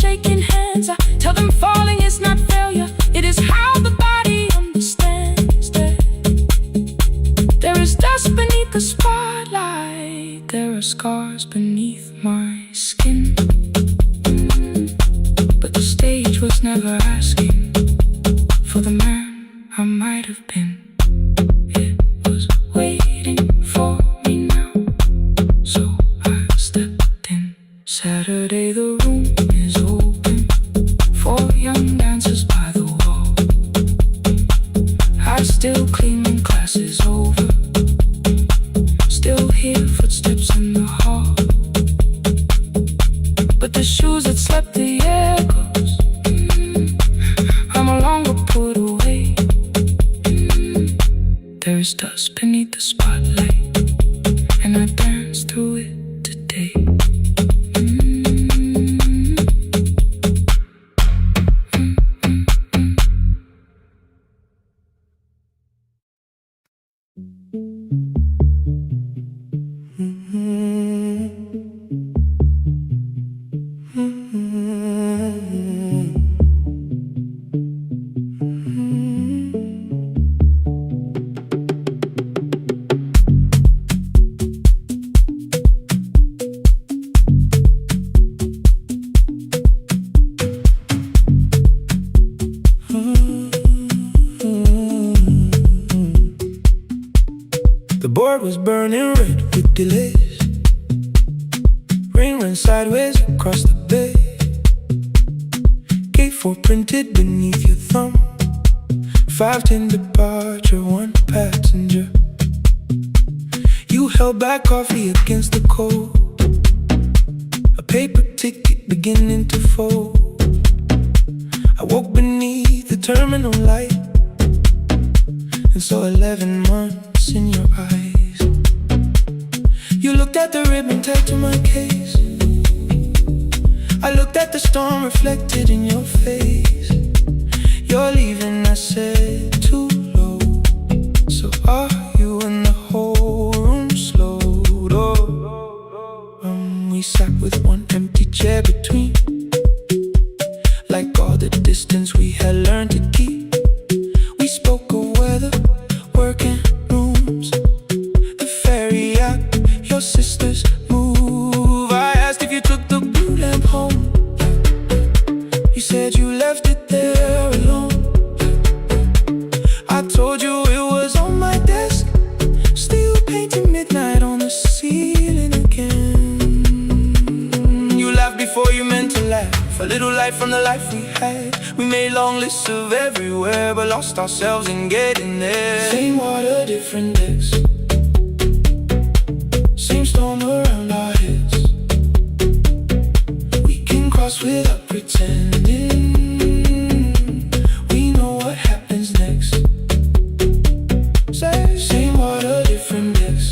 shaking hands. I tell them falling is not failure, it is how the body understands that there is dust beneath the spotlight, there are scars beneath my skin. But the stage was never asking for the man I might have been. It was waiting for me now, so I stepped in. Saturday the room is open for young dancers by the wall. I still clean when class is over, still hear footsteps in the hall. But the shoes that slept the echoes, are no longer put away. There is dust beneath the spotlight, and I dance through it today. The board was burning red with delays. Rain ran sideways across the bay. Gate 4 printed beneath your thumb. 5:10 departure, 1 passenger. You held back coffee against the cold, a paper ticket beginning to fold. I woke beneath the terminal light and saw 11 months in your eyes. You looked at the ribbon tagged to my case. I looked at the storm reflected in your face. You're leaving, I said, too low. So are you? And the whole room slowed. We sat with one empty chair between, like all the distance we had learned to keep. We spoke of weather, working rooms, the ferry act, your sister's move. I asked if you took the blue lamp home. You said you left it there alone. I told you it was on my desk, still painting midnight on the ceiling again. You laughed before you meant to laugh, a little light from the life we had. We made long lists of everywhere, but lost ourselves in getting there. Same water, different decks, same storm around our heads. We can cross without pretending we know what happens next. Same water, different decks,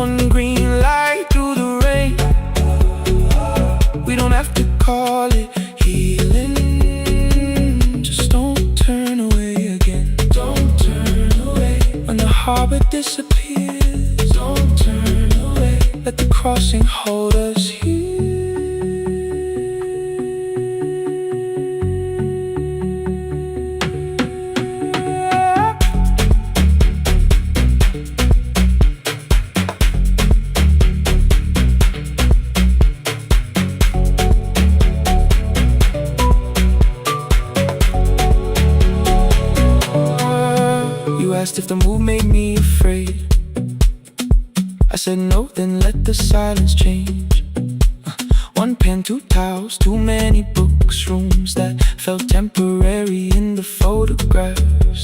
one green light through the rain. We don't have to call it healing, just don't turn away again. Don't turn away when the harbor disappears. Don't turn away, let the crossing hold us here. You asked if the move made me afraid. I said no, then let the silence change. One pen, 2 towels, too many books, rooms that felt temporary in the photographs.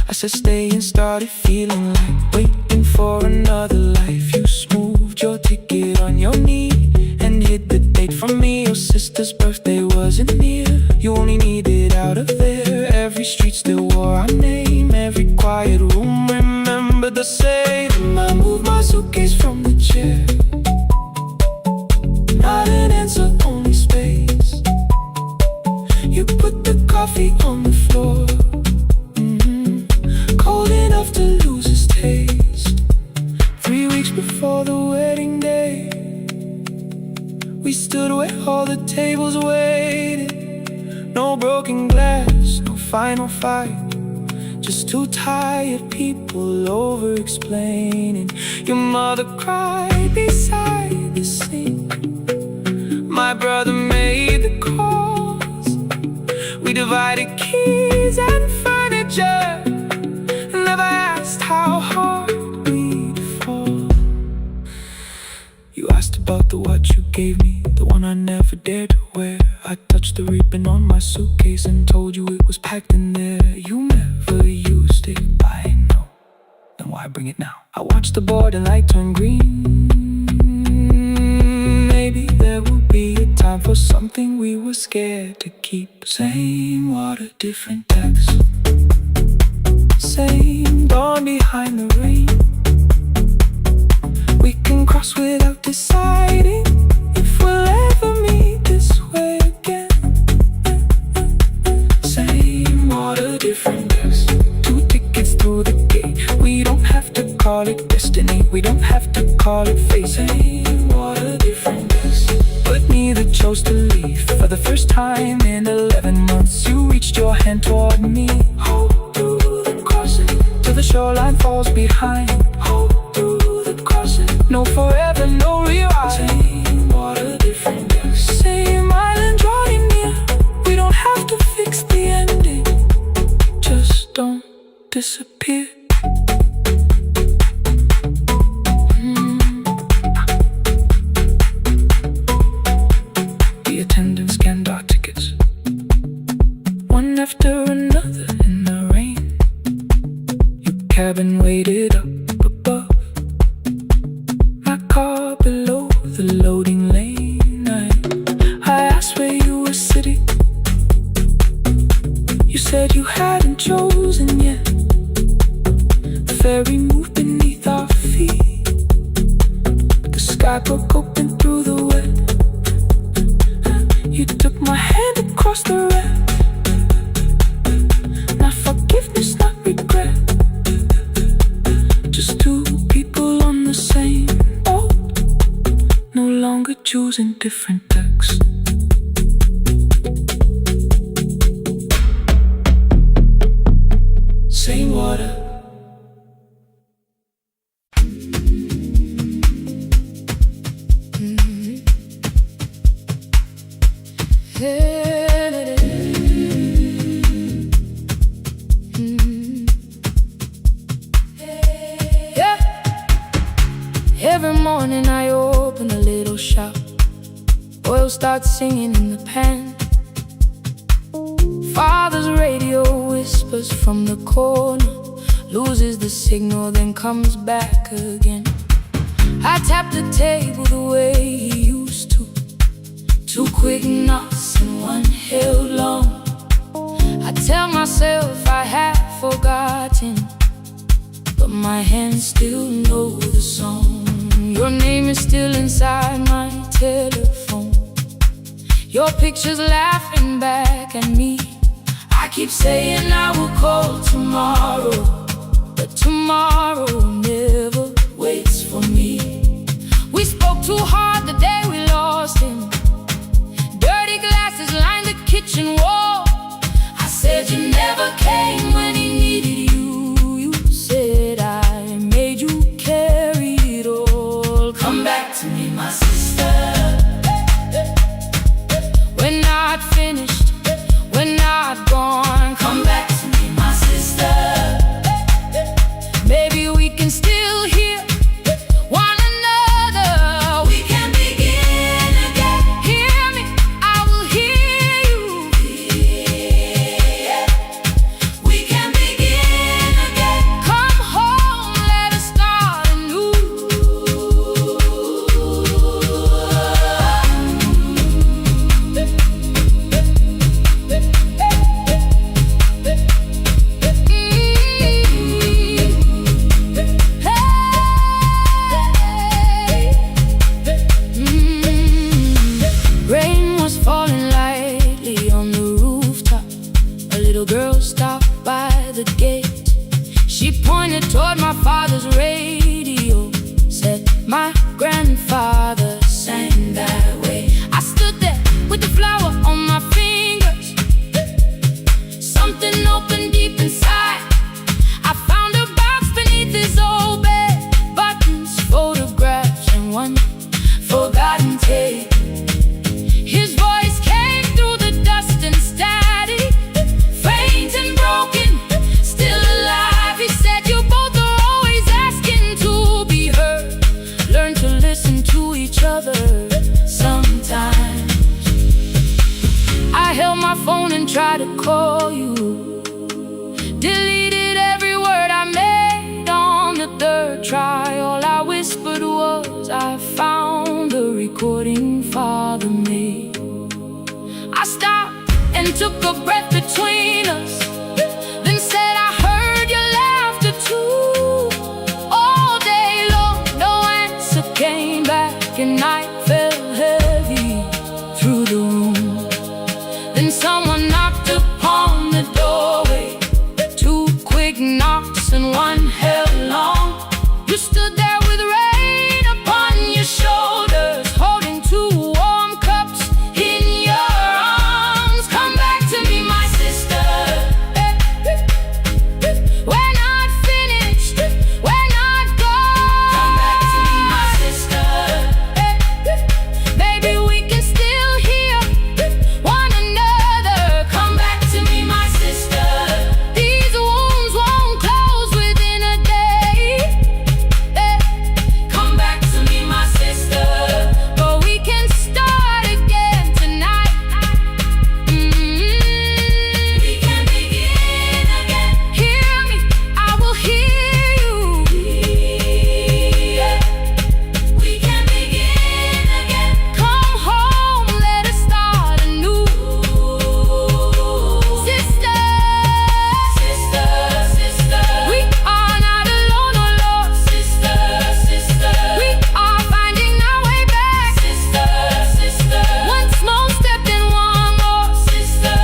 I said stay and started feeling like waiting for another life. You smoothed your ticket on your knee and hid the date from me. Your sister's birthday wasn't near, you only needed out of there. Every street still wore our name, every quiet room remembered the same. I moved my suitcase from the chair, not an answer, only space. You put the coffee on the floor, cold enough to lose its taste. 3 weeks before the wedding day, we stood where all the tables waited. No broken glass, no final fight, just two tired people over-explaining. Your mother cried beside the sink. My brother made the calls. We divided keys and furniture, never asked how hard we'd fall. You asked about the watch you gave me, the one I never dared to wear. I touched the ribbon on my suitcase and told you it was packed in there. You never used it, I know. Then why bring it now? I watched the board and light turn green. Maybe there would be a time for something we were scared to keep. Same water, different text. Same dawn behind the rain. We can cross without deciding if we'll ever meet this way again. Same water, different text. Two tickets through the gate. We don't have to call it destiny, we don't have to call it fate. Same water, different text. But neither chose to leave. For the first time in 11 months, you reached your hand toward me. Hold through the crossing till the shoreline falls behind. Hold through the crossing. No forever, no rewrite. Same water, different text. Same island drawing near. We don't have to fix the ending, just don't disappear. The attendant scanned our tickets, one after another in the rain. Your cabin waited up above, my car below the loading lane. I asked where you were sitting. You said you hadn't chosen yet. The ferry moved beneath our feet. The sky broke open through the wet. You took my hand across the red. Not forgiveness, not regret. Just two people on the same boat, no longer choosing different texts. Same water. Yeah. Every morning I open a little shop. Oil starts singing in the pan. Father's radio whispers from the corner, loses the signal, then comes back again. I tap the table the way he used to. Two quick knocks and one held long. I tell myself I have forgotten, but my hands still know the song. Your name is still inside my telephone. Your picture's laughing back at me. I keep saying I will call tomorrow, but tomorrow never waits for me. We spoke too hard the day we lost him. Dirty glasses lined the kitchen wall. I said you never came when he needed you. You said I made you carry it all. Come back to me, my sister. We're not finished, we're not gone. Come back to me, my sister. Maybe we can still hear try to call you. Deleted every word I made on the third try. All I whispered was, I found the recording Father made. I stopped and took a breath between us, then said I heard your laughter too. All day long, no answer came back, and night fell heavy through the room. Then someone knocked upon the doorway. Two quick knocks and one held long. You stood there with rain upon your shoulders, holding two warm cups in your arms. Come back to me, my sister. We're not finished, we're not gone. Come back to me, my sister. Maybe we can still hear one another. Come back to me, my sister. These wounds won't close within a day. Come back to me, my sister. But we can start again tonight. We can begin again. Hear me, I will hear you. We can begin again. Come home, let us start anew. Sister, sister, sister, we are not alone, oh Lord. Sister, sister, we are finding our way back. Sister, sister, one small step and one more. Sister,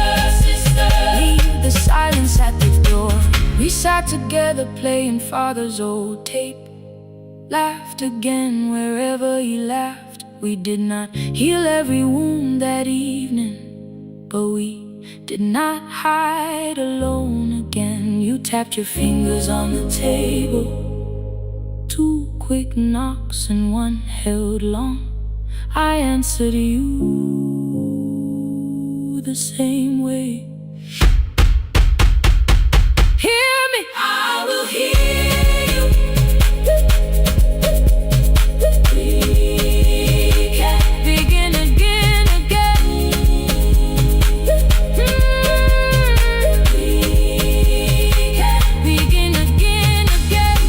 sister, leave the silence at the door. We sat together playing Father's old tape. Laughed again wherever he laughed. We did not heal every wound that evening, but we did not hide alone again. You tapped your fingers on the table. Two quick knocks and one held long. I answered you the same way. Hear me, I will hear you. We can begin again, again. We can begin again, again.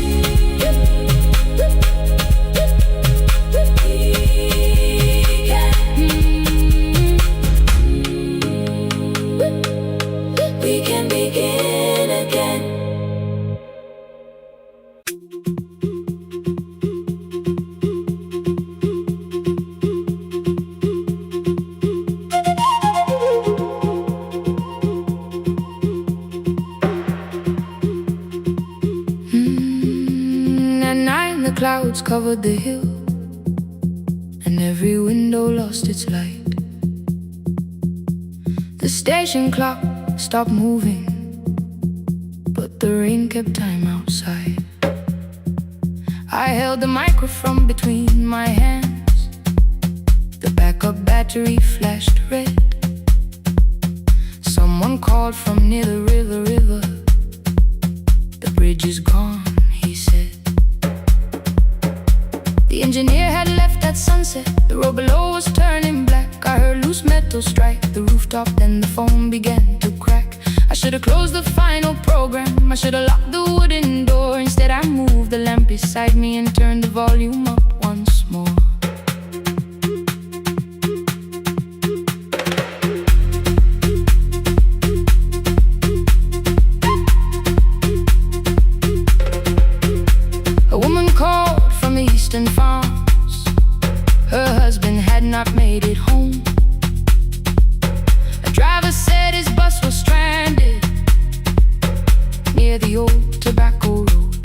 We can begin again. At night the clouds covered the hill, and every window lost its light. The station clock stopped moving, but the rain kept time outside. I held the microphone between my hands. The backup battery flashed red. Someone called from near the river. The bridge is gone, he said. The engineer had left at sunset. The road below was turning black. I heard loose metal strike the rooftop, then the phone began to crack. I should have closed the final program. I should have locked the wooden door. Instead I moved the lamp beside me and turned the volume up once more. A woman called from the eastern farms. Her husband had not made it home. A driver said his bus was stranded near the old tobacco road.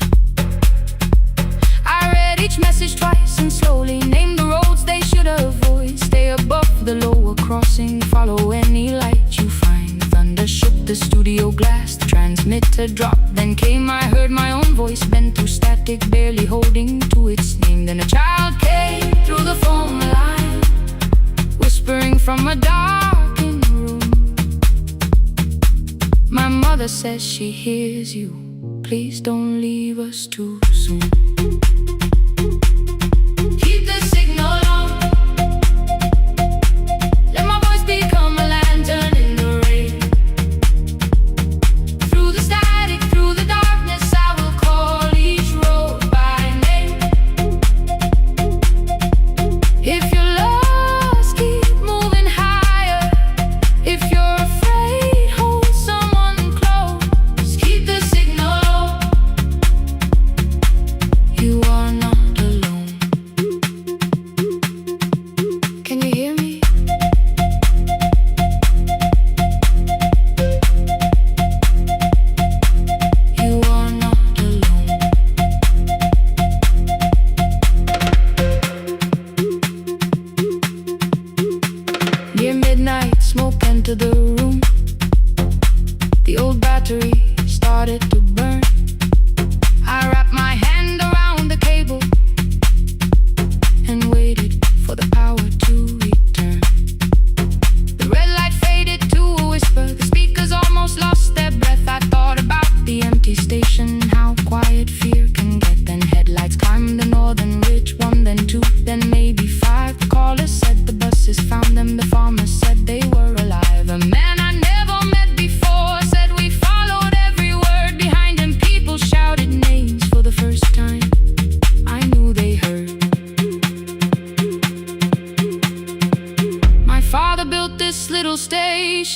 I read each message twice and slowly named the roads they should avoid. Stay above the lower crossing, follow any light you find. Thunder shook the studio glass, the transmitter dropped. Then came, I heard my own voice bent through static, barely holding to its name. Then a child came through the phone line, whispering from a darkened room. My mother says she hears you. Please don't leave us too soon. Keep the signal on. Let my voice become a lantern in the rain.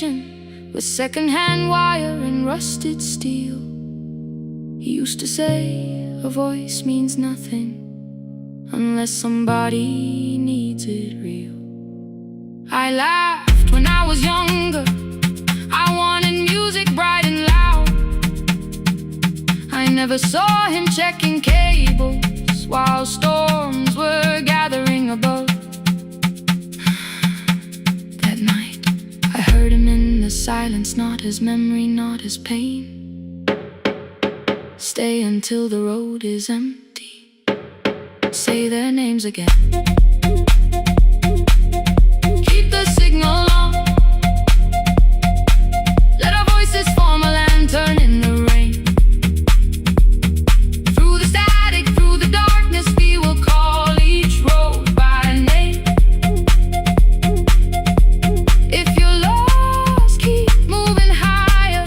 station with second-hand wire and rusted steel. He used to say a voice means nothing unless somebody needs it real. I laughed when I was younger. I wanted music bright and loud. I never saw him checking cables while storms were gathering above. That night, I heard him in the silence, not as memory, not as pain. Stay until the road is empty. Say their names again. Keep the signal on. Let our voices form a lantern in the rain. Through the static, through the darkness, we will call each road by name. If you're lost, keep moving higher.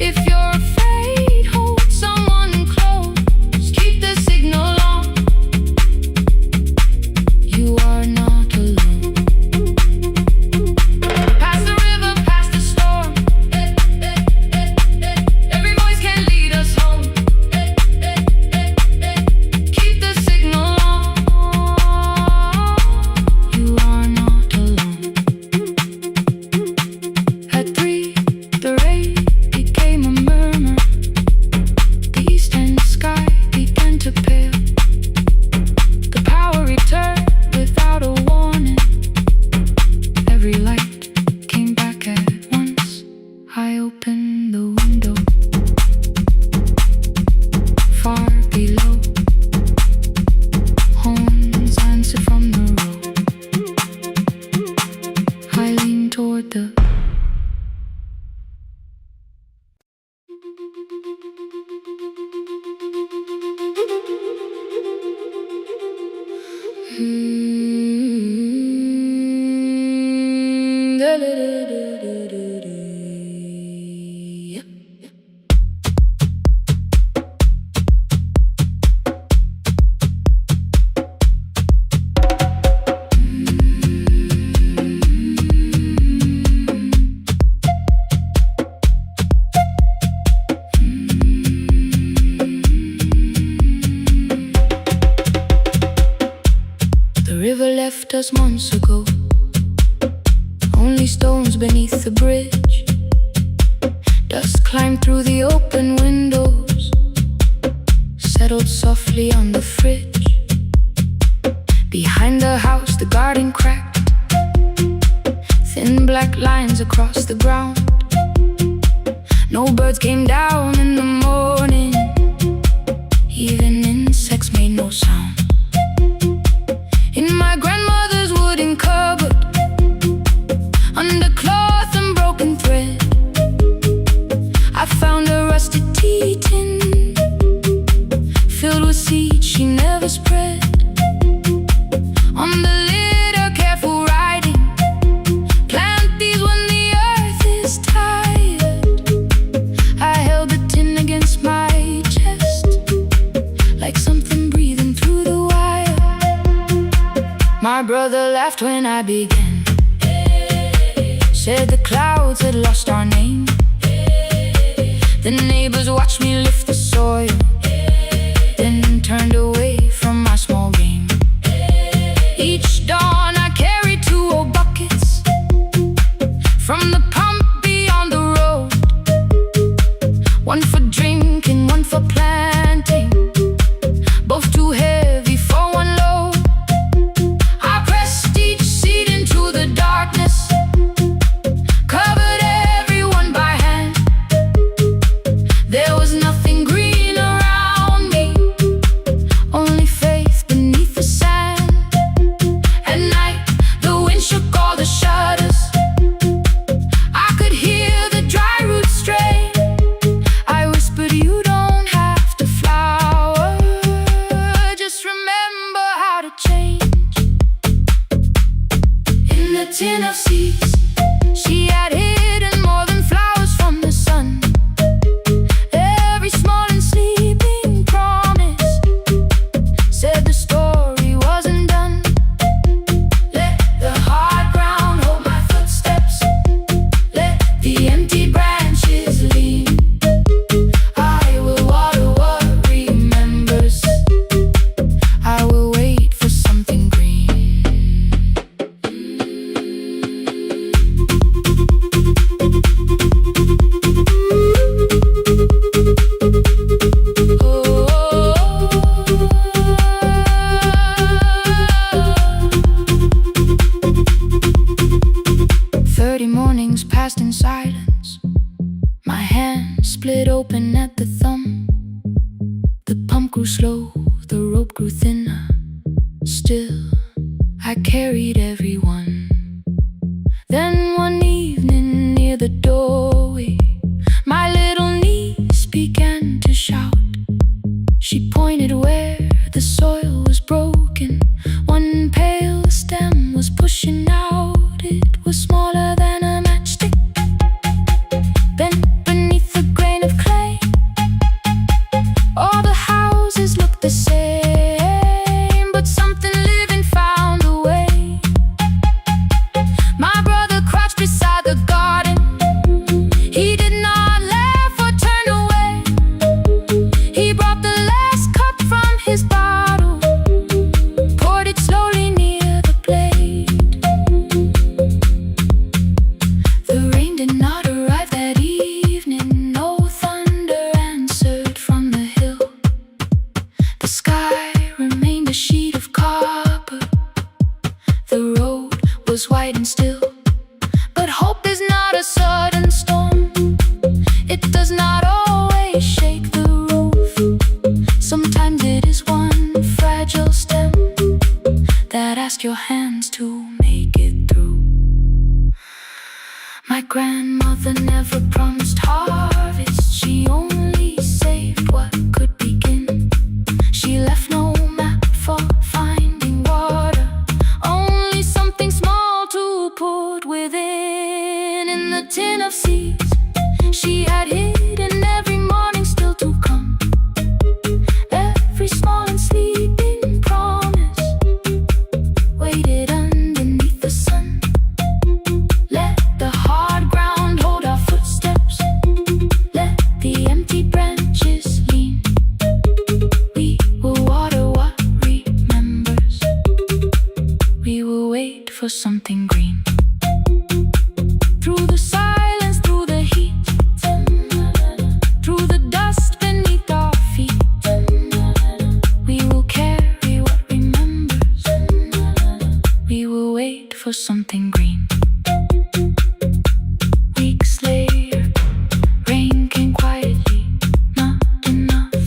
If you're afraid, hold someone close. Keep the signal on. You are not alone. Past the river, past the storm. Every voice can lead us home. Keep the signal on. You are not alone. At 3, the rain became a murmur. The eastern sky began to pale. The power returned without a warning. Every light came back at once. I opened the window. Far below, horns answered from the road. I leaned toward the The river left us months ago. Only stones beneath the bridge. Dust climbed through the open windows, settled softly on the fridge. Behind the house, the garden cracked. Thin black lines across the ground. No birds came down in the morning. Even insects made no sound. In my grandmother's wooden cupboard, under cloth and broken thread, I found a rusted tea tin filled with seeds she never spread. On the lid, a careful writing: plant these when the earth is tired. I held the tin against my chest, like something breathing through the wire. My brother laughed when I began. Said the clouds had lost our name. The neighbors watched me lift the soil, then turned away from my small game. Each dawn I carried 2 old buckets from the pump beyond the road. One for drinking, one for planting, both too heavy for one load. I pressed each seed into the darkness, covered everyone by hand. There was nothing green around me, only faith beneath the sand. At night, the wind shook all the shutters. I could hear the dry roots stray. I whispered, you don't have to flower, just remember how to change. In the tin of seeds, she had hidden more than flowers from the sun. Every small and sleeping promise said the story wasn't done. Let the hard ground hold my footsteps. Let still I carried everyone. Then one evening near the doorway, my little niece began to shout. She pointed where the soil was broken. One pale stem was pushing out. It was smaller than a matchstick, bent beneath a grain of clay. All the houses looked the same, but something living found a way. My brother crouched beside the garden. He did not laugh or turn away. He brought the last cup from his bottle, poured it slowly near the blade. The rain did not arrive that evening. No thunder answered from the hill. The sky remained a sheet of copper. The road was white and still. But hope is not a sudden storm. It does not always shake the roof. Sometimes it is one fragile stem that asks your hands to make it through. My grandmother never promised harvest. She only saved what could begin. She left no map for finding water, only something small to put within. In the tin of seeds she had hidden every morning still to come. Every small and sleeping promise waited underneath the sun. Let the hard ground hold our footsteps. Let the empty branches lean. We will water what remembers. We will wait for something green. Through the silence, through the heat, through the dust beneath our feet, we will carry what remembers. We will wait for something green. Weeks later, rain came quietly, not enough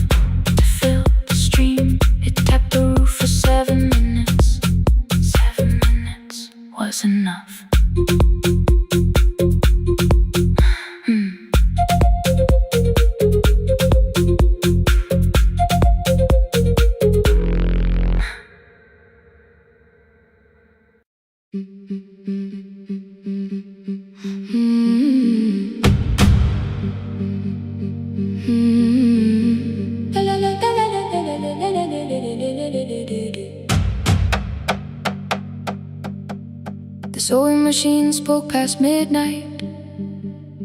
to fill the stream. It tapped the roof for 7 minutes. 7 minutes was enough. The sewing machine spoke past midnight,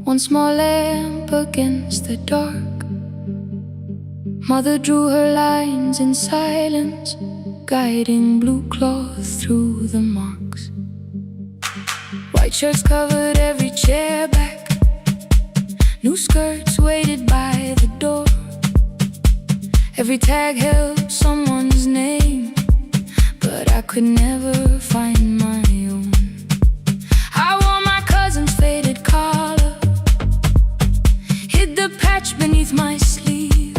one small lamp against the dark. Mother drew her lines in silence, guiding blue cloth through the marks. White shirts covered every chair back. New skirts waited by the door. Every tag held someone's name, but I could never find my own. I wore my cousin's faded collar, hid the patch beneath my sleeve.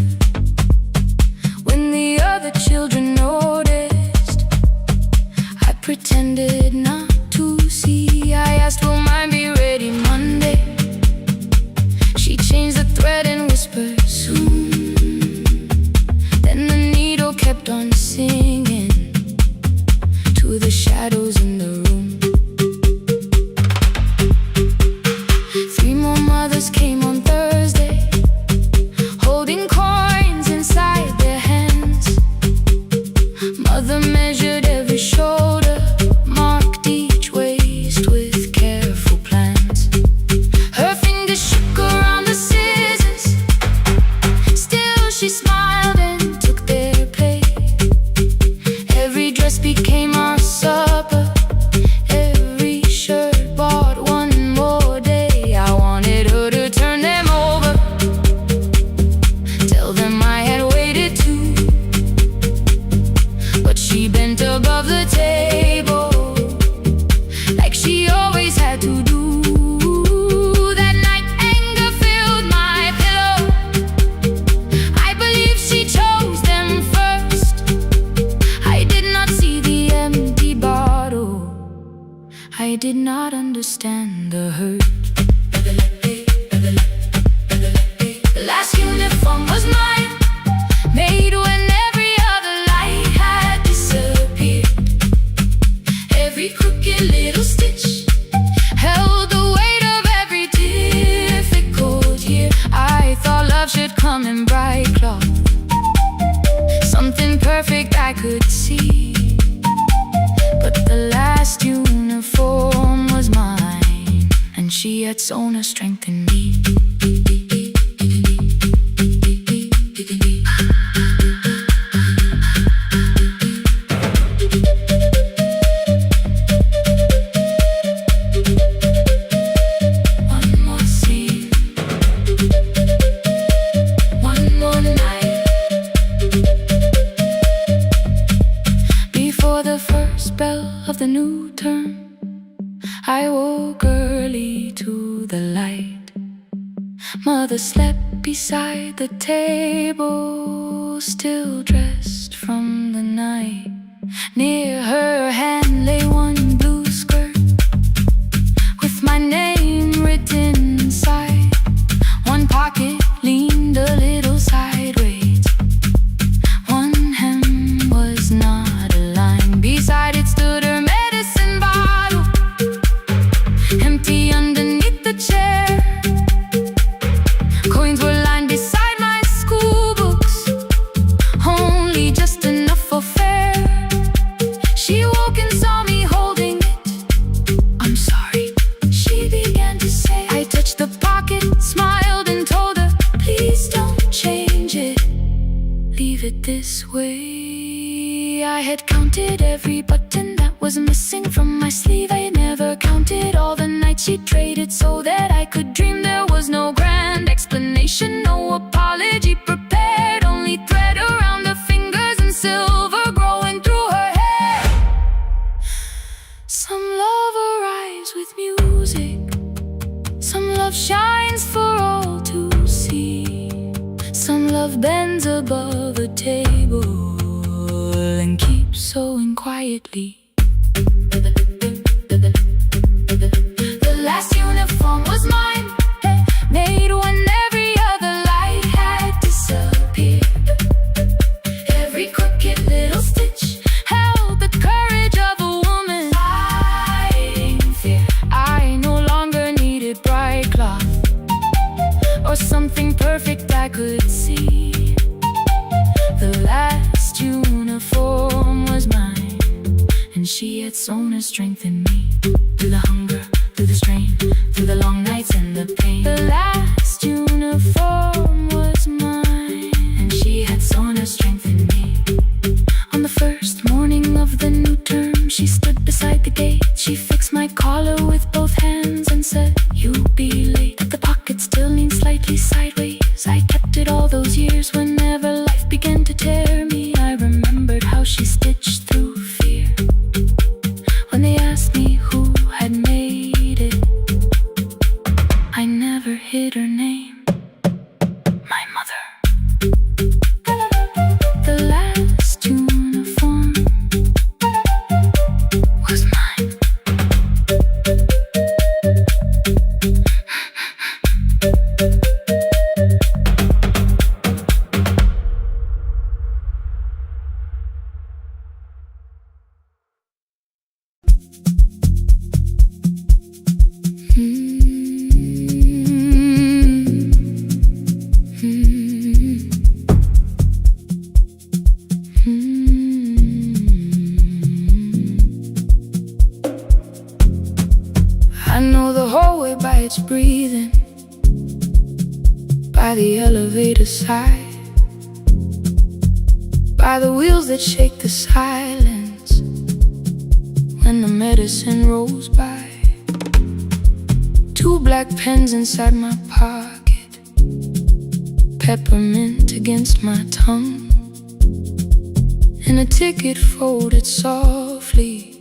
When the other children noticed, I pretended not to see. I asked, will mine be ready Monday? She changed the thread and whispered, soon. Then the needle kept on singing to the shadows in the room. 3 more mothers came on Thursday, holding coins inside their hands. Mother measured every shoulder, marked each waist with careful plans. Her fingers shook around the scissors, still she smiled and took their pay. Every dress became our supper, every shirt bought one more day. I wanted her to turn them over, tell them I had waited too. But she bent above the table, like she always had to do. That night anger filled my pillow. I believe she chose them first. I did not see the did not understand the hurt. The last uniform was mine, made when every other light had disappeared. Every crooked little stitch held the weight of every difficult year. I thought love should come in bright cloth, something perfect I could see. But the last uniform was mine, and she had sewn her strength in me. The new term, I woke early to the light. Mother slept beside the table, still dressed from the night. Near her hand lay one blue skirt with my name written inside. One pocket leaned a little sideways, one hem was not aligned. Beside it stood her empty underneath the chair. Coins were lined beside my school books, only just enough for fare. She woke and saw me holding it. I'm sorry, she began to say. I touched the pocket, smiled and told her, please don't change it, leave it this way. I had counted every button that was missing from my sleeve. I had never counted all the nights she traded so that I could dream. There was no grand explanation, no apology prepared, only thread around her fingers and silver growing through her hair. Some love arrives with music, some love shines for all to see. Some love bends above a table and keeps sewing quietly. The last uniform was mine, made when every other light had disappeared. Every crooked little stitch held the courage of a woman fighting fear. I no longer needed bright cloth or something perfect I could see. The last uniform was mine, and she had sewn her strength in me. Through the hunger, through the strain, through the long nights and the pain. The last uniform was mine, and she had sewn her strength in me. On the first morning of the new term, she stood beside the gate. She fixed my collar with both hands and said, you'll be late. The pocket still leaned slightly sideways. I kept it all those years. Whenever life began to tear me, I remembered how she stitched through fear. When they asked me who had made it, I never hid her name, my mother. The last uniform was mine. I know the hallway by its breathing, by the elevator side, by the wheels that shake the silence when the medicine rolls by. 2 black pens inside my pocket, peppermint against my tongue, and a ticket folded softly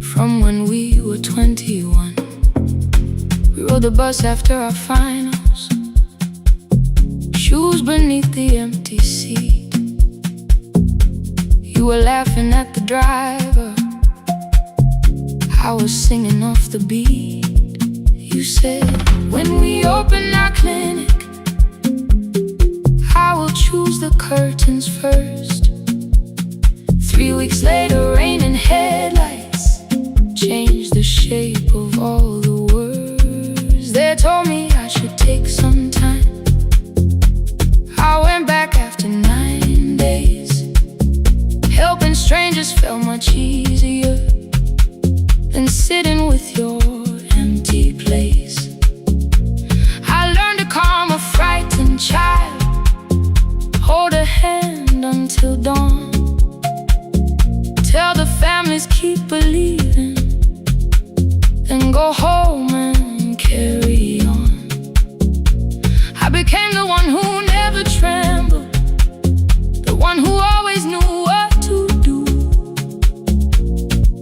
from when we were 21. We rode the bus after our finals, shoes beneath the empty seat. You were laughing at the driver, I was singing off the beat. You said, when we open our clinic, I will choose the curtains first. 3 weeks later, rain and headlights changed the shape of all the words. They told me I should take some time. I went back after 9 days. Helping strangers felt much easier than sitting with your empty place. I learned to calm a frightened child, hold a hand until dawn, tell the families keep believing, then go home and carry on. I became the one who never trembled, the one who always knew what to do.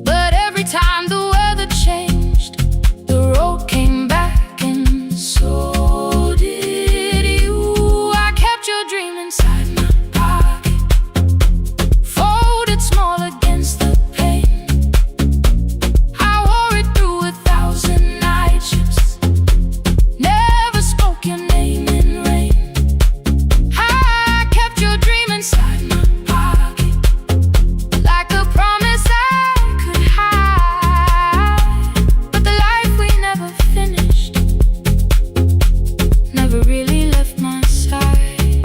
But every time the weather changed, the road came back, and so did you. I kept your dream inside my pocket, folded small against the pain. I wore it through 1,000 night shifts, never spoke your name in rain. I kept your dream inside my pocket, like a promise I could hide. But the life we never finished never really left my side.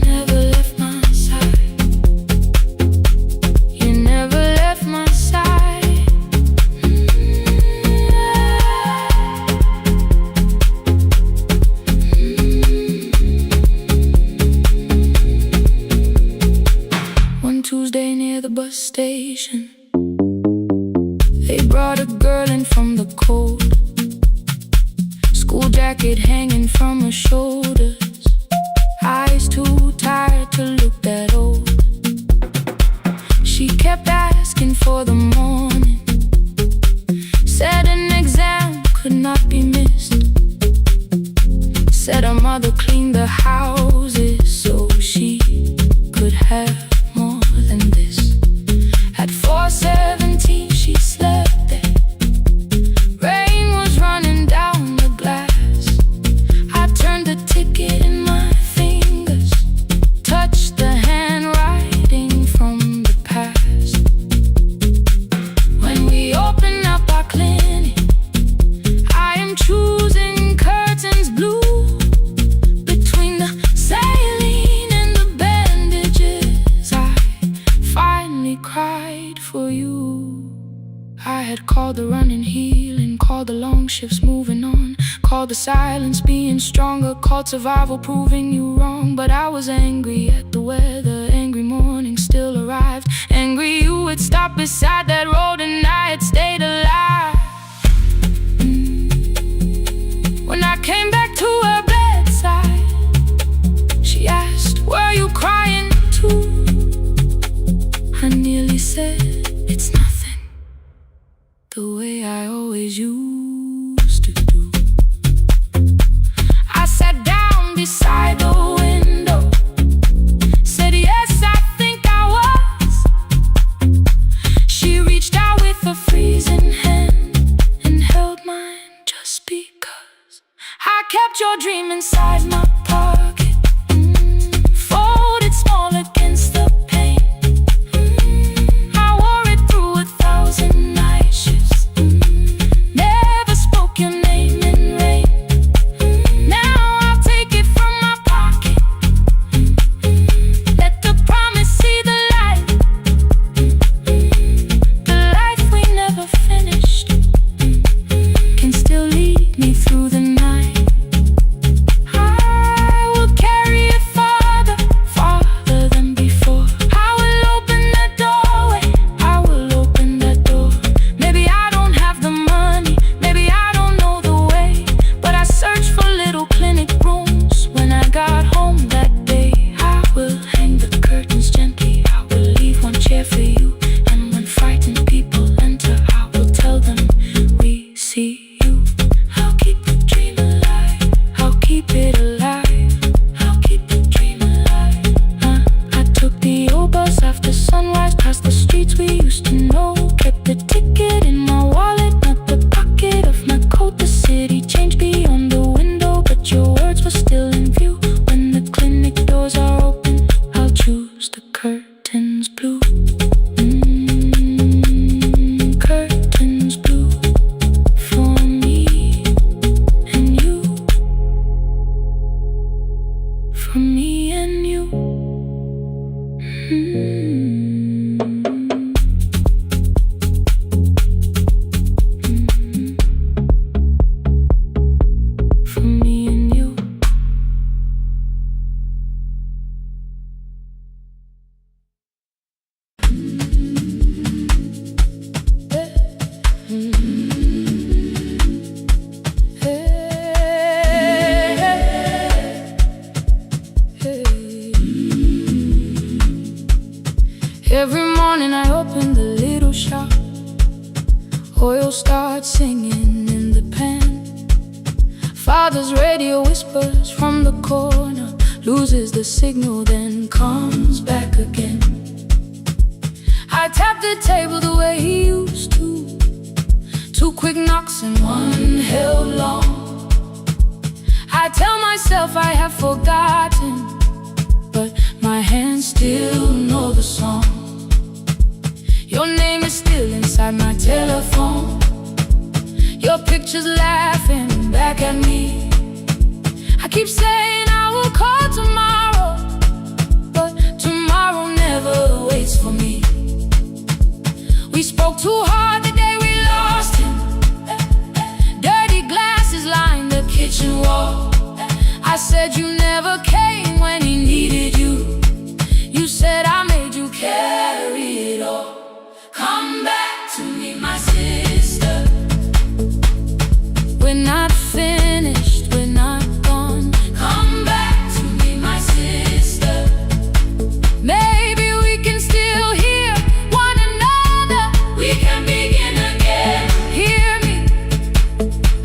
Never left my side. You never left my side. One Tuesday near the bus station, they brought a girl in from the cold, school jacket hanging from her shoulders, eyes too tired to look that old. She kept asking for the morning, said an exam could not be missed, said her mother cleaned the houses so she could have more than this. At 4:17 she slept there, rain was running down the glass. I turned the ticket in my fingers, touched the handwriting from the past. When we open up our clinic, I am choosing curtains blue, between the saline and the bandages. I finally cried for you. I had called the running healing, called the long shifts moving on, called the silence being stronger, called survival proving you wrong. But I was angry at the weather, angry morning still arrived, angry you had stopped beside that road and I had stayed alive. When I came back to her bedside, she asked, were you crying too? I nearly said, it's nothing, the way I always used to do. I sat down beside the window, said yes, I think I was. She reached out with a freezing hand and held mine just because. I kept your dream inside my pocket, folded small against the pain. I blue. Curtains blue for me and you. For me and you. For me and you. Every morning I open the little shop. Oil starts singing in the pan. Father's radio whispers from the corner, loses the signal, then comes back again. I tap the table the way he used to. 2 quick knocks and 1 held long. I tell myself I have forgotten, but my hands still know the song. Your name is still inside my telephone. Your picture's laughing back at me. I keep saying I will call tomorrow, but tomorrow never waits for me. We spoke too hard the day we lost him. Dirty glasses line the kitchen wall. I said you never came when he needed you. You said I made you carry it all. Come back to me, my sister. We're not finished, we're not gone. Come back to me, my sister. Maybe we can still hear one another. We can begin again. Hear me,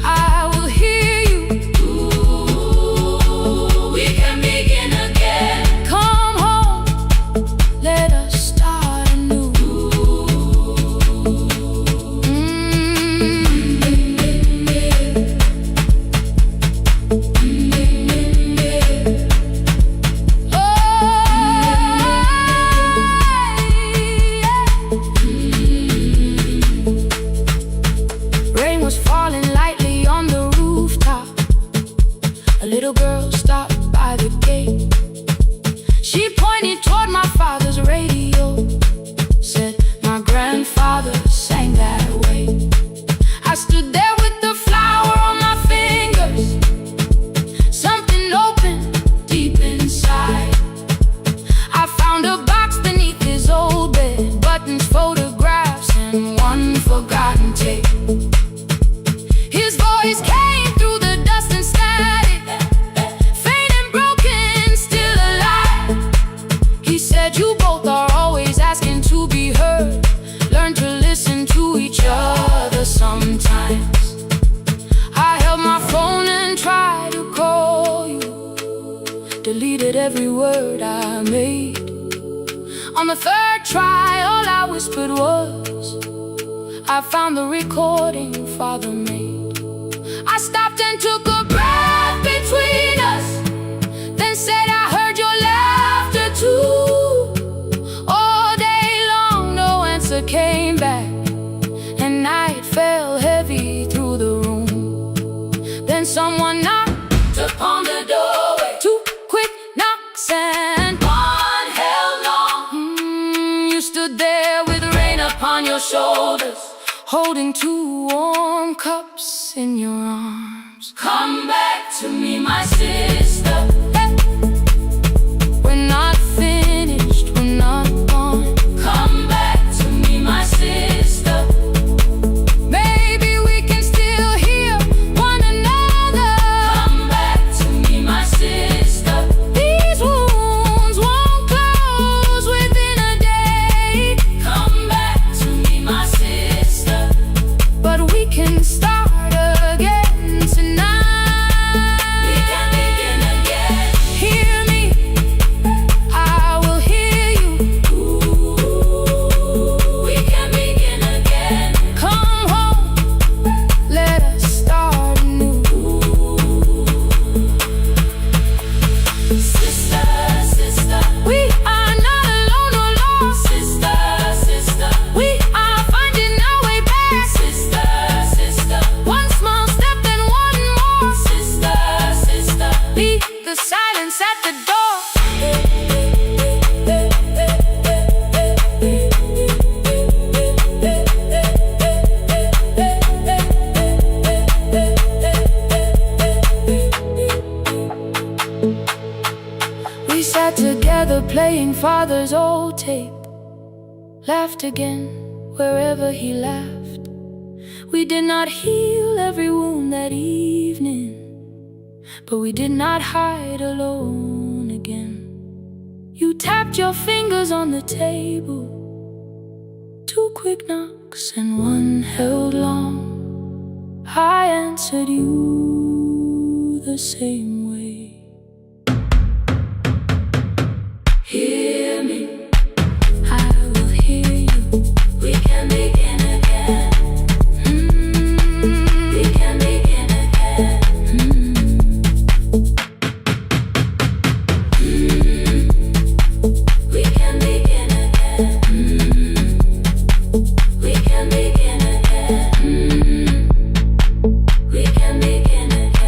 I will hear you. Ooh, we can begin again. Come home, let us start anew. Rain was falling lightly on the rooftop. A little girl stopped by the gate. She pointed toward my father's radio, said my grandfather sang that way. I stood there with the flower on my fingers. Something opened deep inside. I found a box beneath his old bed, buttons, photographs, and 1 forgotten tape. His voice came through the dust and static, faint and broken, still alive. He said you both are always asking to be heard. Learn to listen to each other sometimes. I held my phone and tried to call you, deleted every word I made. On the 3rd try, all I whispered was, I found the recording Father made. I stopped and took a breath between us, then said I heard your laughter too. All day long no answer came back, and night fell heavy through the room. Then someone knocked upon the doorway. 2 quick knocks and 1 held long. You stood there with rain upon your shoulders, holding 2 warm cups in your arms. Come back to me, my sister. We're not finished, we're not gone. Come back to me, my sister. Maybe we can still hear one another. Come back to me, my sister. These wounds won't close within a day. Come back to me, my sister. But we can start again tonight. We can begin again. father's old tape, laughed again wherever he laughed. We did not heal every wound that evening, but we did not hide alone again. You tapped your fingers on the table, 2 quick knocks and 1 held long. I answered you the same way. Hear me, I will hear you. We can begin again. We can begin again. We can begin again. We can begin again. We can begin again.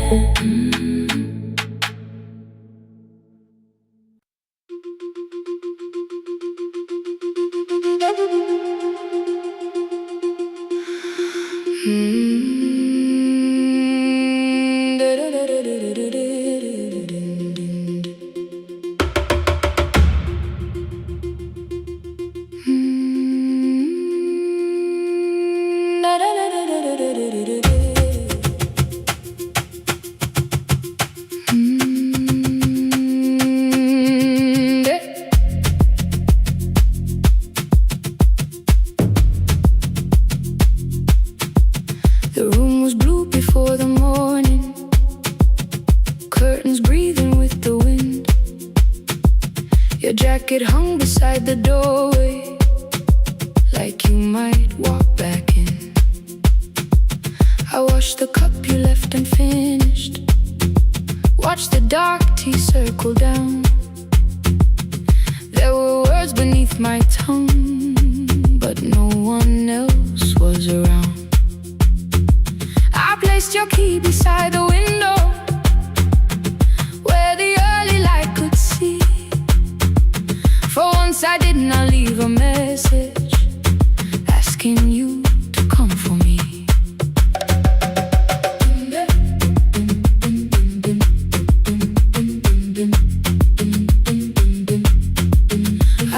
The room was blue before the morning, curtains breathing with the wind. Your jacket hung beside the doorway, like you might walk back in. I washed the cup you left unfinished, watched the dark tea circle down. There were words beneath my tongue, but no one else was around. I placed your key beside the window, where the early light could see. For once I did not leave a message asking you to come for me.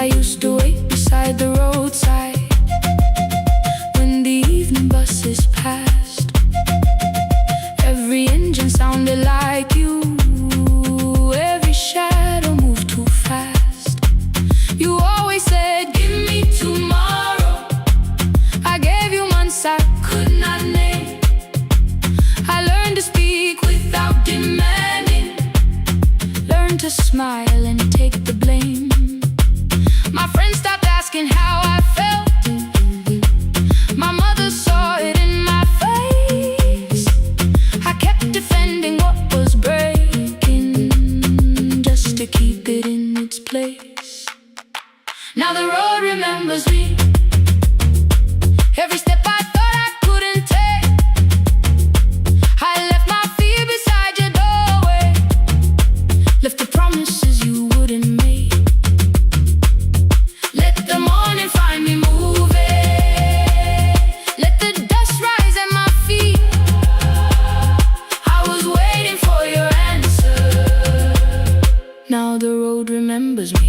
I used to wait beside the roadside when the evening buses passed. Every engine sounded like you, every shadow moved too fast. You always said, give me tomorrow. I gave you months I could not name. I learned to speak without demanding, learned to smile and take the blame. My friends stopped asking how I felt. My mother saw it in my face. I kept defending what was breaking, just to keep it in its place. Now the road remembers me. Every step I thought I couldn't take, I left my fear beside your doorway, left the promises you wouldn't make. Let the morning find me moving, let the dust rise at my feet. I was waiting for your answer. Now the road remembers me.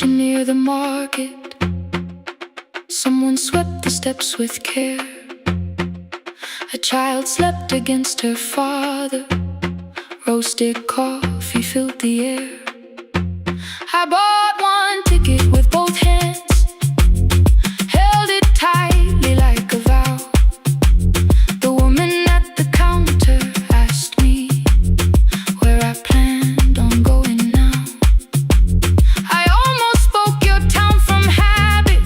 Near the market, someone swept the steps with care. A child slept against her father, roasted coffee filled the air. I bought one ticket with both hands, held it tightly like a vow. The woman at the counter asked me where I planned on going now. I almost spoke your town from habit,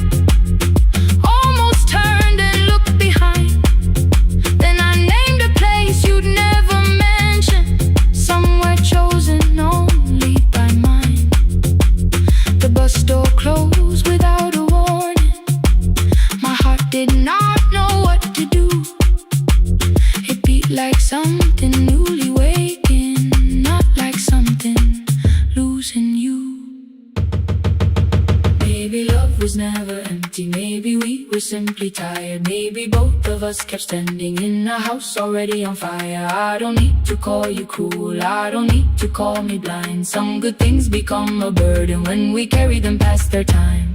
almost turned and looked behind. Then I named a place you'd never mention, somewhere chosen only by mine. us kept standing in a house already on fire. I don't need to call you cruel, I don't need to call me blind. Some good things become a burden when we carry them past their time.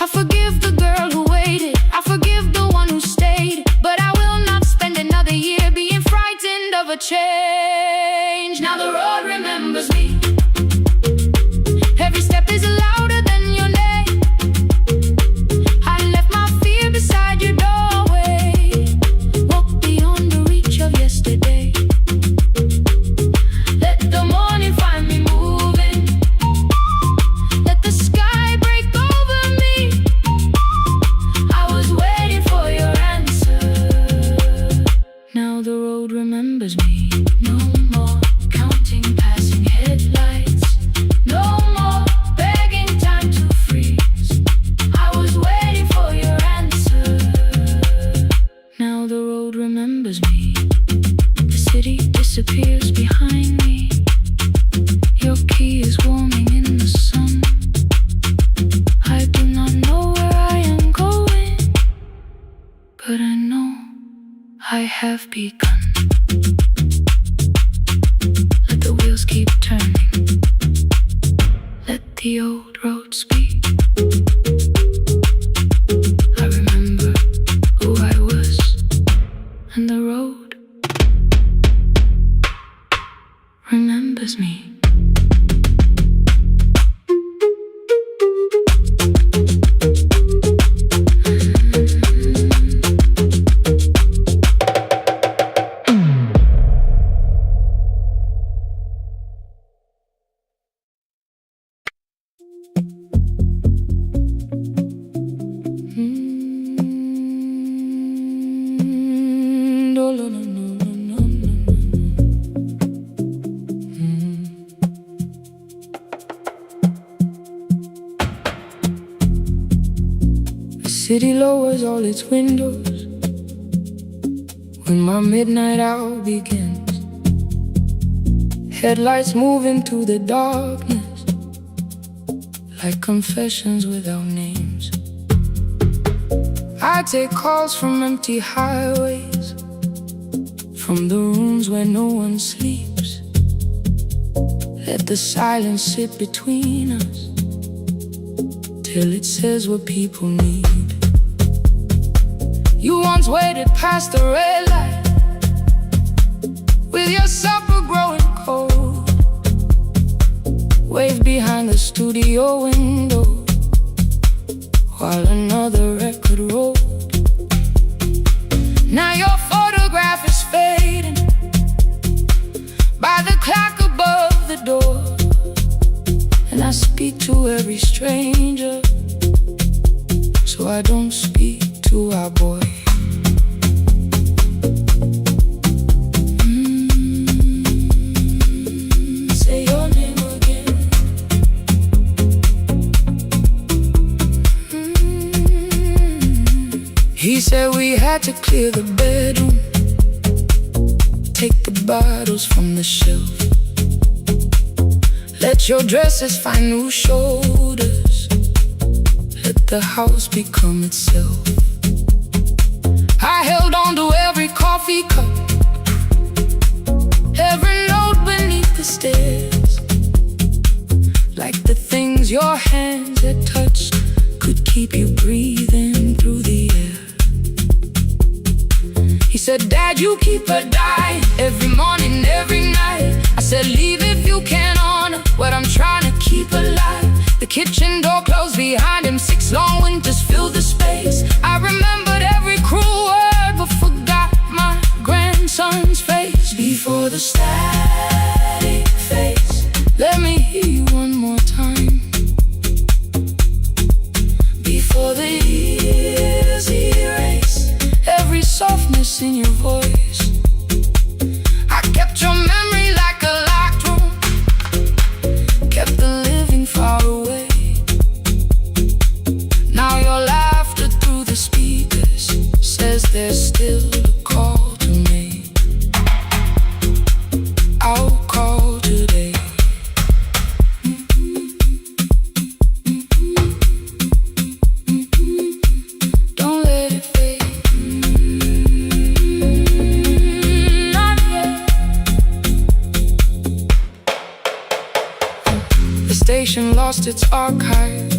I forgive the girl who waited, I forgive the one who stayed, but I will not spend another year being frightened of a change. Now the road remembers me. Every step is louder than your name. I left my fear beside your doorway. Walk beyond the reach of yesterday. Let the morning find me moving. Let the sky break over me. I was waiting for your answer. Now the road remembers me. No more counting passing headlights. No more begging time to freeze. I was waiting for your answer. Now the road remembers me. The city disappears behind me. Your key is warming in the sun. I do not know where I am going, but I know I have begun. Let the wheels keep turning. Let the old road speak. I remember who I was, and the road remembers me. The city lowers all its windows when my midnight hour begins. Headlights move into the darkness like confessions without names. I take calls from empty highways, from the rooms where no one sleeps. Let the silence sit between us till it says what people need. You once waited past the red light with your supper growing cold. Waved behind the studio window while another record rolled. Now your photograph is fading by the clock above the door. And I speak to every stranger, so I don't speak to our boy. Say your name again. He said we had to clear the bedroom, take the bottles from the shelf. Let your dresses find new shoulders. Let the house become itself. I held on to every coffee cup, every note beneath the stairs, like the things your hands had touched could keep you breathing through the air. He said, Dad, you keep her dying every morning, every night. I said, leave if you can honor what I'm trying to keep alive. The kitchen door closed behind him, 6 long winters filled the space. I remembered every cruel word but forgot my grandson's face. Before the static fades, let me hear you one more time. Before the years erase every softness in your voice, I kept your memory like a locked room, kept the living far away. Now your laughter through the speakers says there's still a call to make. I'll call today. lost its archive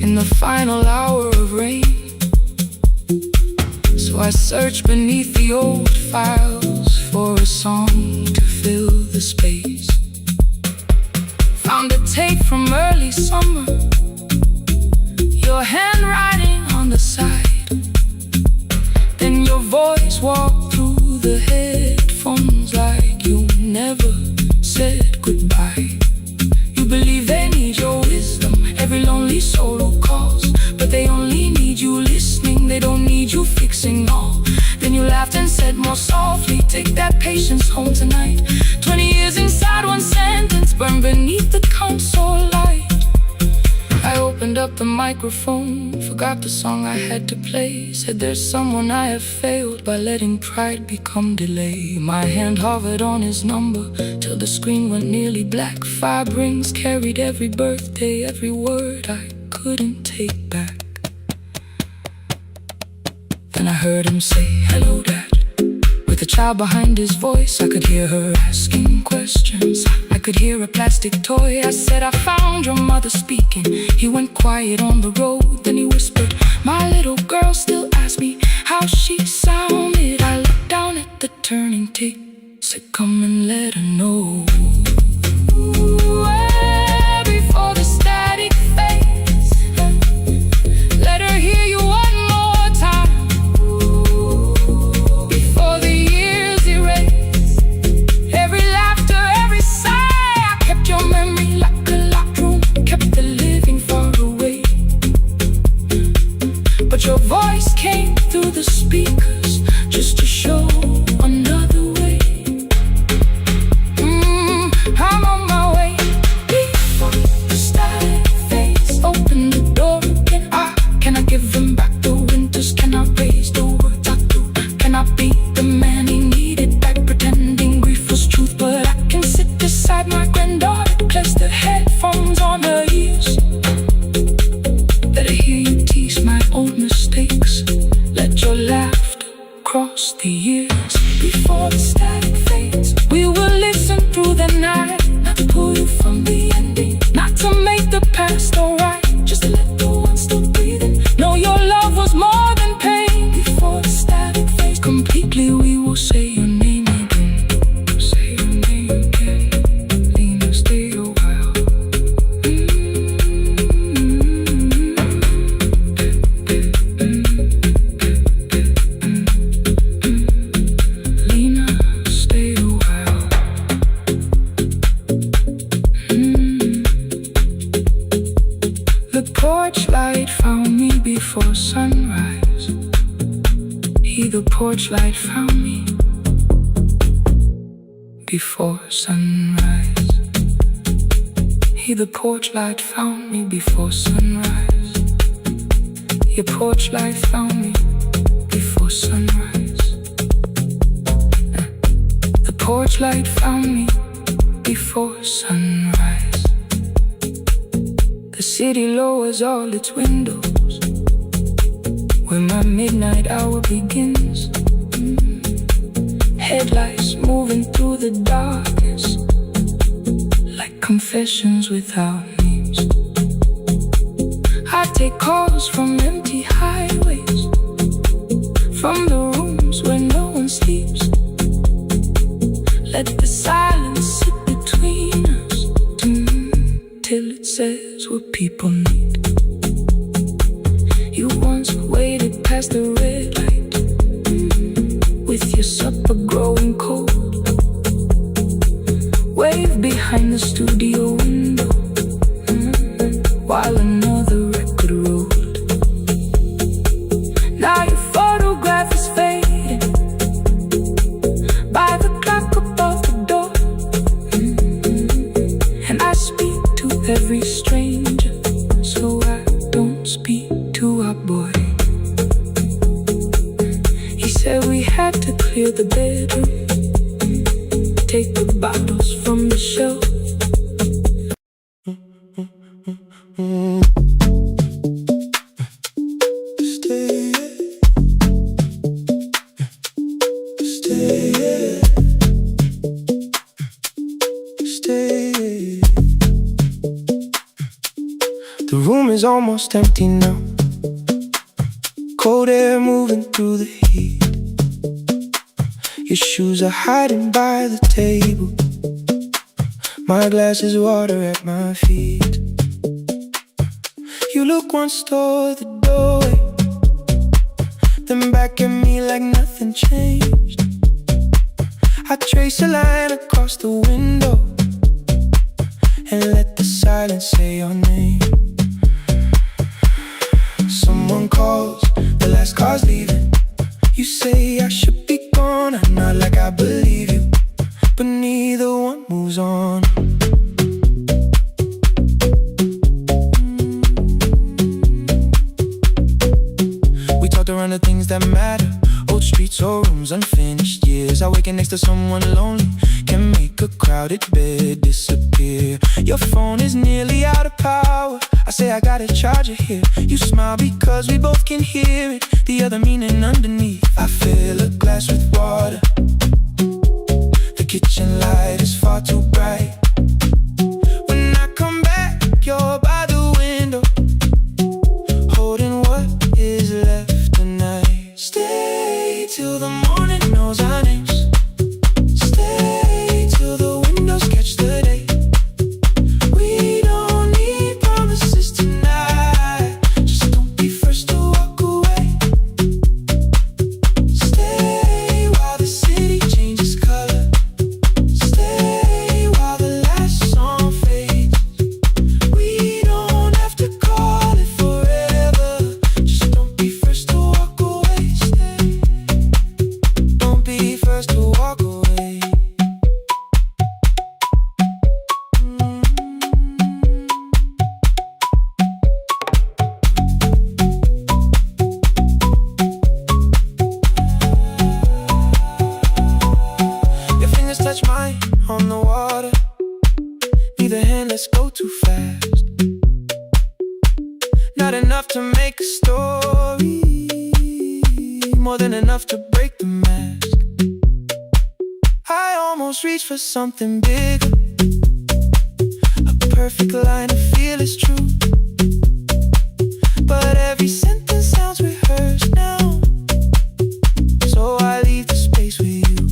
in the final hour of rain. So I searched beneath the old files for a song to fill the space. Found a tape from early summer, your handwriting on the side. Then your voice walked through the headphones like you never said goodbye. You believe they need your wisdom, every lonely soul who calls, but they only need you listening, they don't need you fixing all. Then you laughed and said more softly, take that patience home tonight. 20 years inside one sentence, burned beneath the console light. I opened up the microphone, forgot the song I had to play. Said there's someone I have failed by letting pride become delay. My hand hovered on his number till the screen went nearly black. 5 rings carried every birthday, every word I couldn't take back. Then I heard him say, hello dad. With a child behind his voice, I could hear her asking questions. I could hear a plastic toy. I said, I found your mother speaking. He went quiet on the road, then he whispered, my little girl still asks me how she sounded. I looked down at the turning tape, said come and let her know. Before the static fades, let her hear you one more time. Before the years erase every laughter, every sigh, I kept your memory like a locked room, kept the living far away. But your voice came through the speakers just to show another way. I'm on my way. Before the static fades, open the door again. Can I give him back the winters? Can I raise the words I do? Can I be the man he needed back, pretending grief was truth? But I can sit beside my granddaughter, place the headphones on her ears. Let her hear you tease my old mistakes. Let your laughter cross the years. Before the static fades, we will listen through the night, not to pull you from the ending, not to make the past alright, just to let the one still breathing know your love was more than pain. Before the static fades completely, we will say your name again. Say your name again. Lena, stay a while. Lena, stay a while. The porch light found me before sunrise. The porch light found me before sunrise. The porch light found me before sunrise. Your porch light found me before sunrise. The porch light found me before sunrise. The city lowers all its windows when my midnight hour begins. Headlights moving through the darkness like confessions without names. I take calls from empty highways, from the rooms where no one sleeps. Let the silence sit between us till it says what people need. You once waited past the red light with your supper growing cold. Wave behind the studio window while another record rolled. Now your photograph is fading by the clock above the door. And I speak to every stranger, so I don't speak to our boy. He said we had to clear the bedroom, take the bottles from the shelf. Stay is almost empty now. Cold air moving through the heat. Your shoes are hiding by the table. My glass is water at my feet. You look once toward the doorway, then back at me like nothing changed. I trace a line across the window and let the silence say your name. Someone calls, the last car's leaving. You say I should be gone, I nod like I believe you, but neither one moves on. We talked around the things that matter, old streets or rooms, unfinished years. Awaken next to someone lonely can make a crowded bed disappear. Your phone is nearly out of power. I say I got a charger here. You smile because we both can hear it, the other meaning underneath. I fill a glass with water. The kitchen light is far too bright. When I come back, you're by the window, holding what is left tonight. Stay till the morning knows our names. Stay till the windows catch the day. We don't need promises tonight. Just don't be first to walk away. Stay while the city changes color. Stay while the last song fades. We don't have to call it forever. Just don't be first to walk away. Stay. Don't be first to walk away. Your fingers touch mine on the water. Neither hand, let's go too fast. Not enough to make a story, more than enough to break the mask. I almost reach for something bigger, a perfect line of feel is true. But every sentence sounds rehearsed now, so I leave the space with you.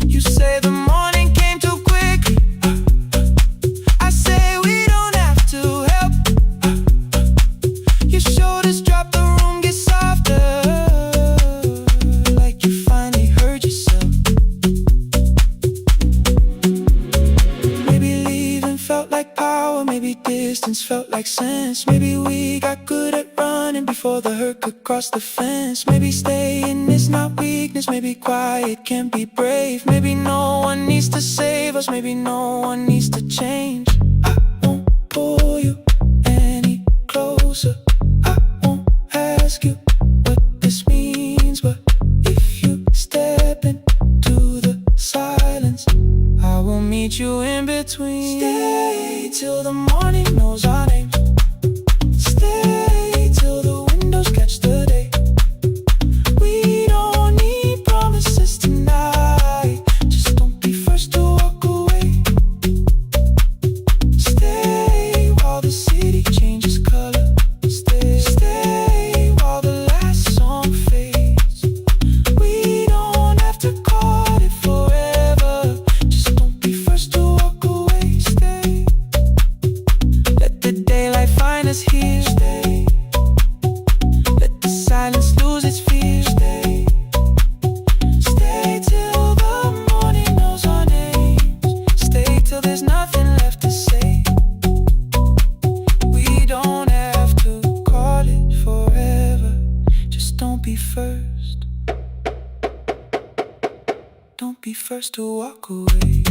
You say the morning came too quickly. I say we don't have to help. Your shoulders drop, the room gets softer, like you finally heard yourself. Maybe leaving felt like power, maybe distance felt like sense. Maybe we got good at running before the hurt could cross the fence. Maybe staying is not weakness, maybe quiet can be brave. Maybe no one needs to save us, maybe no one needs to change. I won't pull you any closer. I won't ask you what this means, but if you step into the silence, I will meet you in between. Stay till the morning knows our names. Stay till the windows catch the day. We don't need promises tonight. Just don't be first to walk away. Stay while the city changes color. Stay while the last song fades. We don't have to call it forever. Just don't be first to walk away. Stay. Let the daylight find us here. Stay. Let the silence lose its fear. Stay. Stay till the morning knows our names. Stay till there's nothing left to say. We don't have to call it forever. Just don't be first. Don't be first to walk away.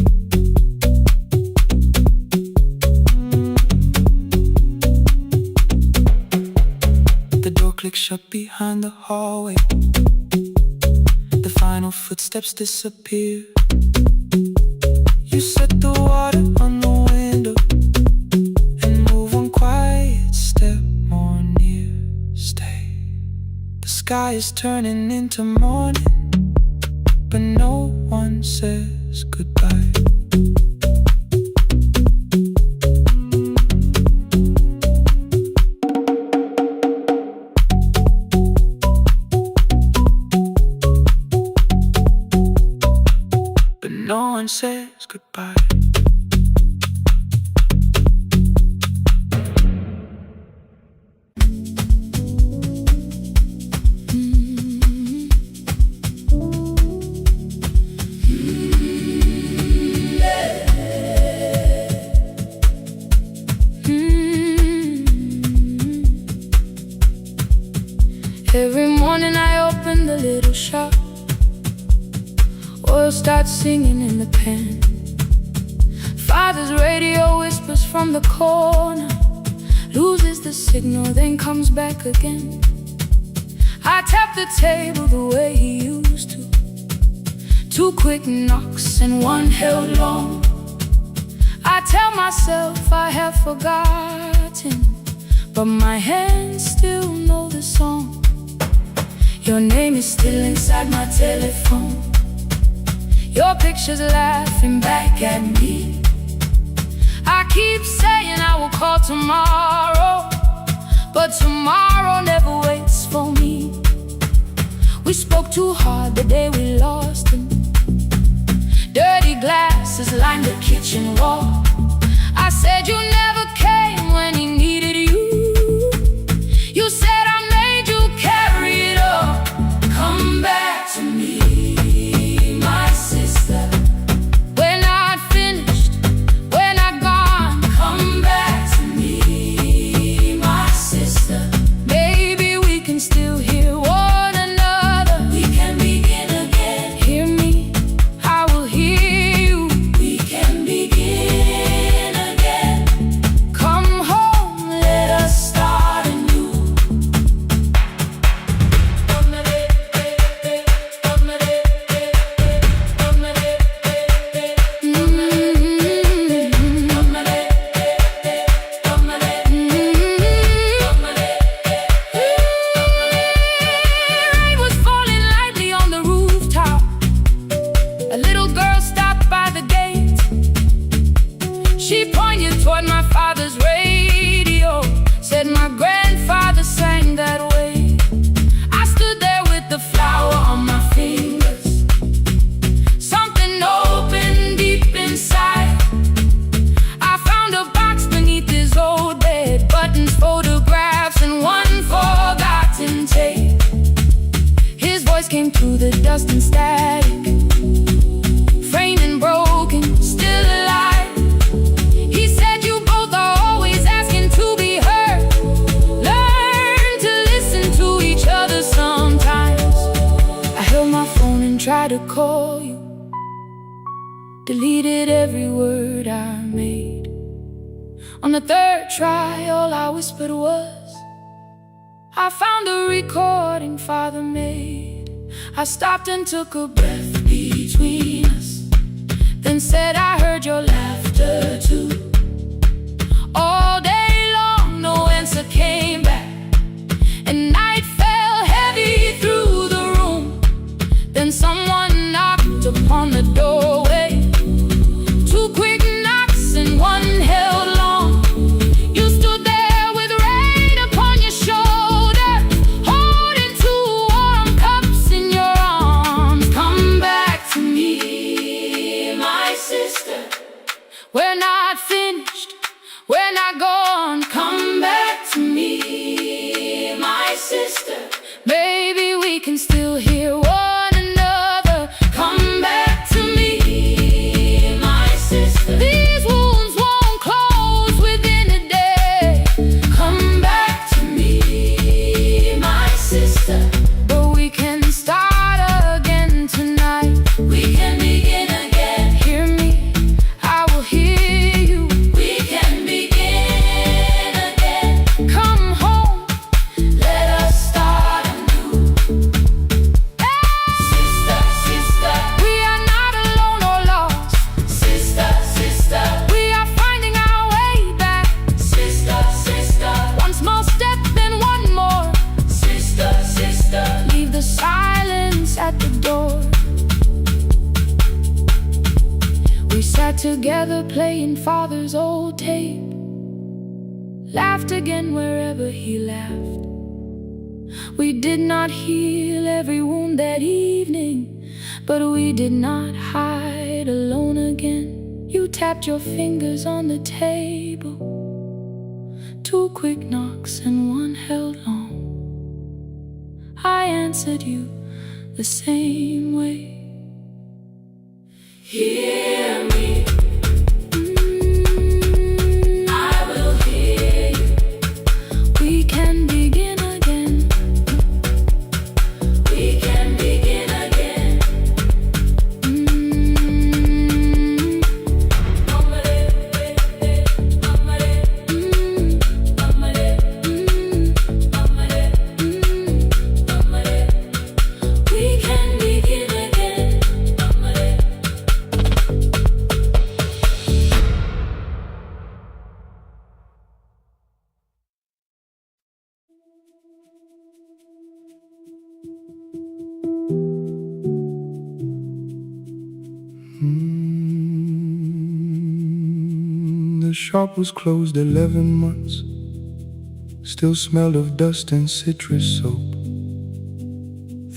The door clicks shut behind the hallway. The final footsteps disappear. You set the water on the window and move one quiet step more near. Stay. The sky is turning into morning, but no one says goodbye. one says goodbye. Every morning I open the little shop. Oil starts singing in the pan. Father's radio whispers from the corner, loses the signal, then comes back again. I tap the table the way he used to. 2 quick knocks and 1 held long. I tell myself I have forgotten, but my hands still know the song. Your name is still inside my telephone. Your picture's laughing back at me. I keep saying I will call tomorrow, but tomorrow never waits for me. We spoke too hard the day we lost him. Dirty glasses lined the kitchen wall. I said you never came when he needed you. You said I made you carry it all. Come back to me, my sister. We're not finished, we're not gone. Come back to me, my sister. Maybe we can still hear one another. We can begin again. Hear me, I will hear you. We can begin again. Come home, let us start anew. Rain was falling lightly on the rooftop. A little girl stopped by the gate. She pointed toward my father's radio, said my grandfather sang that way. I stood there with the flower on my fingers. Something opened deep inside. I found a box beneath his old bed, buttons, photographs, and 1 forgotten tape. His voice came through the dust and static, framed and broken, still alive. He said you both are always asking to be heard. Learn to listen to each other sometimes. I held my phone and tried to call you, deleted every word I made. On the 3rd try, all I whispered was, I found a recording Father made. I stopped and took a breath between us, then said I heard your laughter too. All day long no answer came back, and night fell heavy through the room. Then someone knocked upon the doorway. 2 quick knocks and 1 held long. You stood there with rain upon your shoulder, holding 2 warm cups in your arms. Come back to me, my sister. We're not finished, we're not gone. Come back to me, my sister. Maybe we can still hear one another. Come back to me, my sister. These wounds won't close within a day. Come back to me, my sister. But we can start again tonight. We can begin again. Hear me, I will hear you. We can begin again. Come home, let us start anew. Sister, sister, we are not alone or lost. Sister, sister, we are finding our way back. Sister, sister, 1 small step, then 1 more. Sister, sister, leave the silence at the door. We sat together playing Father's old tape, laughed again wherever he laughed. We did not heal every wound that evening, but we did not hide alone again. You tapped your fingers on the table, 2 quick knocks and 1 held long. I answered you the same way. Hear me. I will hear you. We can begin again. We can begin again. We can begin again. The shop was closed 11 months. Still smelled of dust and citrus soap.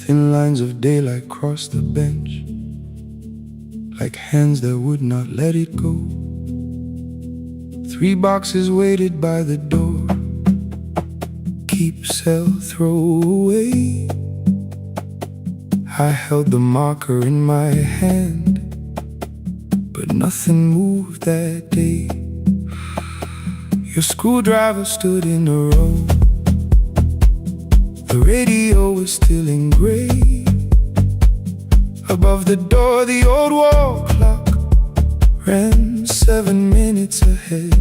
Thin lines of daylight crossed the bench, like hands that would not let it go. 3 boxes waited by the door. Keep, sell, throw away. I held the marker in my hand, but nothing moved that day. Your screwdriver stood in a row. The radio was still in gray. Above the door, the old wall clock ran 7 minutes ahead.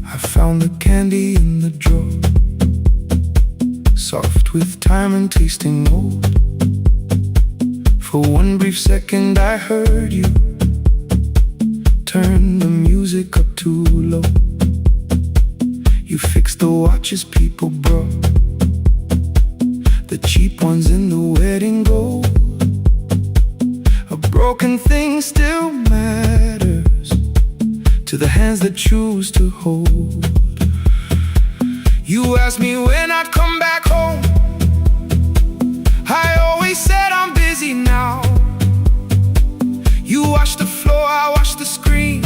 I found the candy in the drawer, soft with time and tasting old. For 1 brief second I heard you turn the music up too low. You fixed the watches people brought, the cheap ones in the wedding gold. A broken thing still matters to the hands that choose to hold. You asked me when I'd come back home. I always said I'm busy now. You washed the floor, I washed the screen.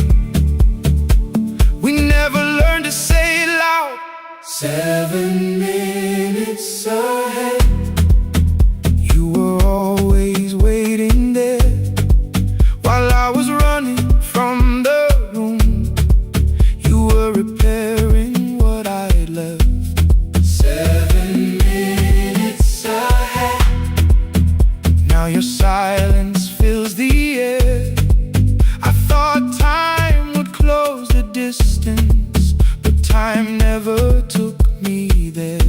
We never learned to say it loud. 7 minutes ahead. You were always waiting there while I was running from the room. You were repairing what I had left. 7 minutes ahead. Now your silence fills the air. I thought time would close the distance, but time never took me there.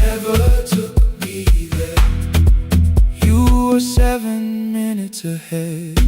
Never took me there. You were 7 minutes ahead.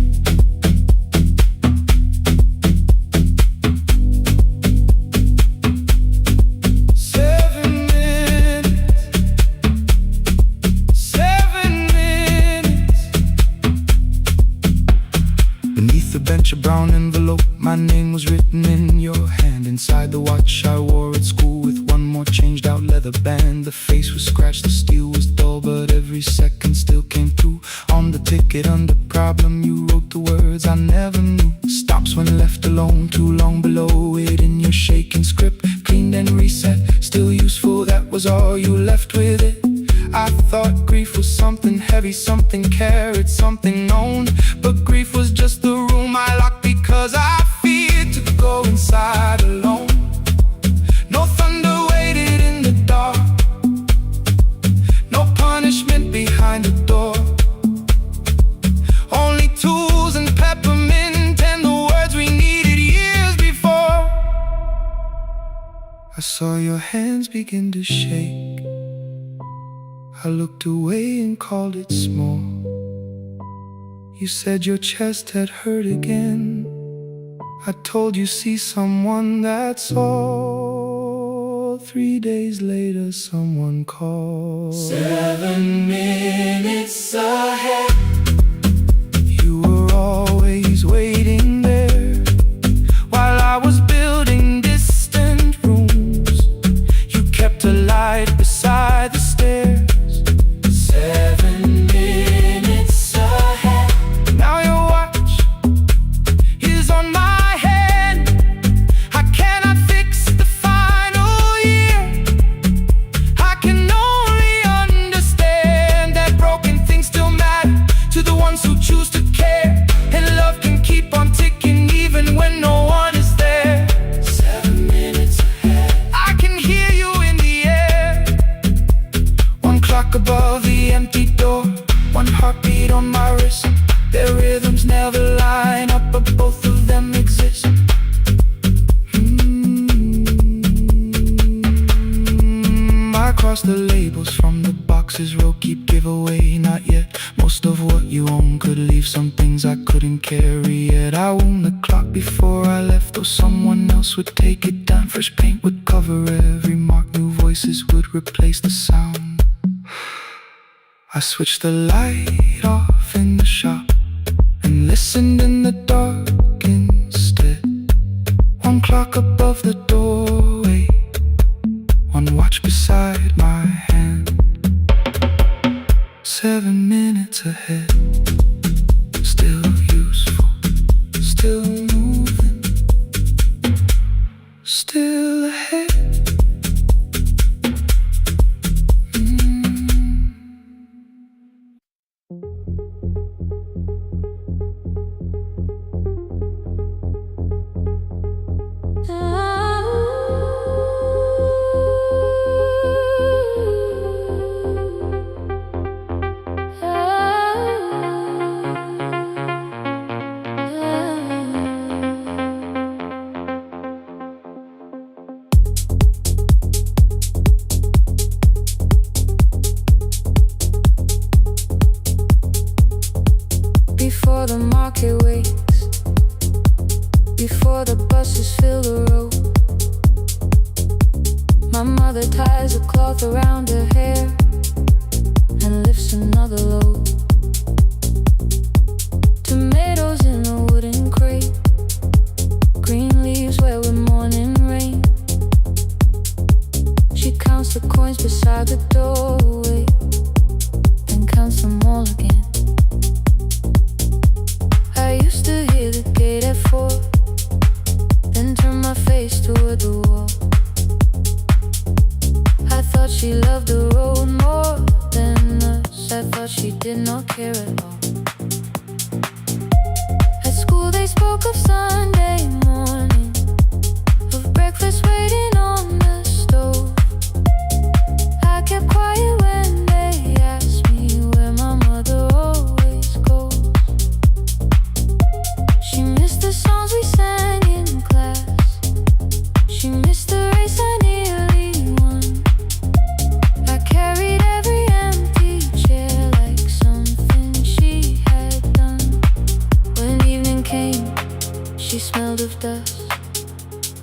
A brown envelope, my name was written in your hand. Inside the watch I wore at school with 1 more changed out leather band. The face was scratched, the steel was dull, but every second still came through. On the ticket under problem you wrote the words I never knew. Stops when left alone, too long below it in your shaking script. Cleaned and reset, still useful, that was all you left with it. I thought grief was something heavy, something carried, something known. But grief was just the room I locked because I feared to go inside alone. No thunder waited in the dark, no punishment behind the door. Only tools and peppermint and the words we needed years before. I saw your hands begin to shake. I looked away and called it small. You said your chest had hurt again. I told you see someone, that's all. 3 days later someone called. 7 minutes ahead. You were always waiting there while I was building distant rooms. You kept a light beside the stairs. 7 across the labels from the boxes. Row keep giveaway, not yet. Most of what you own could leave some things I couldn't carry yet. I wound the clock before I left, though someone else would take it down. Fresh paint would cover every mark, new voices would replace the sound. I switched the light off in the shop and listened in the dark instead. One clock above the doorway, one watch beside my hand. 7 minutes ahead, still useful, still moving, still ahead. Before the market wakes, before the buses fill the road, my mother ties a cloth around her hair and lifts another load. Tomatoes in a wooden crate, green leaves wet with morning rain. She counts the coins beside the doorway, then counts them all again. I used to hear the gate at 4, then turn my face toward the wall. I thought she loved the road more than us. I thought she did not care at all. At school they spoke of Sunday morning, of breakfast waiting on the stove. I kept quiet when they asked me where my mother always goes. She missed the songs we sang in class, she missed the race I nearly won. I carried every empty chair like something she had done. When evening came, she smelled of dust,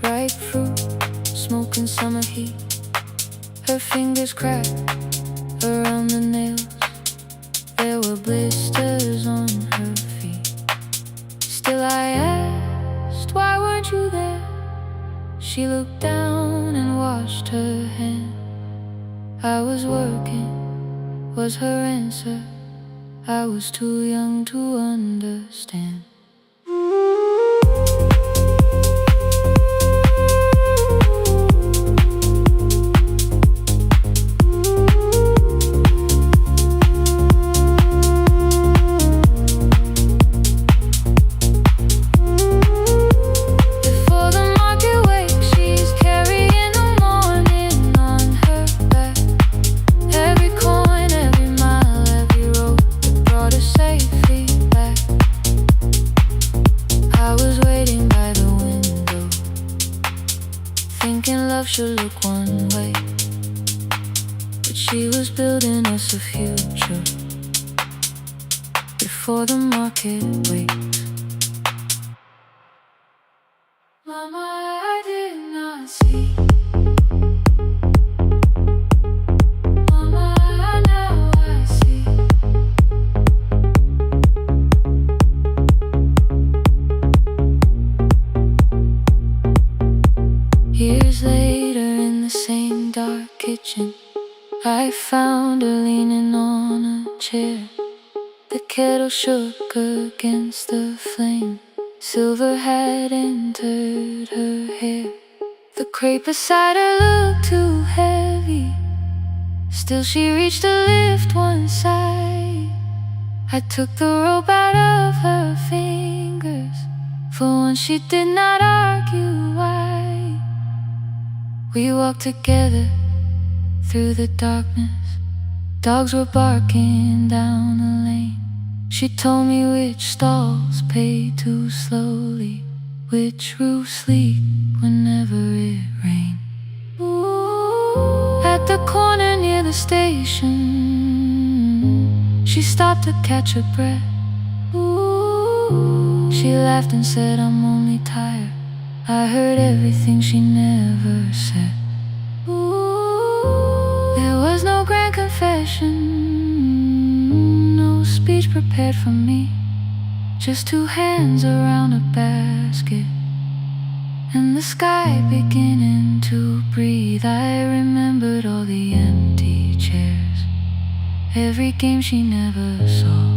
ripe fruit, smoke and summer heat. Her fingers cracked around the nails, there were blisters on her feet. Still I asked, why weren't you there? She looked down and washed her hand. I was working, was her answer. I was too young to understand. Before the market wakes, she's carrying the morning on her back. Every coin, every mile, every road that brought her safely back. I was waiting by the window, thinking love should look one way, but she was building us a future. Before the market wakes, Mama, I did not see. Mama, now I see. Years later in the same dark kitchen, I found her leaning on a chair. The kettle shook against the flame, silver had entered her hair. The crate beside her looked too heavy, still she reached to lift one side. I took the rope out of her fingers, for once she did not argue why. We walked together through the darkness, dogs were barking down the lane. She told me which stalls pay too slowly, which roofs leak whenever it rains. At the corner the station, she stopped to catch her breath. Ooh. She laughed and said, I'm only tired. I heard everything she never said. Ooh. There was no grand confession, no speech prepared for me. Just two hands around a basket and the sky beginning to breathe. I remembered all the empty chairs, every game she never saw.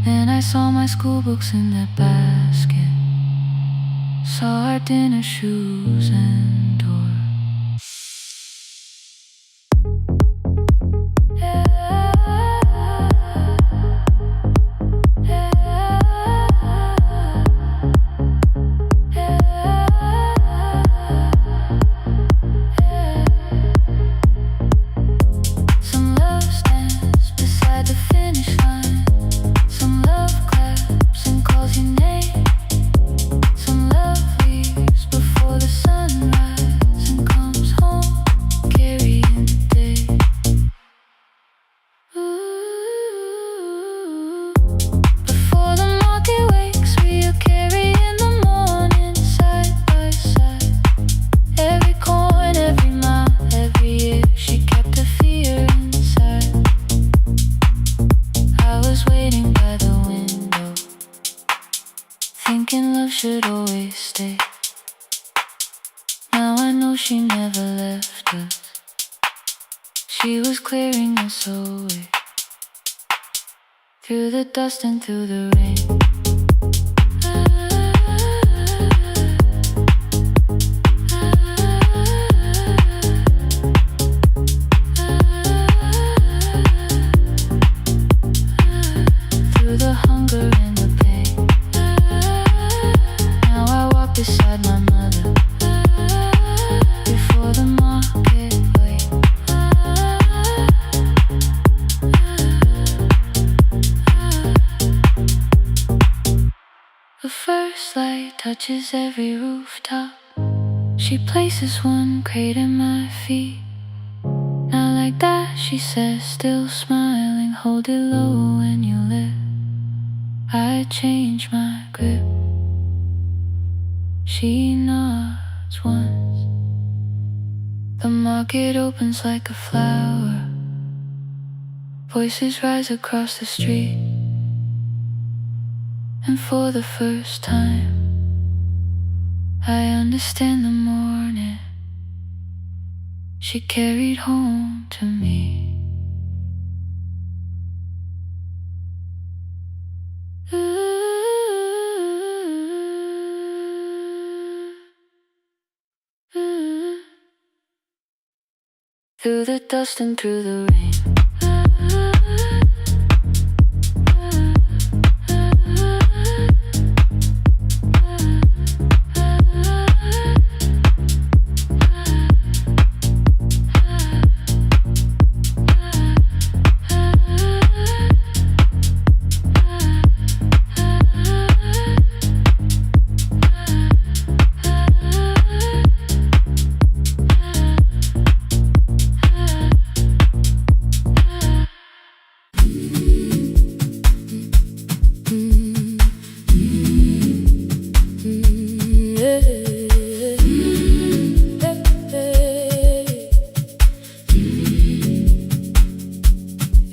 Then I saw my school books in that basket, saw our dinner shoes and door. Thinking love should always stay. Now I know she never left us. She was clearing us away, through the dust and through the rain. Through the hunger and the pain. Now I walk beside my mother, before the market wait. The first light touches every rooftop. She places one crate at my feet. Now like that, she says, still smiling, hold it low when you live. I change my grip. She nods once. The market opens like a flower. Voices rise across the street. And for the first time, I understand the morning she carried home to me. Through the dust and through the rain.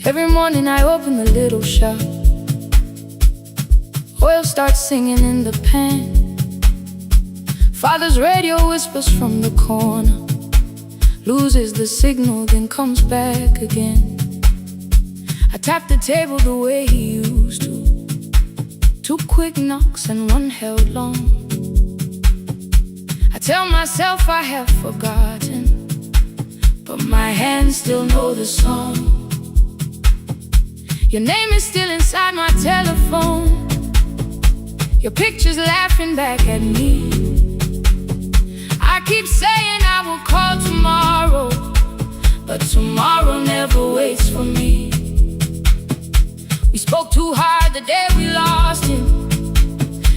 Every morning I open the little shop. Oil starts singing in the pan. Father's radio whispers from the corner, loses the signal, then comes back again. I tap the table the way he used to. Two quick knocks and one held long. I tell myself I have forgotten, but my hands still know the song. Your name is still inside my telephone. Your picture's laughing back at me. I keep saying I will call tomorrow, but tomorrow never waits for me. We spoke too hard the day we lost him.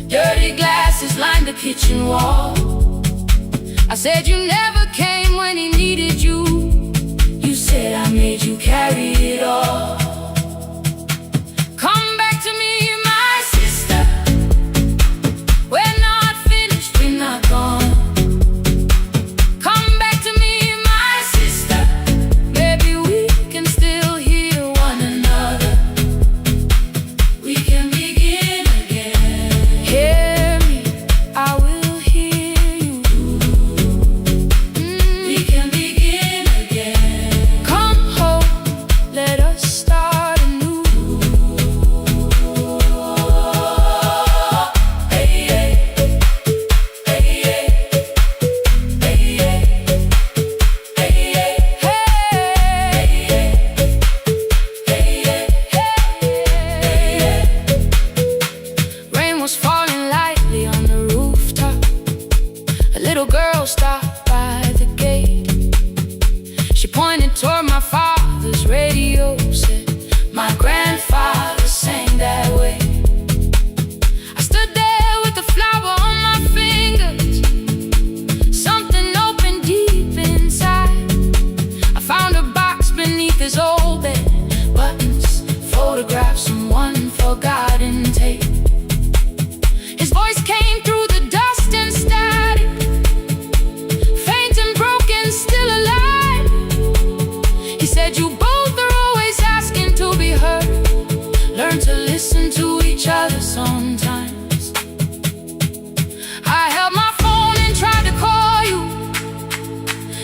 Dirty glasses lined the kitchen wall. I said you never came when he needed you. You said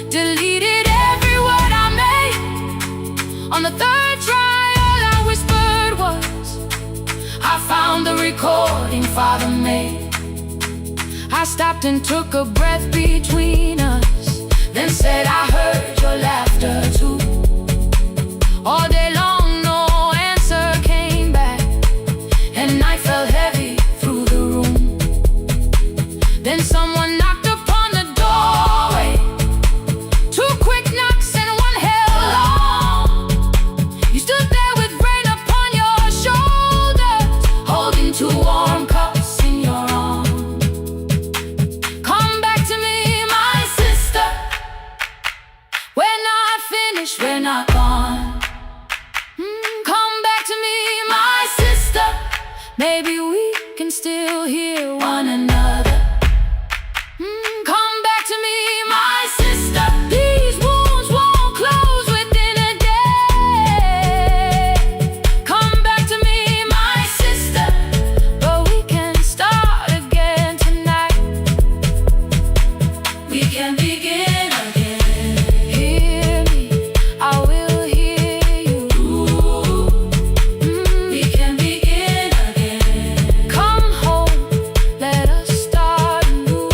deleted every word I made. On the third try, all I whispered was, I found the recording Father made. I stopped and took a breath between us, then said, I heard your laughter too. All day long, no answer came back, and night fell heavy through the room. Then someone knocked upon the doorway. 2 quick knocks and one held long. You stood there with rain upon your shoulders, holding 2 warm cups in your arms. Come back to me, my sister. We're not finished, we're not gone. Come back to me, my sister. Maybe we can still hear one another. Come back to me, my sister. These wounds won't close within a day. Come back to me, my sister. But we can start again tonight. We can begin again. Hear me, I will hear you. We can begin again. Come home, let us start anew.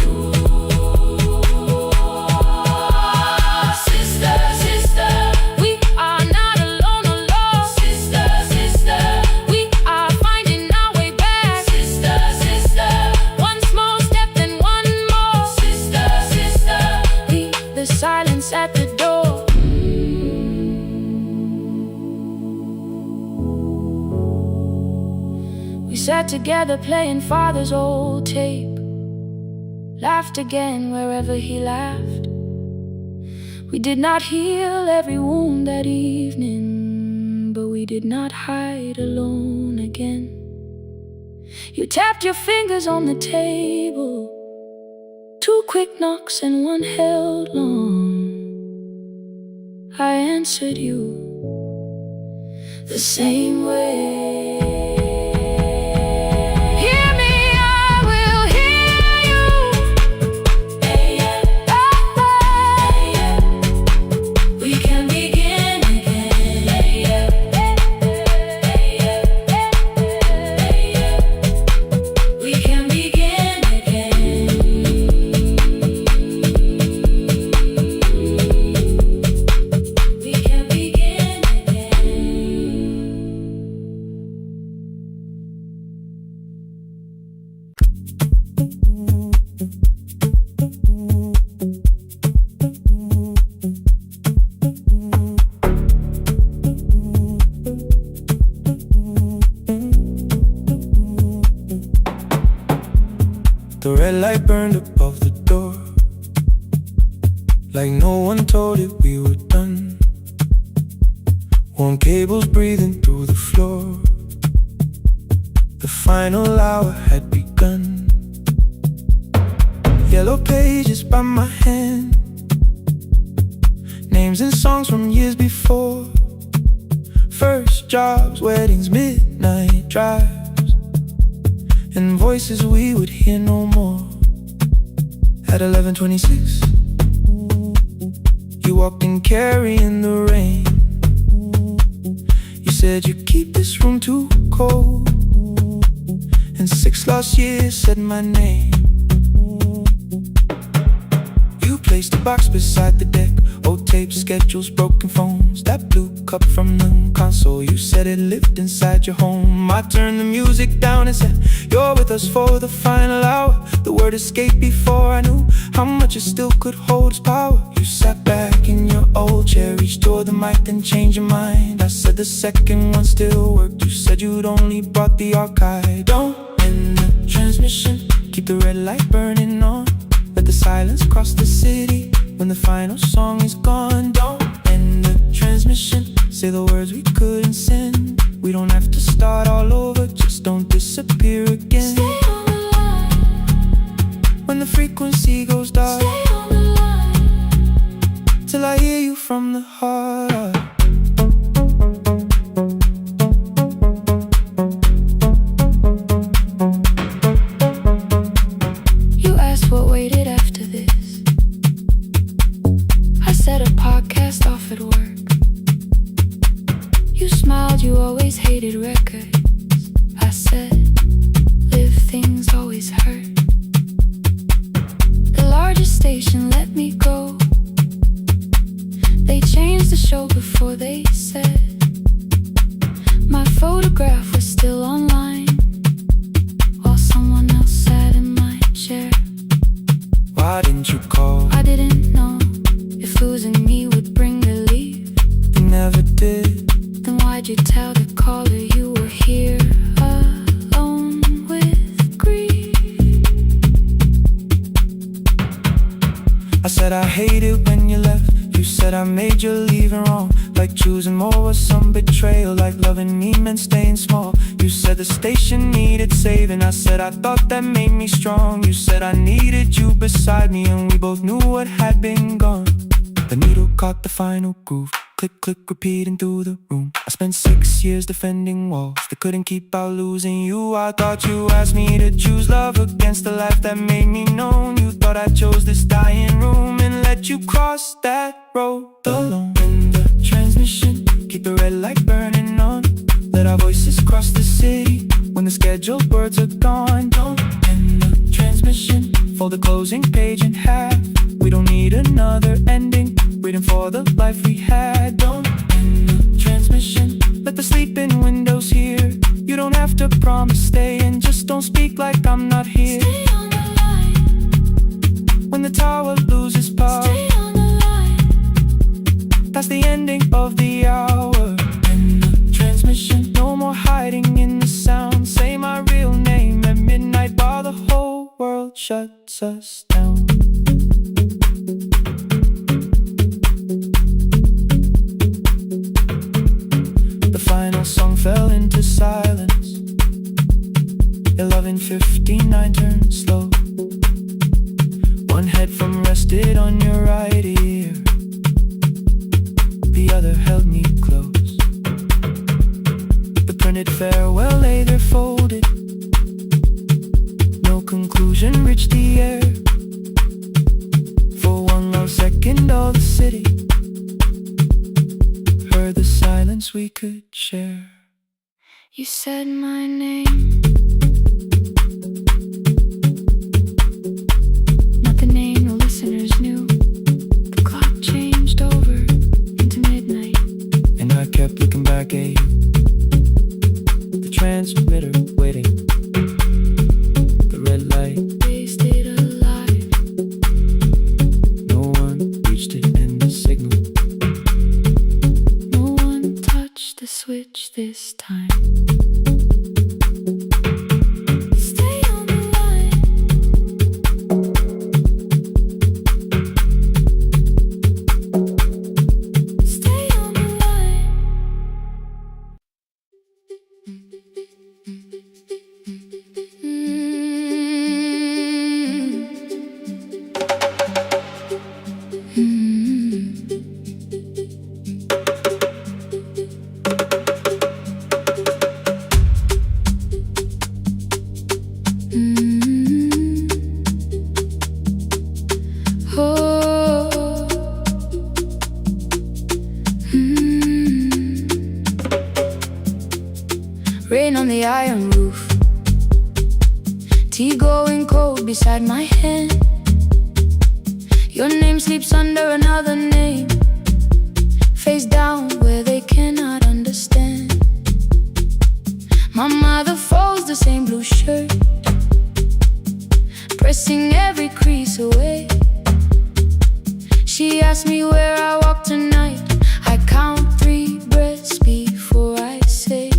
Sister, sister, we are not alone, alone. Sister, sister, we are finding our way back. Sister, sister, one small step, then one more. Sister, sister, leave the silence at the door. We sat together playing Father's old tape, laughed again wherever he laughed. We did not heal every wound that evening, but we did not hide alone again. You tapped your fingers on the table, 2 quick knocks and one held long. I answered you the same way. Hear me, I will hear you. We can begin again. We can begin again. We can begin again. The red light burned above the door, like no one told it we were done. Warm cables breathing through the floor. The final hour had begun. Yellow pages by my hand, names and songs from years before. First jobs, weddings, midnight drives, and voices we would hear no more. At 11:26, you walked in carrying the rain. You said you keep this room too cold, and 6 lost years said my name. You placed a box beside the deck, old tapes, schedules, broken phones, that blue cup from the console. You said it lived inside your home. I turned the music down and said, you're with us for the final hour. The word escaped before I knew how much it still could hold its power. You sat back in your old chair, reached toward the mic, then changed your mind. I said the second one still worked. You said you'd only brought the archive. Don't end the transmission, keep the red light burning on. Let the silence cross the city when the final song is gone. Don't end the transmission, say the words we couldn't send. We don't have to start all over, just don't disappear again. Stay on the line. When the frequency goes dark, Stay on the line. till I hear you from the heart. You asked what waited after this. I set a podcast off at work. You smiled, you always hated records. I said, live things always hurt. The largest station let me go. They changed the show before they said my photograph was still online, while someone else sat in my chair. Why didn't you call? I didn't know if losing me would bring relief. You never did. Then why'd you tell the caller you were here alone with grief? I said I hate it when you left. You said I made you leaving wrong, like choosing more was some betrayal, like loving me meant staying small. You said the station needed saving. I said I thought that made me strong. You said I needed you beside me, and we both knew what had been gone. The needle caught the final groove. Click, click, repeating through the room. I spent 6 years defending walls that couldn't keep out losing you. I thought you asked me to choose love against the life that made me known. You thought I chose this dying room and let you cross that road alone. In the transmission, keep the red light burning on. Let our voices cross the city when the scheduled words are gone. Don't end the transmission, fold the closing page in half. We don't need another ending, waiting for the life we had. Don't end the transmission, let the sleeping windows hear. You don't have to promise staying, just don't speak like I'm not here. Stay on the line. When the tower loses power, Stay on the line. that's the ending of the hour. End the transmission, no more hiding in the sound. Say my real name at midnight while the whole world shuts us down. The final song fell into silence. 11:59 turned slow. One headphone rested on your right ear, the other held me close. The printed farewell lay there folded. No conclusion reached the air. For one long second all the city heard the silence we could share. You said my name, not the name the listeners knew. The clock changed over into midnight, And I kept looking back at you, the transmitter waiting, the red light. they stayed alive. No one reached it in the signal. No one touched the switch this time. Stay on the line. Stay on the line. Oh. Rain on the iron roof, tea going cold beside my hand. Your name sleeps under another name, face down where they cannot understand. My mother folds the same blue shirt, pressing every crease away. She asked me where I walk tonight. I count 3 breaths before I say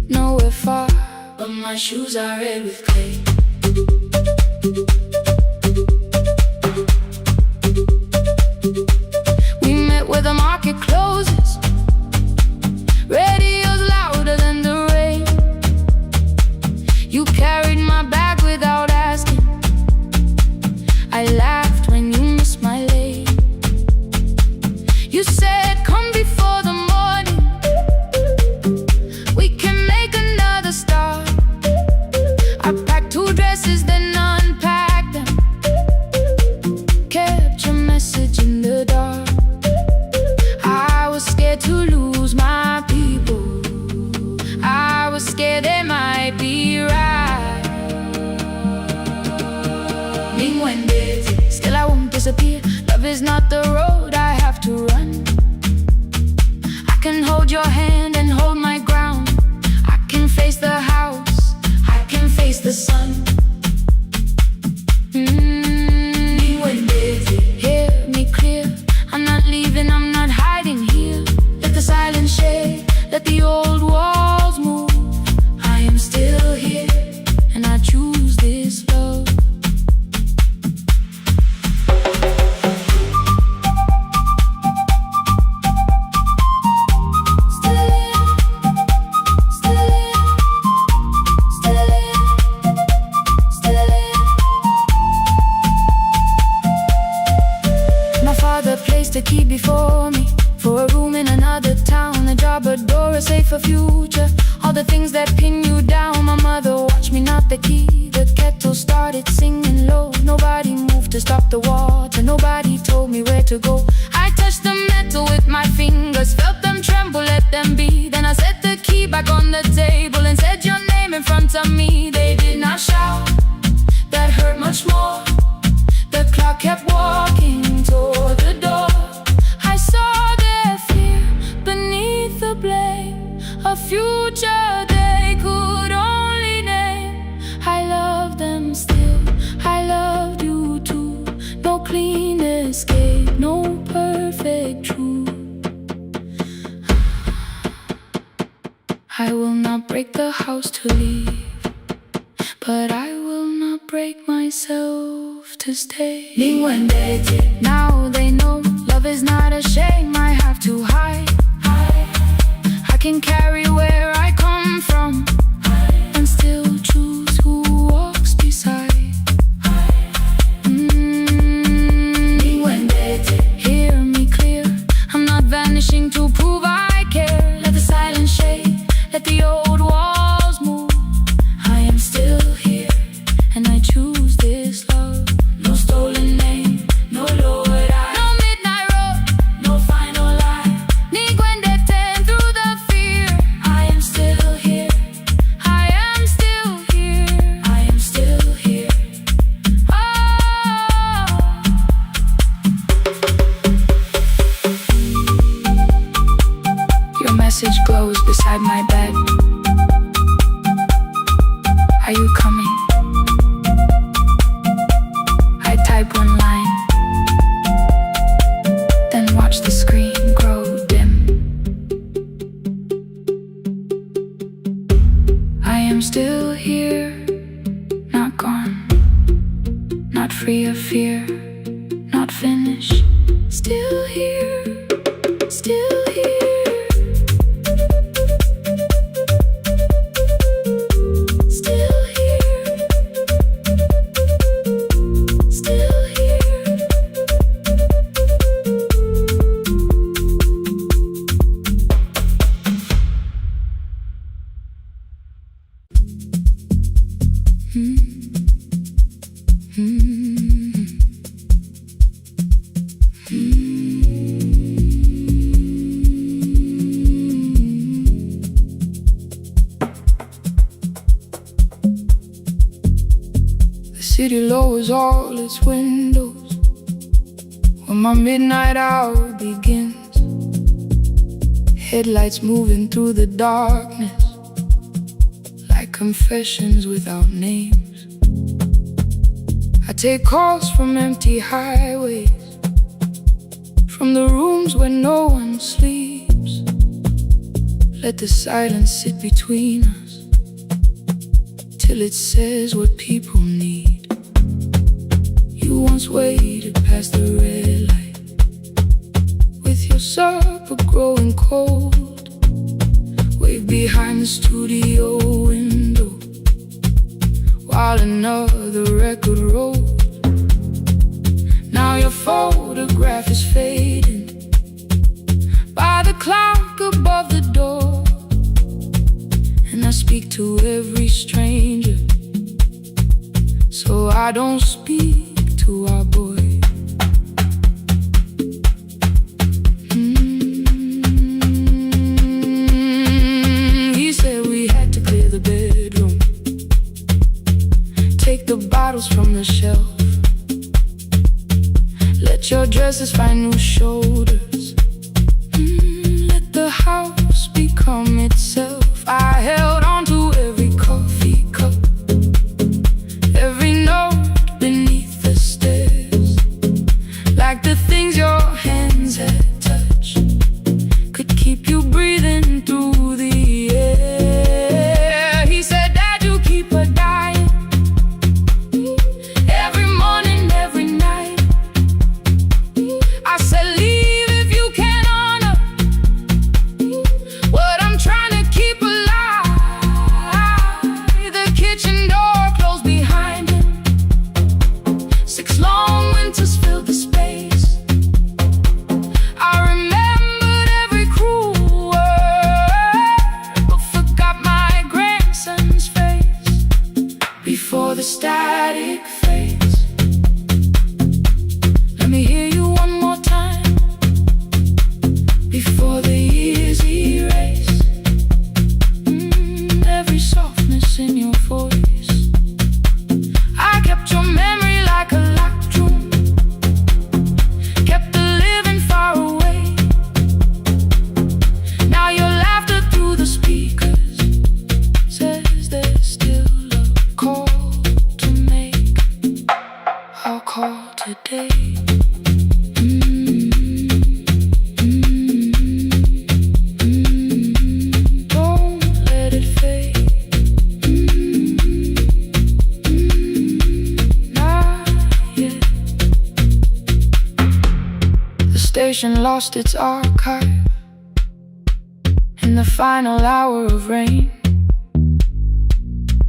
nowhere far, but my shoes are red with clay. We met where the market closes, radio's louder than the rain. You carried my bag without asking. I laughed when you missed my lane. You said come before the morning, we can make another start. I packed 2 dresses then unpacked them, kept your message in the dark. road I have to run. I can hold your hand and hold my ground. I can face the house, I can face the sun. Hear me clear, I'm not leaving, I'm not hiding here. Let the silence shake, let the old walls move. I am still here, and I choose this love. A key before me for a room in another town, a job, a door, a safer future. All the things that pin you down. My mother watched me knot the key. The kettle started singing low. Nobody moved to stop the water. Nobody told me where to go. I touched the metal with my fingers, felt them tremble, let them be. Then I set the key back on the table and said your name in front of me. They did not shout, that hurt much more. The clock kept walking toward the door. I saw their fear beneath the blame, a future they could only name. I love them still, I loved you too. No clean escape, no perfect truth. I will not break the house to leave, but I will not break myself to stay. Now they know love is not a shame I have to hide. I can carry where I come from and still choose who walks beside. Hear me clear, I'm not vanishing to prove I care. Let the silence shake, let the old walls move. I am still here, and I choose this love. No stolen name, no lowered eye, no midnight road, no final lie. Ni ten through the fear. I am still here, I am still here, I am still here. Oh. Your message glows beside my bed. Are you coming? I type one line, then watch the screen grow dim. I am still here, not gone, not free of fear, not finished. Still here, still here. The city lowers all its windows when my midnight hour begins. Headlights moving through the darkness like confessions without names. I take calls from empty highways, from the rooms where no one sleeps. Let the silence sit between us till it says what people need. You once waited past the red light with your supper growing cold. Wave behind the studio window while another record rolls. Now your photograph is fading by the clock above the door, and I speak to every stranger, so I don't speak to our boy. He said we had to clear the bedroom, take the bottles from the shelf, let your dress faces find new shoulders. Let the house become itself. I held on to every coffee cup, every note beneath the stairs, like the things your hands had touched could keep you breathing through the air. He said, Dad, you keep her dying, every morning, every night. I said, leave if you can honor what I'm trying to keep alive. The kitchen door closed behind him. 6 long winters filled the space. I remembered every cruel word, but forgot my grandson's face. Before the static fades, let me hear you one more time. Before the years erase every softness in your voice. I kept your memory like a locked room, kept the living far away. Now your laughter through the speakers says there's still a call to make. I'll call today. Don't let it fade. Not yet. The station lost its archive in the final hour of rain.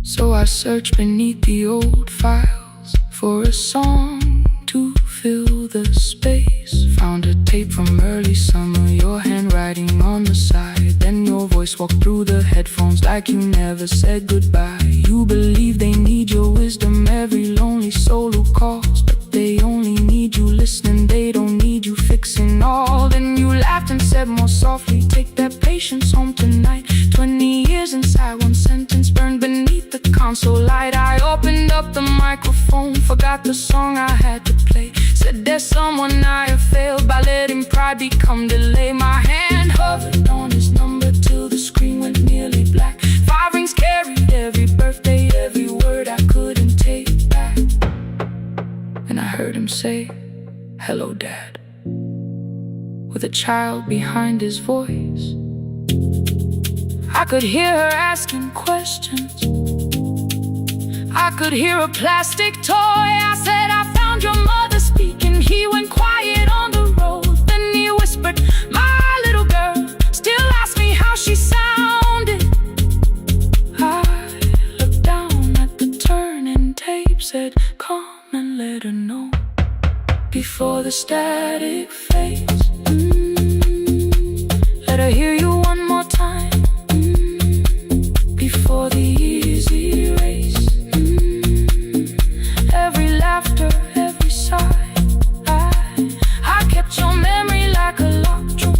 So I searched beneath the old files for a song to fill the space. Found a tape from early summer, your handwriting on the side. Then your voice walked through the headphones like you never said goodbye. You believe they need your wisdom, every lonely soul who calls, but they only need you listening, they don't need you fixing all. Then you laughed and said more softly, take that patience home tonight. 20 years inside one sentence burned beneath the console light. I opened up the microphone, forgot the song I had to play. Said there's someone I have failed by letting pride become delay. My hand hovered on his number till the screen went nearly black. 5 rings carried every birthday, every word I couldn't take back. And I heard him say, hello, Dad, with a child behind his voice. I could hear her asking questions, I could hear a plastic toy. I said, I found your mother speaking. He went quiet on the road. Then he whispered, my little girl still asks me how she sounded. I looked down at the turning tape, said, come and let her know before the static fades. Let her hear you one more time. Before the years erase every laughter, every sigh. I kept your memory like a locked room,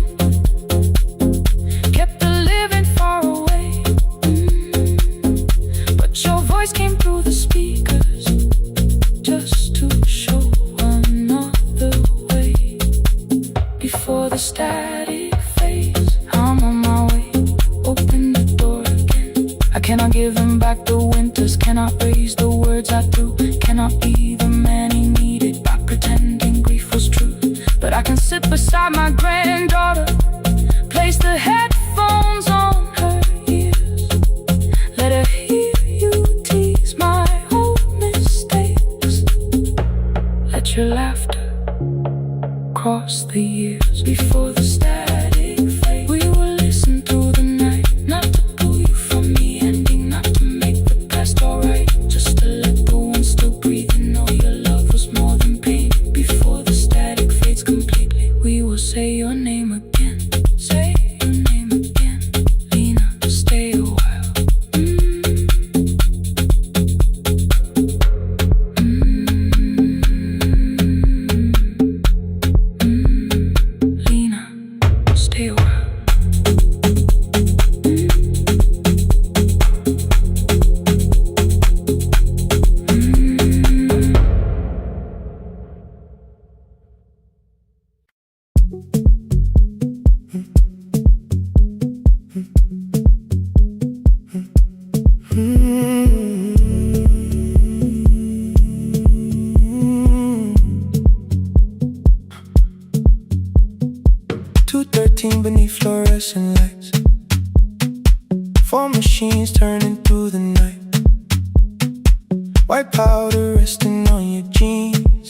kept the living far away. But your voice came through the speakers just to show another way. Before the static fades, I'm on my way. Open the door again. I cannot give him back the winters, cannot raise the words I threw, cannot be the man he needed by pretending grief was true. But I can sit beside my granddaughter, place the headphones on her ears, let her hear you tease my old mistakes. Let your laughter cross the years. Before the static fade, we will listen through the night, not to pull you from the ending, not to make the past alright, just to let the one still breathing know your love was more than pain. Before the static fades completely, we will say your name again, say your name again. Lena, stay a while. Lena, stay a while. Beneath fluorescent lights, 4 machines turning through the night. White powder resting on your jeans,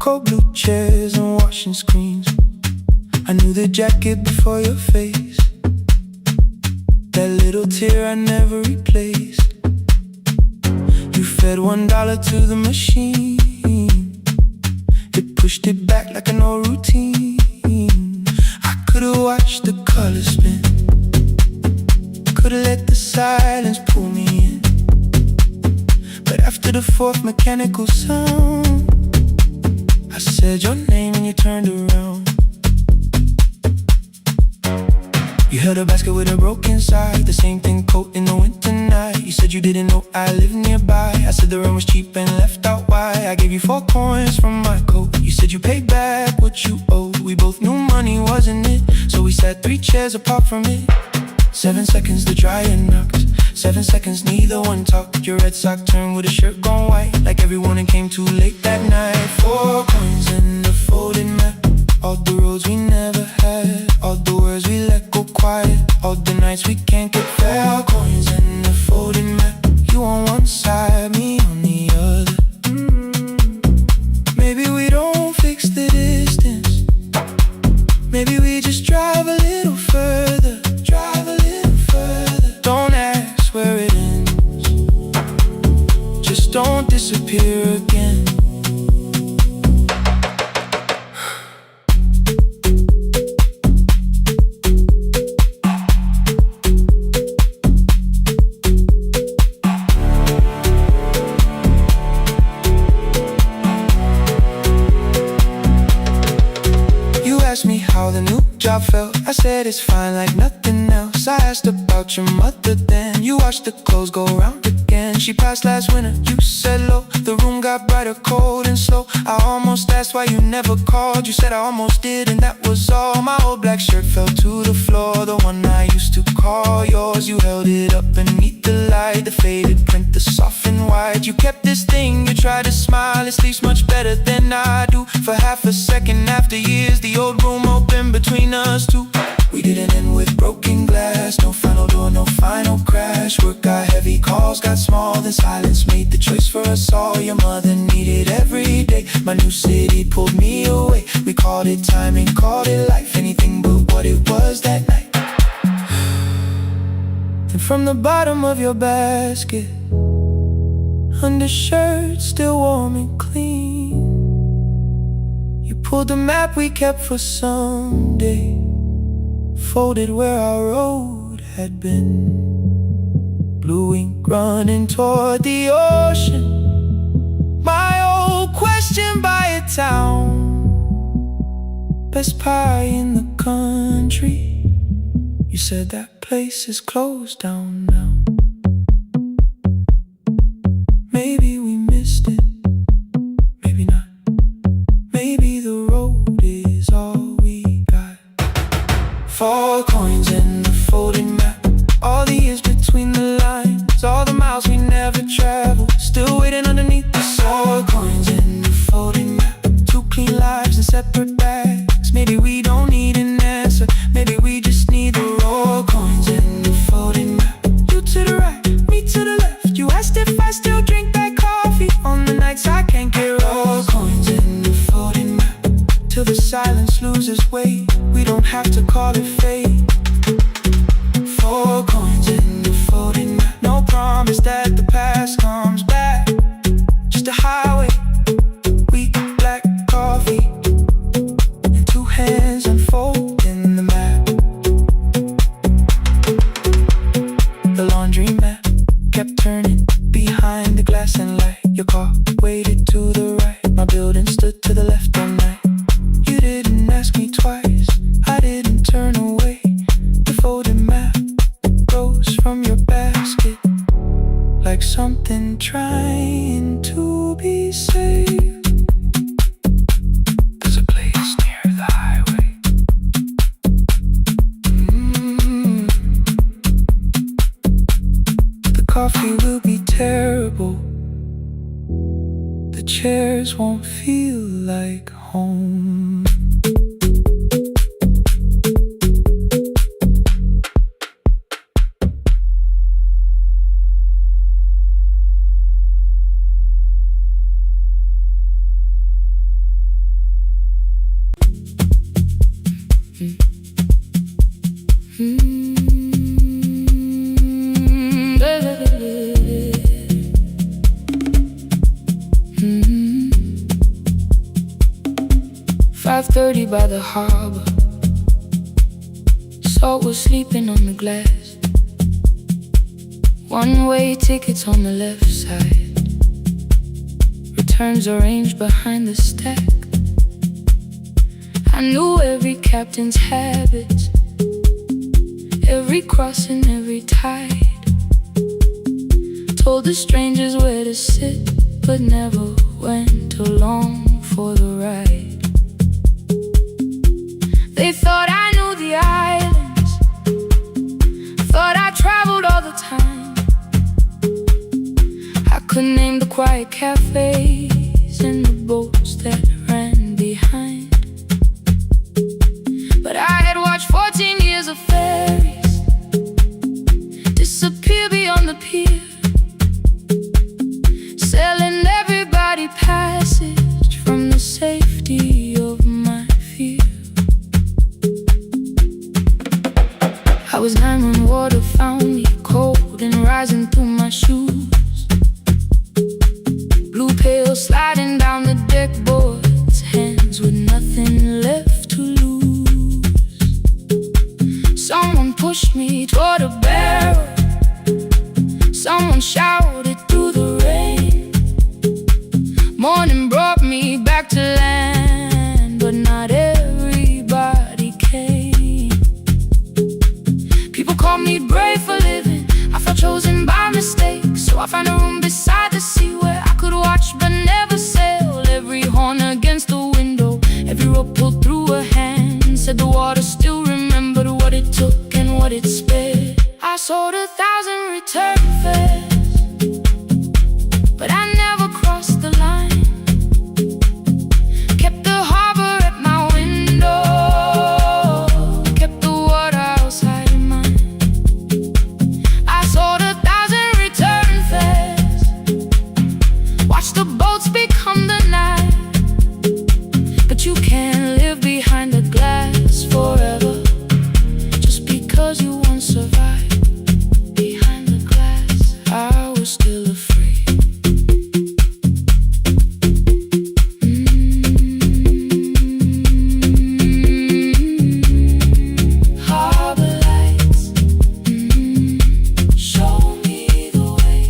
cold blue chairs and washing screens. I knew the jacket before your face, that little tear I never replaced. You fed $1 to the machine, it pushed it back like an old routine. Could've watched the colors spin, could've let the silence pull me in. But after the 4th mechanical sound, I said your name and you turned around. You held a basket with a broken side, the same thing coat in the winter night. You said you didn't know I lived nearby. I said the rent was cheap and left out why. I gave you 4 coins from my coat. You said you paid back what you owed. We both knew money wasn't it, so we sat 3 chairs apart from it. 7 seconds the dryer knocked, 7 seconds neither one talked. Your red sock turned with a shirt gone white, like everyone and came too late that night. 4 coins and a folded map, all the roads we never had, all the words we let go quiet, all the nights we can't get fair. 4 coins and a folded map, you on one side, me on the other. Maybe we don't fix the distance, maybe we just drive a little further, drive a little further. Don't ask where it ends, just don't disappear again. Asked me how the new job felt, I said it's fine like nothing else. I asked about your mother then, you watched the clothes go round again. She passed last winter, you said low, the room got brighter, cold and slow. I almost asked why you never called, you said I almost did and that was all. My old black shirt fell to the floor, the one I used to call yours. You held it up beneath the light, the faded print, the softened white. You kept this thing, you tried to smile, it sleeps much better than I do. For half a second after years, the old room opened between us two. We didn't end with broken glass, no final door, no final crash. Work got heavy, calls got small, then silence made the choice for us all. Your mother needed every day, my new city pulled me away. We called it timing, called it life, anything but what it was that night. Then from the bottom of your basket, undershirt still warm and clean, you pulled the map we kept for someday, folded where our road had been. Blue ink running toward the ocean, my old question by a town. Best pie in the country, you said that place is closed down now. Maybe we missed it, maybe not. Maybe the road is all we got. 4 coins and a folded map, all the years between the lines, all the miles we never traveled, still waiting underneath the sun. 4 coins and a folded map, 2 clean lives in separate bags. Maybe we don't need an answer, maybe we just need the raw coins and a folded map. You to the right, me to the left. You asked if I still drink that coffee on the nights I can't get raw coins and a folded map, till the silence loses weight. We don't have to call it fate. 4 coins and a folded map, no promise that the past comes back, just a highway, weak black coffee, and 2 hands unfolding the map. The laundry mat kept turning behind the glass and light. Your car waited to the right, my building stood to the left all night. You didn't ask me twice, I didn't turn away. The folded map rose from your basket like something trapped tears won't feel like home. Mm-hmm. 5:30 by the harbor. Salt was sleeping on the glass. One-way tickets on the left side. Returns arranged behind the stack. I knew every captain's habits, every crossing, every tide. Told the strangers where to sit, but never went along for the ride. They thought I knew the islands, thought I traveled all the time. I could name the quiet cafes and the boats that ran behind. But I had watched 14 years of ferries disappear beyond the pier, selling everybody passage from the safety of my fear. I was 9 when water found me, cold and rising through my shoes. Blue pail sliding down the deck boards, hands with nothing left to lose. Someone pushed me toward a barrel, someone shouted through the rain. Morning brought me back to land, but not everybody came. People called me brave for living, I felt chosen by mistake. So I found a room beside the sea where I could watch but never sail. Every horn against the window, every rope pulled through a hand, said the water still remembered what it took and what it spared. I sold 1,000 return fares, but I never crossed the line. Kept the harbor at my window, kept the water outside of mine. I sold 1,000 return fares, watched the boats become the night. But you can't live behind the glass forever, just because you once survived. Behind the glass, I was still afraid. Harbor lights, show me the way.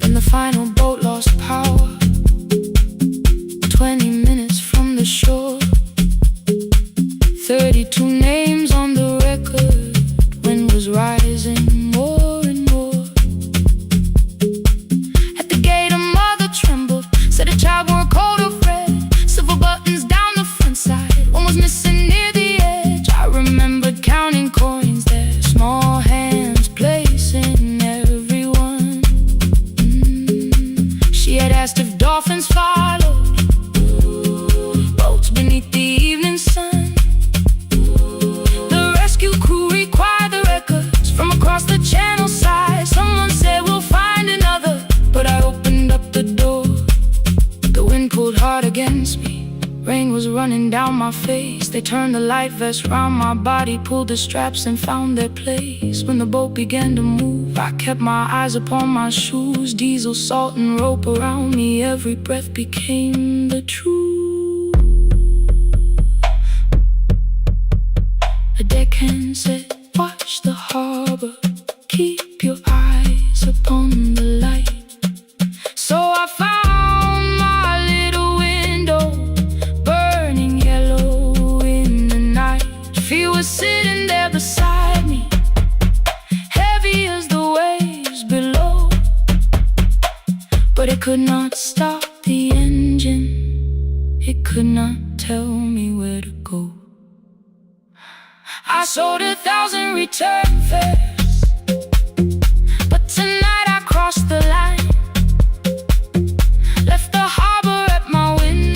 Then the final boat lost power, 20 minutes from the shore. 32 names on the record, wind was rising more and more. At the gate a mother trembled, said a child wore a coat of red, silver buttons down the front side, one was missing near the edge. I remembered counting coins there, small hands placing everyone. She had asked if dolphins followed, boats beneath the evening sun. The rescue crew required the records from across the channel side. Someone said we'll find another, but I opened up the door. The wind pulled hard against me, rain was running down my face. They turned the light vest round my body, pulled the straps and found their place. When the boat began to move, I kept my eyes upon my shoes. Diesel, salt and rope around me, every breath became the truth. A deckhand said, watch the harbor, keep your eyes upon the light. So I found my little window, burning yellow in the night. She was sitting there beside me, heavy as the waves below, but it could not stop the engine, it could not tell me where to go. I sold 1,000 return fares, but tonight I crossed the line. Left the harbor at my window,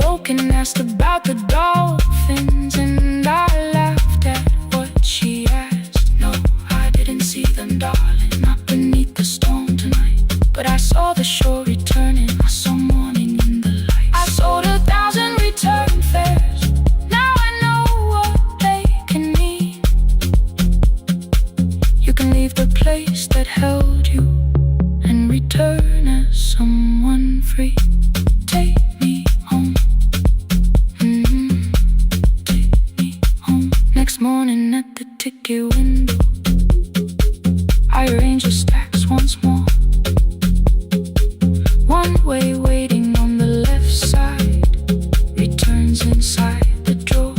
woke and asked about the dolphins, and I laughed at what she asked. No, I didn't see them, darling, not beneath the storm tonight. But I saw the shore returning, I saw morning in the light. I sold 1,000 return fares, now I know what they can mean. You can leave the place that held you and return as someone free. Take me home, take me home. Next morning at the ticket window, I arrange the stacks once more. One way waiting on the left side, returns inside the drawer.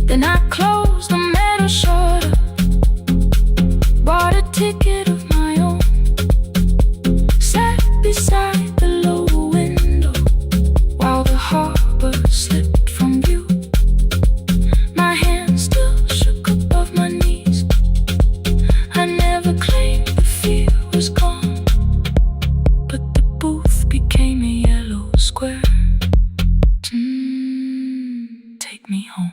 Then I closed the metal shutter, bought a ticket of my own, sat beside the low window while the harbor slipped from view. My hands still shook above my knees. I never claimed the fear was gone, but the booth became a yellow square. Take me home.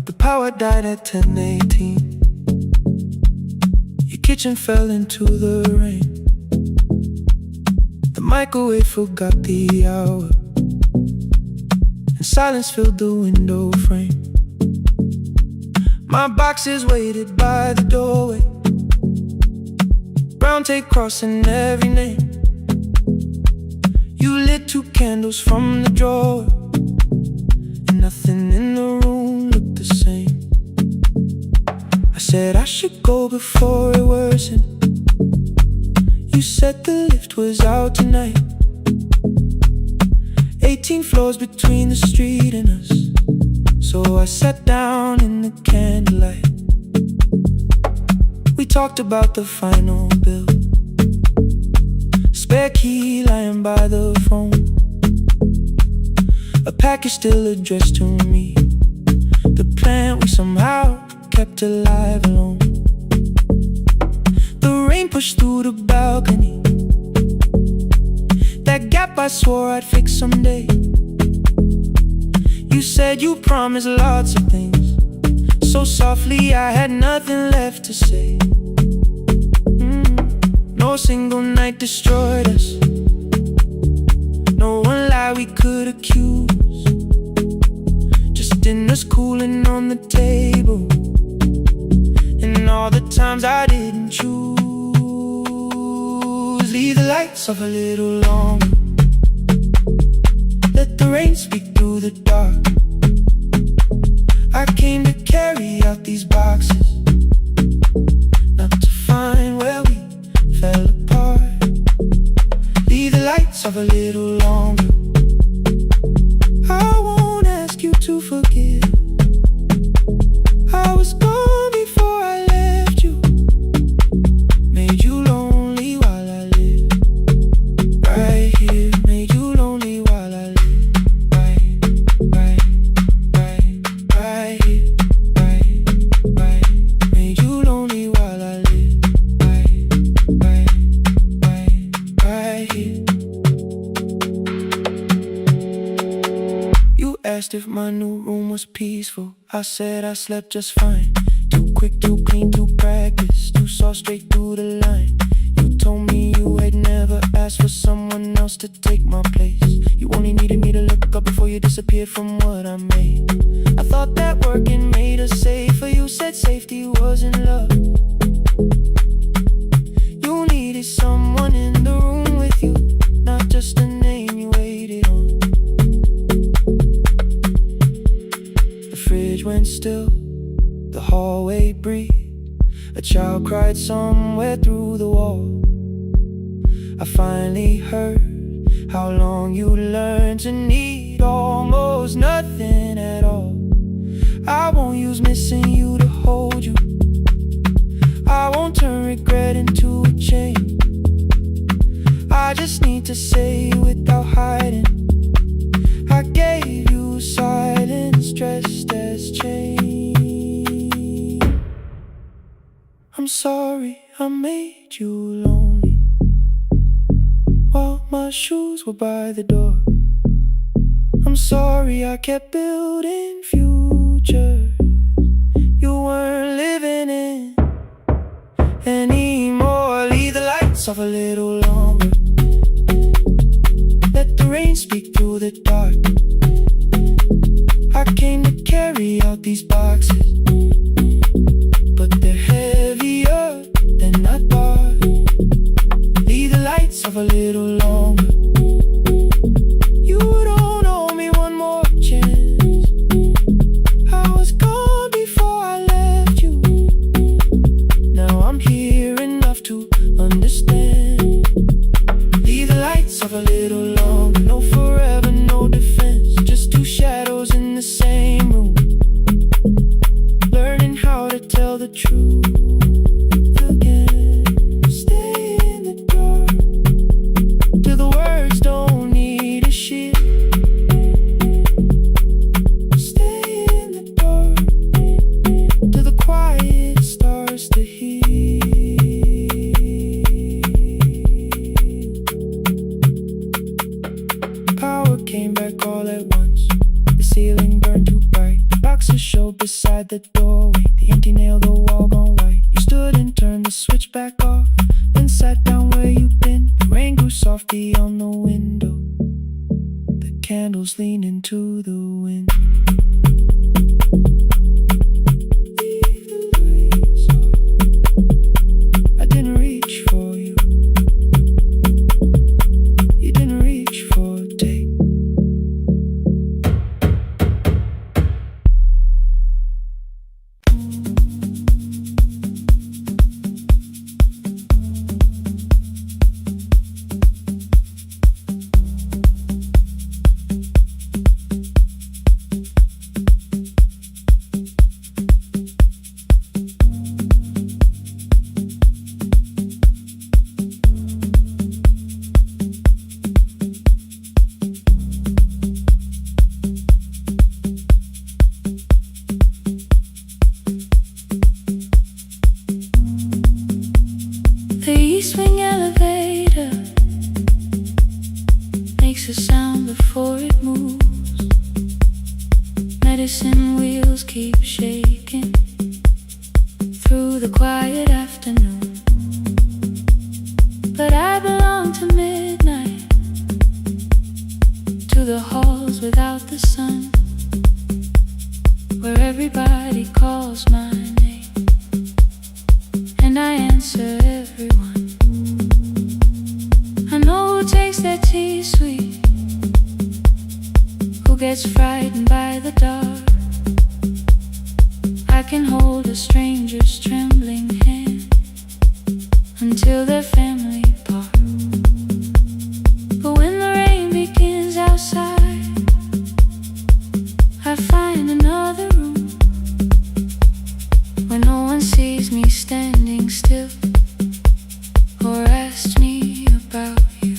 The power died at 10:18. Your kitchen fell into the rain. The microwave forgot the hour, and silence filled the window frame. My boxes waited by the doorway, brown tape crossing every name. You lit 2 candles from the drawer, and nothing in the room looked the same. I said I should go before it worsened. You said the lift was out tonight. 18 floors between the street and us, so I sat down in the candlelight. We talked about the final bill, spare key lying by the phone, a package still addressed to me, the plant we somehow kept alive alone. The rain pushed through the balcony, that gap I swore I'd fix someday. You said you promised lots of things, so softly I had nothing left to say. No single night destroyed us, no one lie we could accuse, just dinners cooling on the table, and all the times I didn't choose. Leave the lights off a little longer, let the rain speak through the dark. I came to carry out these boxes, not to find where we fell apart. Leave the lights off a little longer, I won't ask you to forgive. I was gone before I left you, made you lonely while I lived right here, made you lonely while I lived right here, right, made you lonely while I lived right here. You asked if my new room was peaceful, I said I slept just fine. Too quick, too clean, too practiced, you saw straight through the line. You told me you had never asked for someone else to take my place. You only needed me to look up before you disappeared from what I made. I thought that working made us safer, you said safety was in love. You needed someone in the room with you, not just a name you waited on. The fridge went still, the hallway breathed, a child cried somewhere through the wall. I finally heard how long you learned to need almost nothing at all. I won't use missing you to hold you, just need to say without hiding. I gave you silence dressed as change. I'm sorry I made you lonely while my shoes were by the door. I'm sorry I kept building futures you weren't living in anymore. Leave the lights off a little longer. Let the rain speak through the dark. I came to carry out these boxes, but they're heavier than I thought. Leave the lights off a little longer. You don't owe me one more chance. I was gone before I left you. Now I'm here enough to understand. Leave the lights off a little longer. No forever, no defense. Just two shadows in the same room, learning how to tell the truth again. Stay in the dark till the words don't need a shield. Stay in the dark till the quiet starts to heal. Power came back all at once. The ceiling burned too bright. The boxes showed beside the doorway. The empty nail, the wall gone white. You stood and turned the switch back off, then sat down where you've been. The rain grew softly on the window. The candles leaned into the wind. Leave the lights off. I didn't reach for you. You didn't reach for a take. The east wing elevator makes a sound before it moves. Medicine wheels keep shaking through the quiet afternoon. But I belong to midnight, to the halls without the sun, where everybody calls my name and I answer everyone. I know who takes their tea sweet, who gets frightened by the dark. I can hold a stranger's trembling hand until their family part. But when the rain begins outside, I find another room where no one sees me standing still or asks me about you.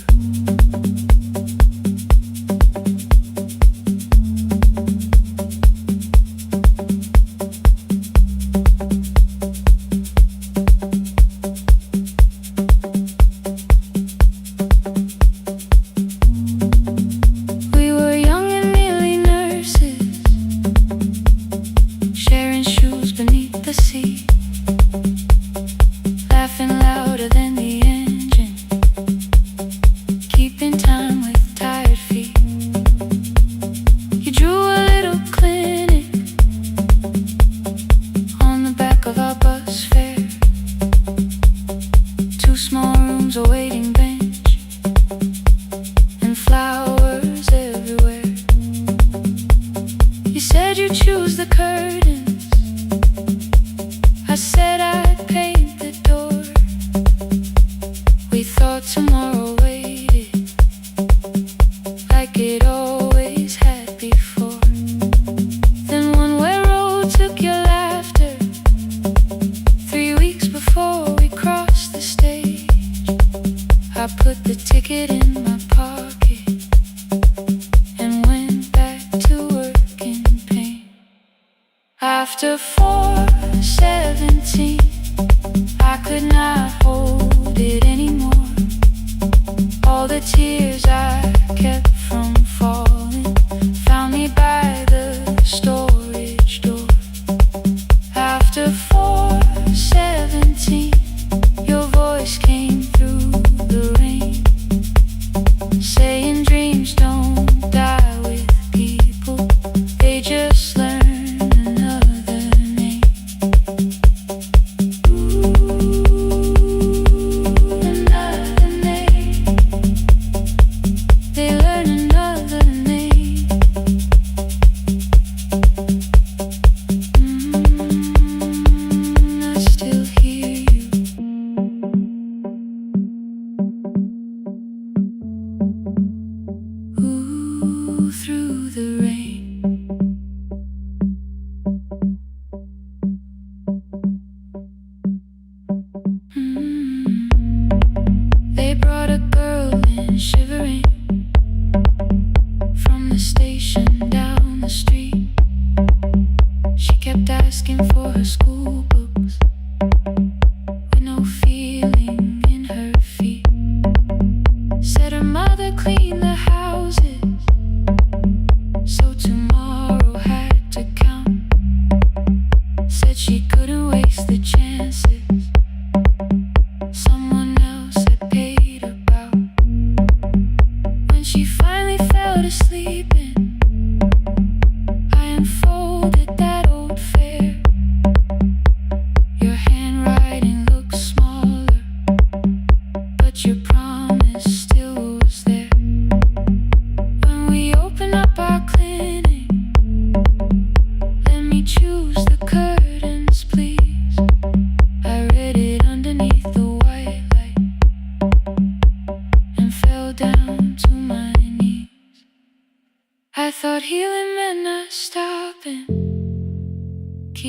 We were young and nearly nurses, sharing shoes beneath the sea, laughing louder than the engine, keeping time with tired feet. You drew a little clinic on the back of our bus fare, 2 small rooms, a waiting bench, and flowers everywhere. You said you'd choose the curtains, I said I'd paint the door. We thought tomorrow waited like it always had before. Then one way road took your laughter, 3 weeks before we crossed the stage. I put the ticket in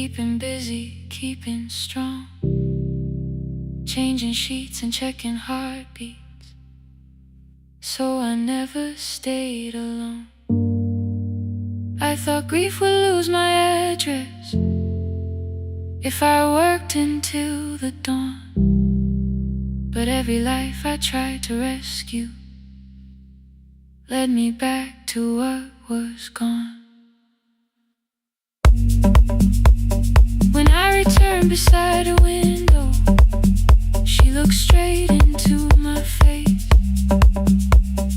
keeping busy, keeping strong, changing sheets and checking heartbeats, so I never stayed alone. I thought grief would lose my address if I worked until the dawn, but every life I tried to rescue led me back to what was gone. When I returned beside a window, she looked straight into my face,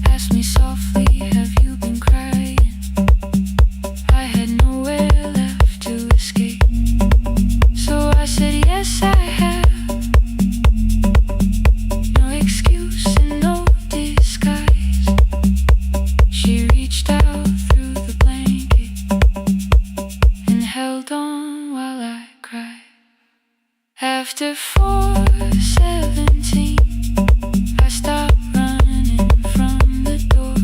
asked me softly, have you been crying? I had nowhere left to escape, so I said yes I have. No excuse and no disguise. She reached out through the blanket and held on while I cried. After 4:17, I stopped running from the door.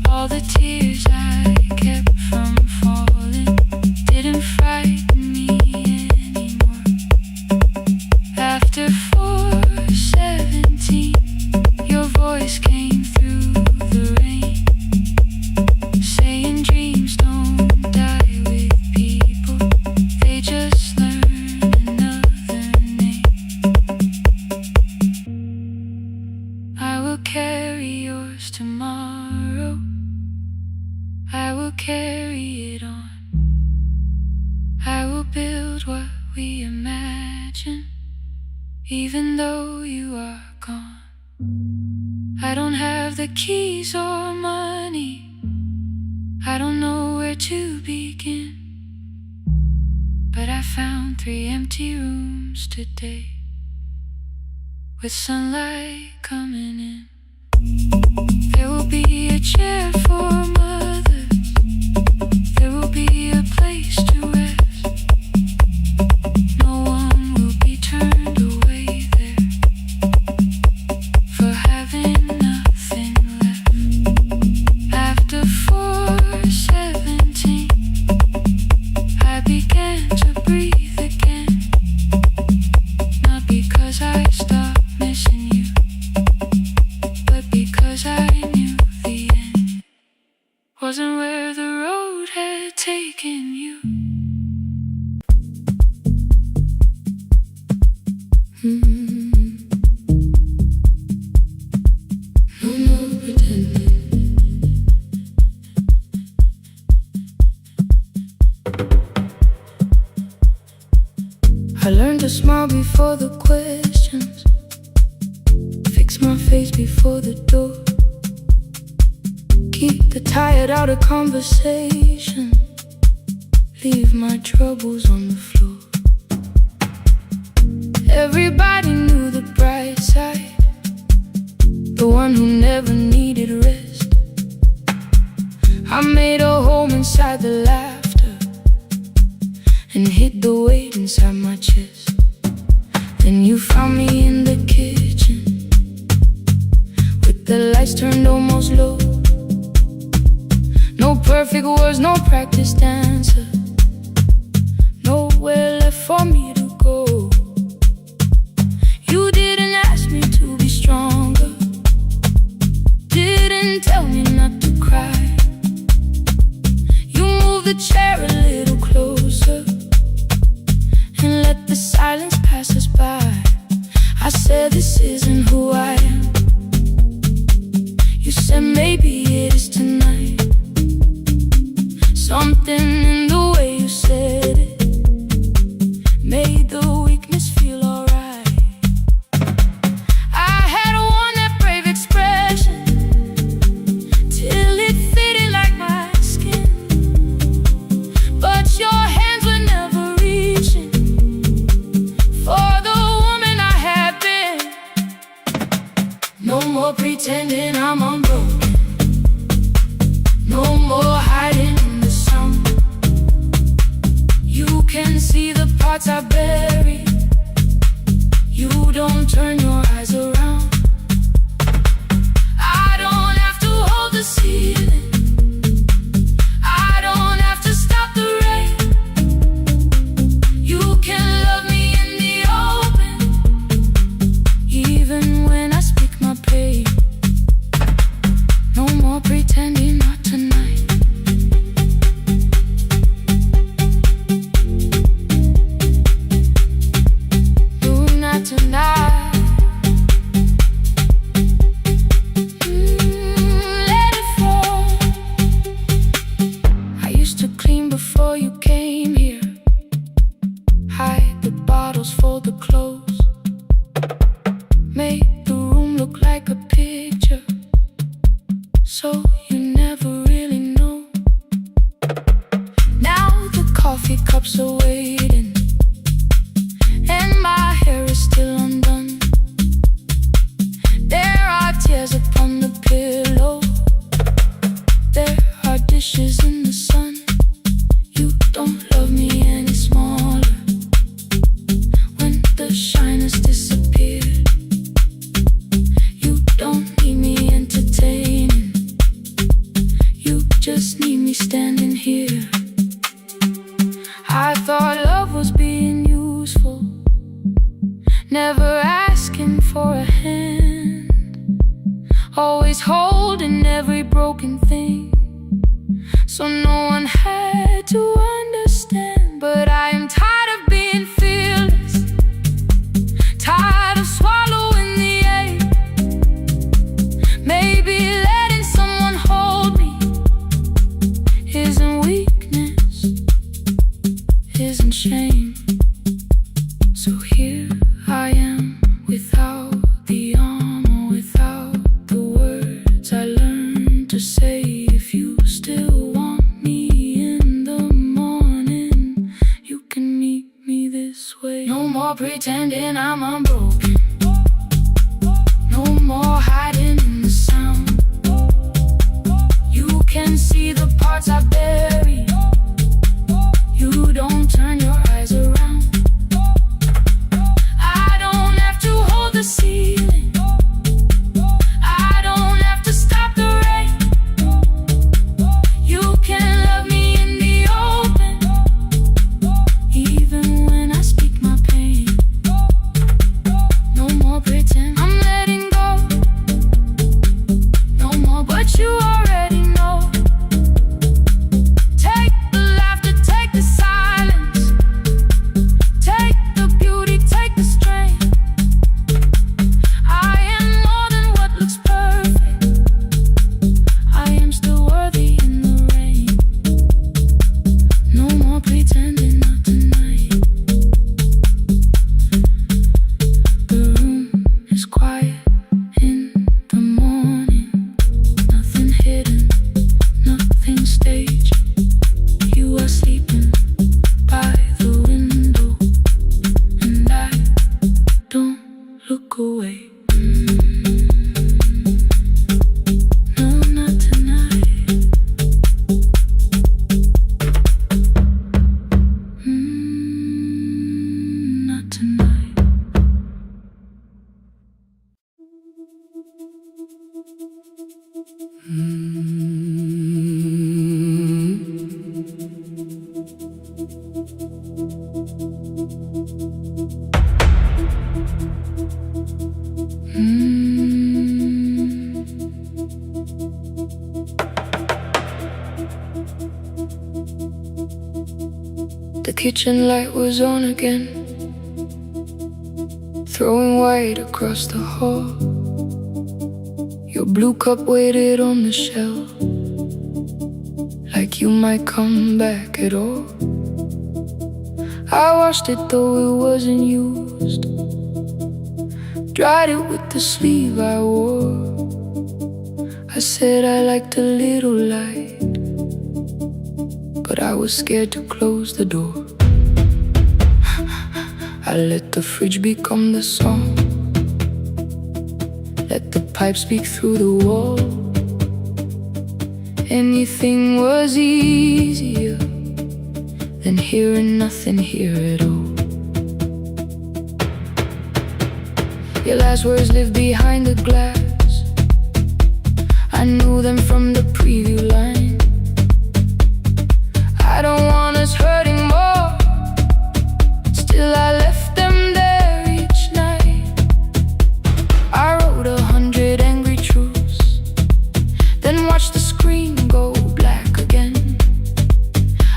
All the tears I kept from falling didn't frighten me anymore. After 4:17, your voice came through the rain, saying dreams don't die with people, they just learn another name. I will carry yours tomorrow, I will carry it on. I will build what we imagine, even though you are gone. I don't have the keys or money, I don't know where to begin, but I found 3 empty rooms today, with sunlight coming in. There will be a chair for mothers, there will be a place to rest. No one will be turned away there for having nothing left. After 4:17, I began to breathe again, not because I stopped missing you, but because I knew the end wasn't where the road had taken you. No more pretending. I learned to smile before the questions, fix my face before the door, keep the tired out of conversation, leave my troubles on the floor. Everybody knew the bright side, the one who never needed rest. I made a home inside the laughter and hid the weight inside my chest. Then you found me in the kitchen, with the lights turned almost low. No perfect words, no practice dancer, nowhere left for me to go. You didn't ask me to be stronger, didn't tell me not to cry. You moved the chair a little closer and let the silence pass us by. I said this isn't who I am. You said maybe it is tonight. Something in the way you said it made the weakness feel alright. I had worn that brave expression till it fitted like my skin, but your hands were never reaching for the woman I had been. No more pretending I'm unbroken, no more hiding in the sun. You can see the parts I buried, you don't turn your eyes around. I don't have to hold the ceiling, I don't have to stop the rain. shadows fold the clothes, make the room look like a picture, so you never really know. Now the coffee cups are waiting, and my hair is still undone. There are tears upon the pillow, there are dishes in the sun. You don't love me any smaller when the shine has disappeared. You don't need me entertaining, you just need me standing here. I thought love was being useful, never asking for a hand, always holding every broken thing, so no one had to understand. But I am tired of being fearless, tired of swallowing the ache. Maybe letting someone hold me isn't weakness, isn't shame. So here I am, without the armor, without the words I learned to say. If you still want me in the morning, you can meet me this way. No more pretending I'm unbroken, no more hiding in the sound. You can see the parts I bury, you don't turn your eyes around. I don't have to hold the ceiling, I don't have to stop the rain. You can love me in the open, even when I speak my pain. No more pretend, I'm letting go, no more but you already know. Take the laughter, take the silence, take the beauty, take the strength. I am more than what looks perfect, I am still worthy in the rain. No more pretending, not tonight. The room is quiet in the morning, nothing hidden, nothing staged. You are sleeping by the window, and I don't look away. No, not tonight. Not tonight. The kitchen light was on again, throwing white across the hall. Your blue cup waited on the shelf, like you might come back at all. I washed it though it wasn't used, dried it with the sleeve I wore. I said I liked a little light, but I was scared to close the door. I let the fridge become the song, let the pipe speak through the wall. Anything was easier than hearing nothing here at all. Your last words live behind the glass, I knew them from the preview line. I don't want us hurting more, still I left them there each night. I wrote 100 angry truths, then watched the screen go black again.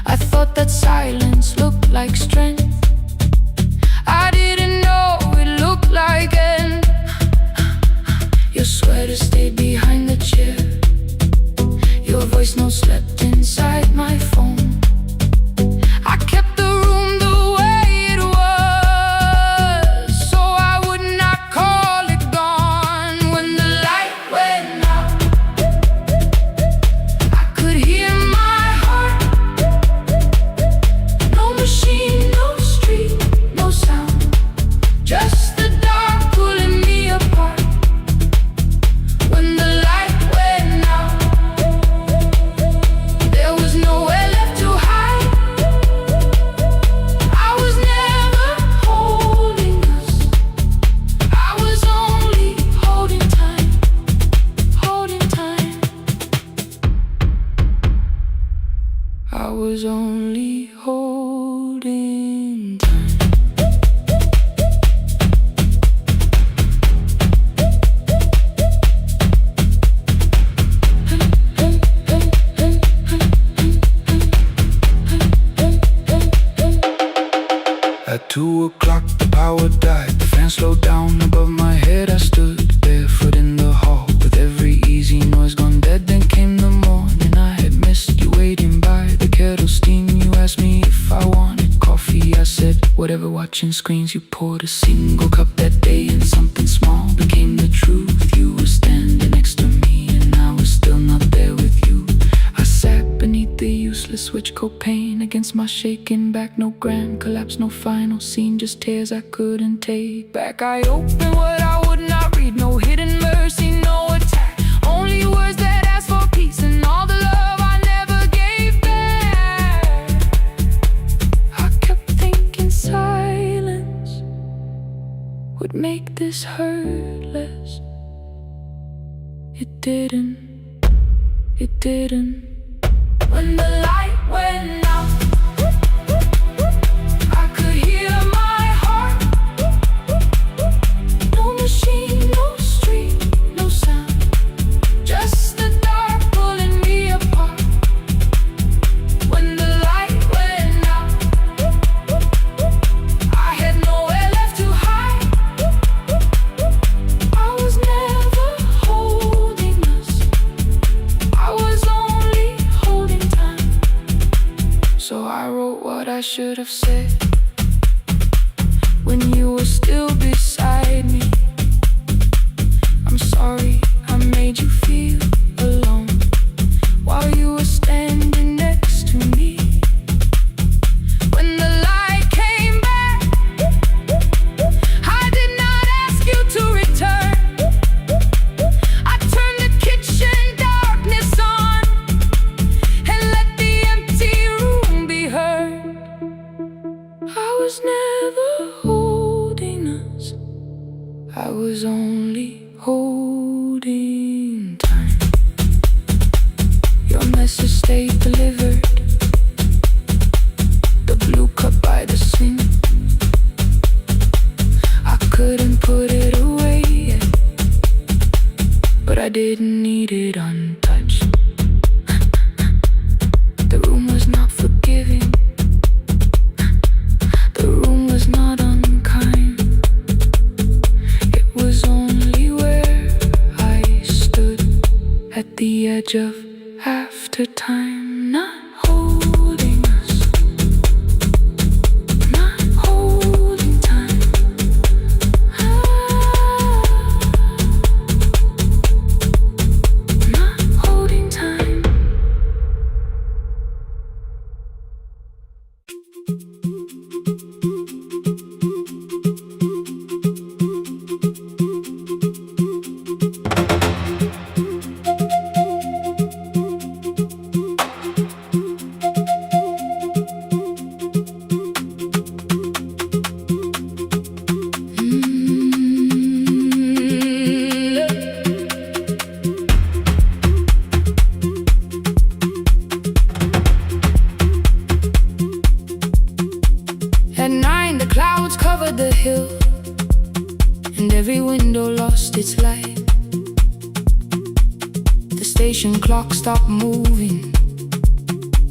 I thought that silence looked like strength, I didn't know it looked like end. Your sweater stayed behind the chair, your voice no 2 o'clock, the power died. The fan slowed down above my head. I stood barefoot in the hall, with every easy noise gone dead. Then came the morning. I had missed you waiting by the kettle steam. You asked me if I wanted coffee. I said, whatever, watching screens. You poured a single cup that day, and something small became the truth. You were standing next to me, and I was still not there with you. I sat beneath the useless switch, copain against my shaking back. No grand collapse, no final scene, just tears I couldn't take back. I opened what I would not read, no hidden mercy, no attack. Only words that ask for peace and all the love I never gave back. I kept thinking silence would make this hurt less. It didn't. It didn't. When the light went out, I could hear my heart. No machine, no street, no sound, just the dark pulling me apart. When the light went out, I had nowhere left to hide. I was never holding us, I was only holding time. So I wrote what I should have said when you were still beside me. I'm sorry I made you feel alone while you were standing next to me. When the light came back, I did not ask you to return. I turned the kitchen darkness on and let the empty room be heard. I was never holding us, I was only holding time. Your message stayed delivered, the blue cup by the sink. I couldn't put it away yet, but I didn't need it untouched. The room was not forgiving, the room was not unkind. It was only where I stood at the edge of after time, not holding us, not holding time. Not holding time. At 9, the clouds covered the hill, and every window lost its light. The station clock stopped moving,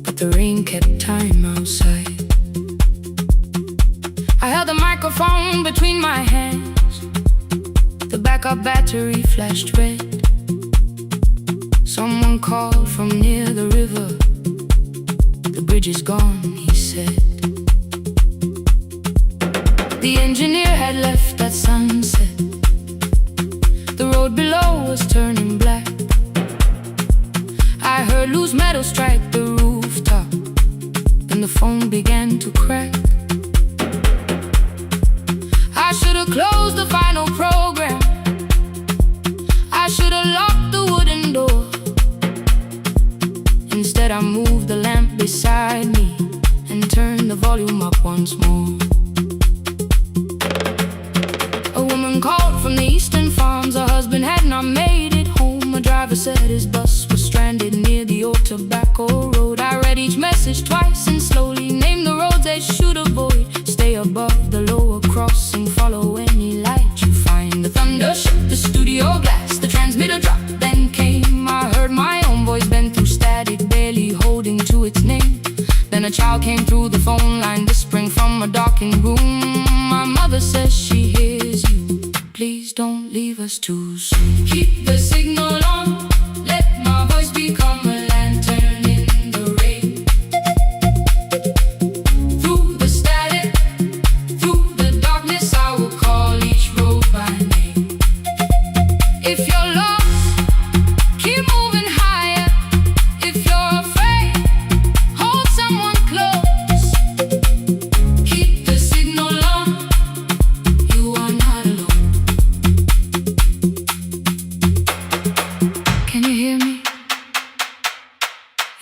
but the rain kept time outside. I held the microphone between my hands, the backup battery flashed red. Someone called from near the river, the bridge is gone, he said. The engineer had left at sunset, the road below was turning black. I heard loose metal strike the rooftop, and the phone began to crack. I should have closed the final program, I should have locked the wooden door. Instead I moved the lamp beside me and turned the volume up once more. A woman called from the eastern farms, her husband had not made it home. A driver said his bus was stranded near the old tobacco road. I read each message twice and slowly named the roads they should avoid. Stay above the lower crossing, follow any light you find. The thunder shook the studio glass, the transmitter dropped, then came. I heard my own voice bend through static, barely holding to its name. Then a child came through the phone line, whispering from a darkened room. mother says she hears you. Please don't leave us too soon. Keep the signal on, let my voice become a lantern in the rain. Through the static, through the darkness, I will call each road by name. If you're lost, keep moving higher. If you're afraid, hold someone close. Keep the signal on, you are not alone. Can you hear me?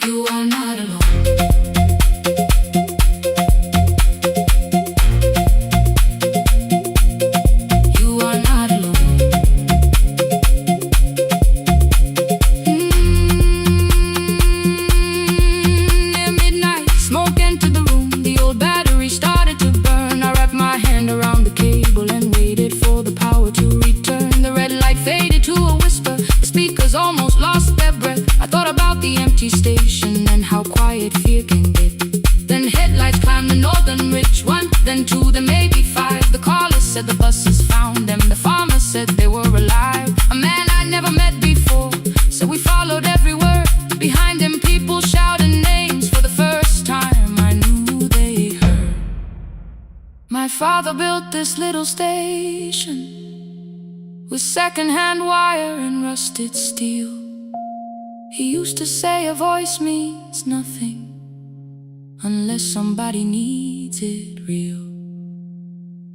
You are not alone. You are not alone. Near midnight, smoke entered the room. The old battery started to burn. I wrapped my hand around the cable and waited for the power to return. The red light faded to a whisper. The speakers almost lost their breath. I thought about the empty station and how quiet fear can get. Then headlights climbed the northern ridge. One, then two, then maybe five. The caller said the buses found them. The farmer said they were alive. A man I'd never met before, so we followed every word. Behind him people shouted names. For the first time I knew they heard. My father built this little station with second-hand wire and rusted steel. He used to say a voice means nothing unless somebody needs it real.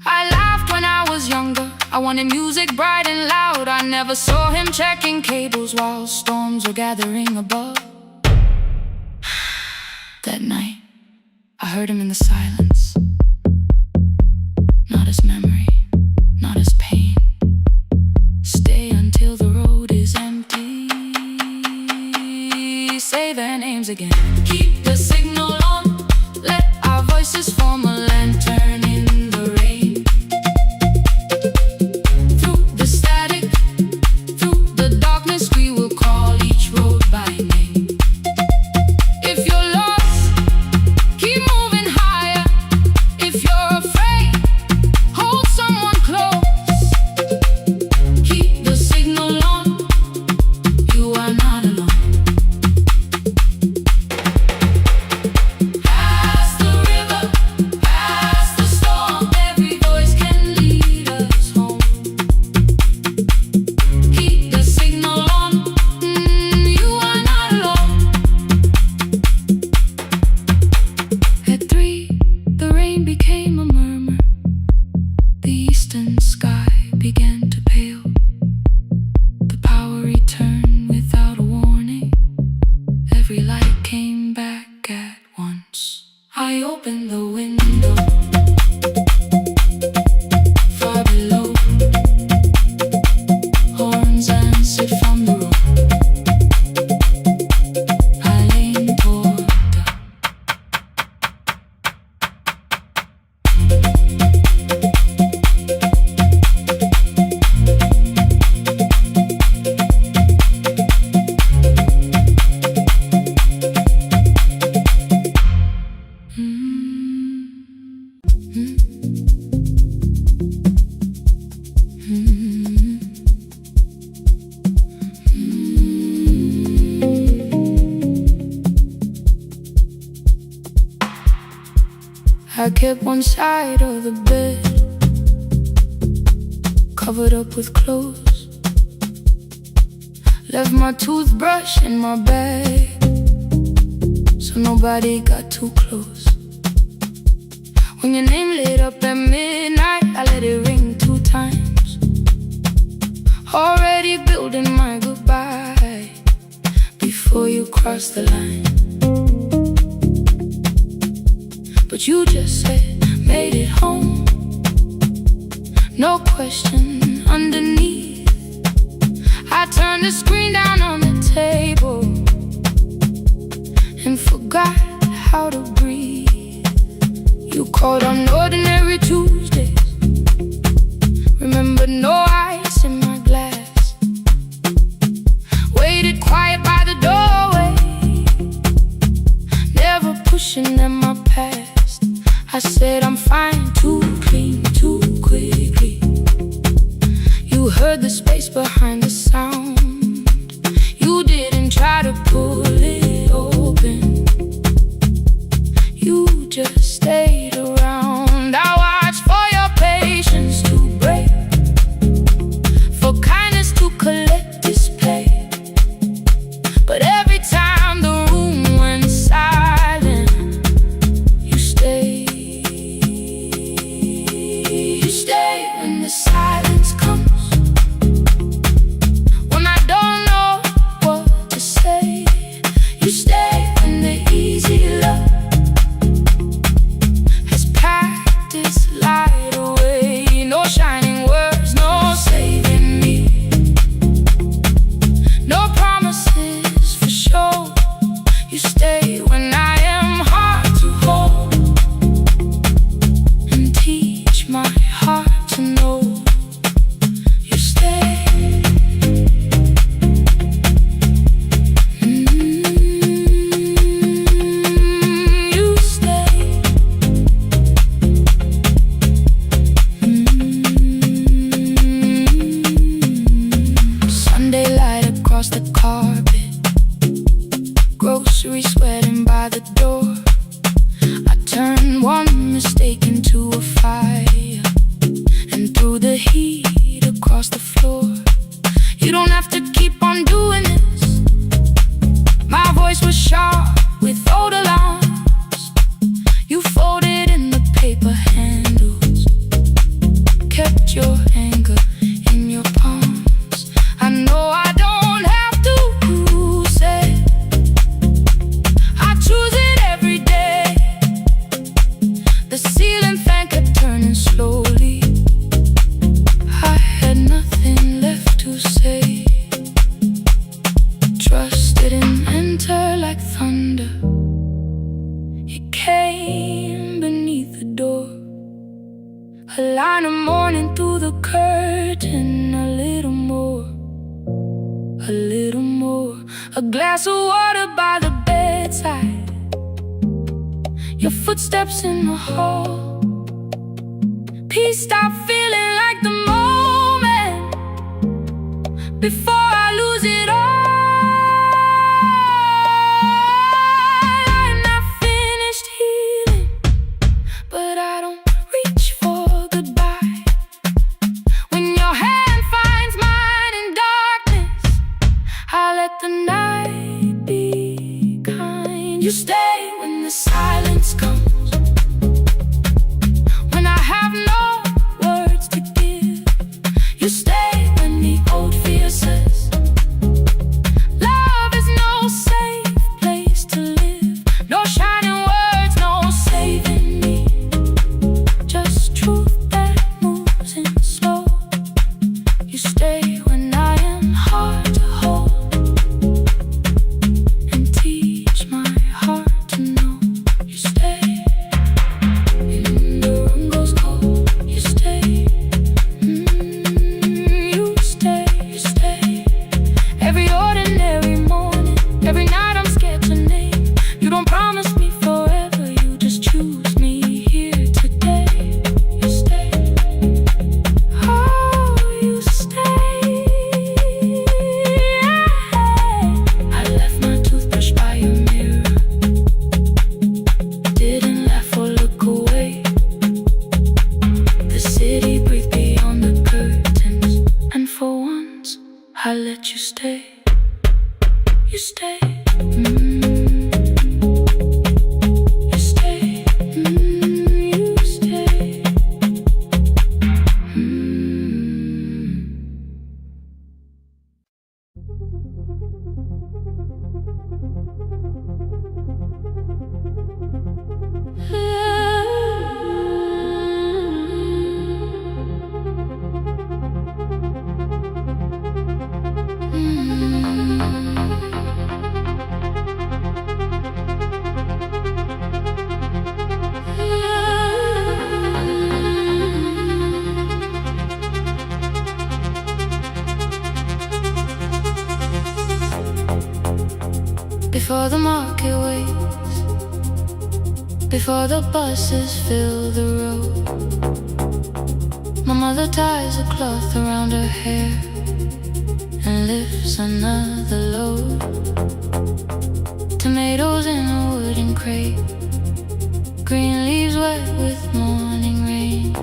I laughed when I was younger. I wanted music bright and loud. I never saw him checking cables while storms were gathering above. That night, I heard him in the silence. Not as memory, not as pain. Stay until the road is empty. Say their names again. Keep the signal on, let our voices form a lantern in the rain. Through the static, through the darkness, we will call each road by name. If you're lost, keep moving higher. If you're afraid, hold someone close. Keep the signal on, you are not alone. Past the river, past the storm, every voice can lead us home. Keep the signal on, you are not alone. At 3, the rain became a murmur. The eastern sky began to pale. The power returned without a warning. Every light came back at once. I opened the window. Far below, horns answered from the road. I leaned toward the I kept one side of the bed covered up with clothes. Left my toothbrush in my bag so nobody got too close. When your name lit up at midnight, I let it ring 2 times. Already building my goodbye before you cross the line. But you just said, made it home. No question underneath. I turned the screen down on the table and forgot how to breathe. You called on ordinary Tuesdays. Remember no ice in my glass. Waited quiet by the doorway, never pushing at my past. I said I'm fine, too clean, too quick. heard the space behind the sound. You didn't try to pull it open, you just stayed around. I watched for your patience to break, for kindness to collect display. But every time the room went silent, you stayed. You stay when the silence comes, when I don't know what to say. You stay when the easy love has packed its light away. No shining words, no saving me, no promises for sure. You stay when I am hard to hold, and teach my heart to know. You stay. You stay. Sunday light across the carpet, grocery sweating by the door. I turn one mistake into a fire, and through the heat across the floor. You don't have to keep on doing this. My voice was sharp with old alarms. You folded in the paper handles, kept your anger in your palms. I know I don't have to say, I choose it every day. The ceiling fan kept turning slowly. I had nothing left to say. Trust didn't enter like thunder, it came beneath the door. A line of morning through the curtain, a little more, a little more. A glass of water by the bedside, your footsteps in the hall. Peace stopped feeling like the moment before I lose it all. I'm not finished healing, but I don't reach for goodbye. When your hand finds mine in darkness, I let the night be kind. You stay when the silence comes, when I have no words to give. You stay when the old fear says love is no safe place to live. No shining words, no saving me, just truth that moves in slow. You stay when I am hard to hold, and teach my heart to know. You stay. The room goes cold. You stay. You stay. You stay. Every ordinary morning, every night I'm scared to name. You don't promise me forever, you just choose me here today. You stay. Oh, you stay. I left my toothbrush by your mirror, didn't laugh or look away. The city breathed beyond the curtains, and for once I let you stay. You stay. You stay. You stay. Before the market waits, before the buses fill the road, My mother ties a cloth around her hair and lifts another load. Tomatoes in a wooden crate, green leaves wet with morning rain.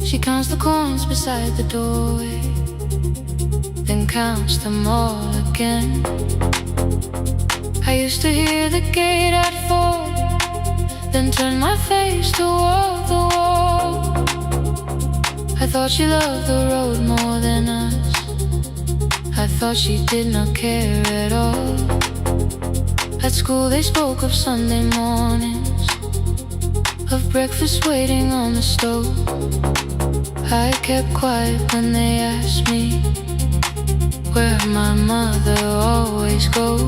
She counts the coins beside the doorway, then counts them all again. I used to hear the gate at 4, then turn my face toward the wall. I thought she loved the road more than us. I thought she did not care at all. At school they spoke of Sunday mornings, of breakfast waiting on the stove. I kept quiet when they asked me where my mother always goes.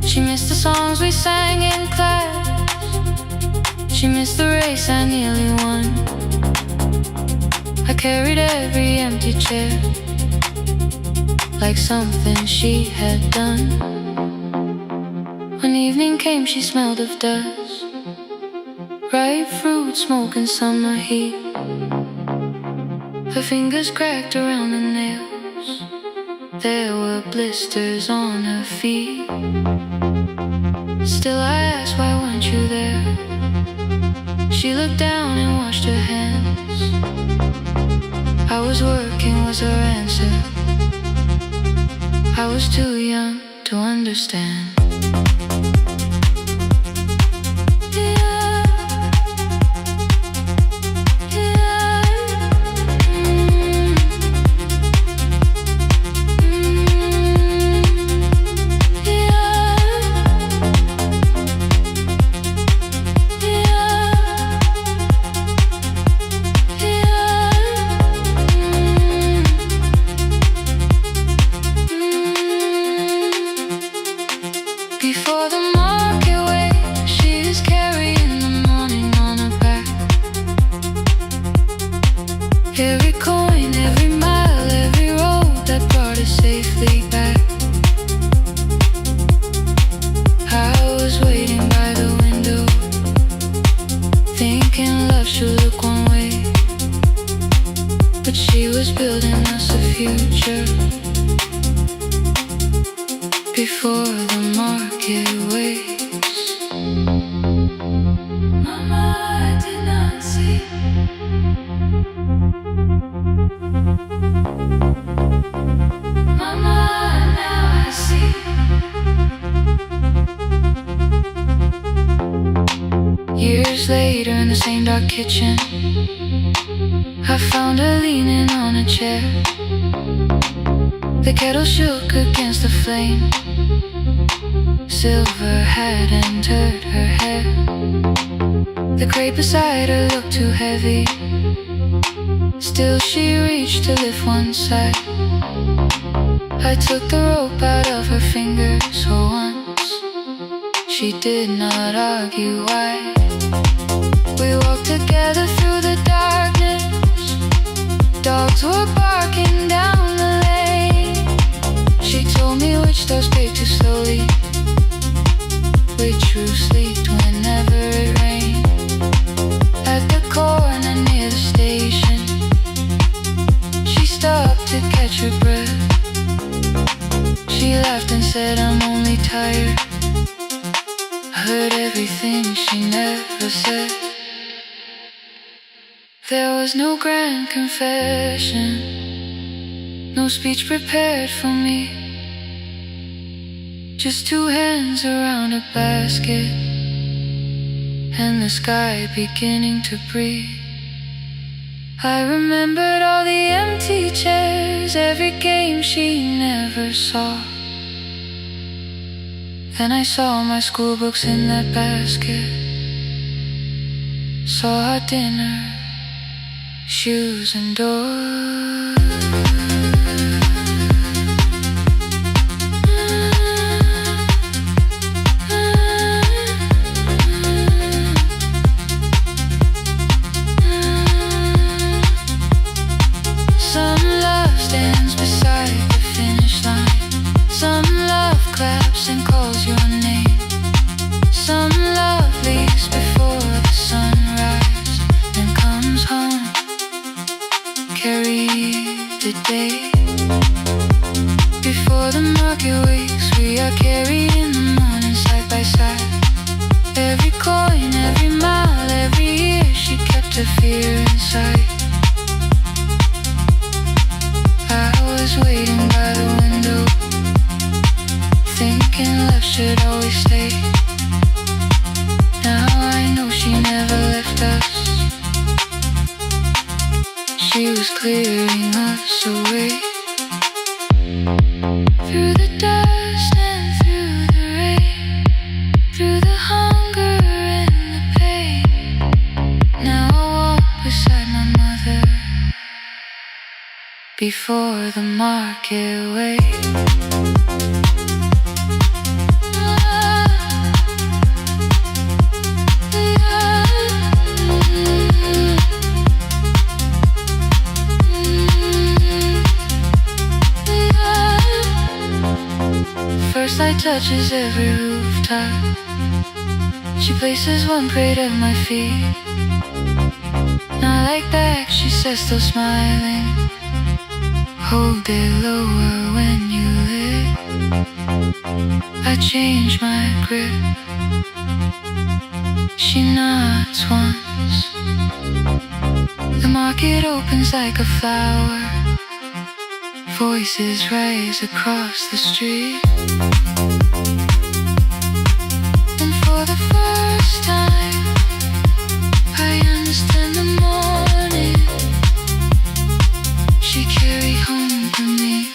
She missed the songs we sang in class, she missed the race I nearly won. I carried every empty chair like something she had done. When evening came she smelled of dust, ripe fruit, smoke and summer heat. Her fingers cracked around the nails, there were blisters on her feet. Still I asked, why weren't you there? She looked down and washed her hands. I was working was her answer. I was too young to understand. Before the market waits, she is carrying the morning on her back. Every coin, every mile, every road that brought us safely back. I was waiting by the window, thinking love should look one way, but she was building us a future. Before the market waits, Mama, I did not see. Mama, now I see. Years later in the same dark kitchen, I found her leaning on a chair. The kettle shook against the flame, silver had entered her hair. The crate beside her looked too heavy, still she reached to lift one side. I took the rope out of her fingers for once, she did not argue why. We walked together through the darkness, dogs were barking down the lane. She told me which doors paid too slowly, which roofs leaked whenever it rained. At the corner near the station, she stopped to catch her breath. She laughed and said, I'm only tired. I heard everything she never said. There was no grand confession, no speech prepared for me, just two hands around a basket and the sky beginning to breathe. I remembered all the empty chairs, every game she never saw. Then I saw my school books in that basket, saw our dinner, shoes and doors. Some love leaves before the sunrise, then comes yesterday. Before the market wakes, we are carried in the morning side by side. Every coin, every mile, every year, she kept her fear inside. I was waiting by the window, thinking love should always stay. Now I know she never left us. She was clearing us away. Through the dust and through the rain, through the hunger and the pain. Now I walk beside my mother before the market waits. First light touches every rooftop. She places one plate at my feet. Not like back, she says, still smiling. Hold it lower when you lit. I change my grip. She nods once. The market opens like a flower. Voices rise across the street. And for the first time, I understand the morning she carried home for me.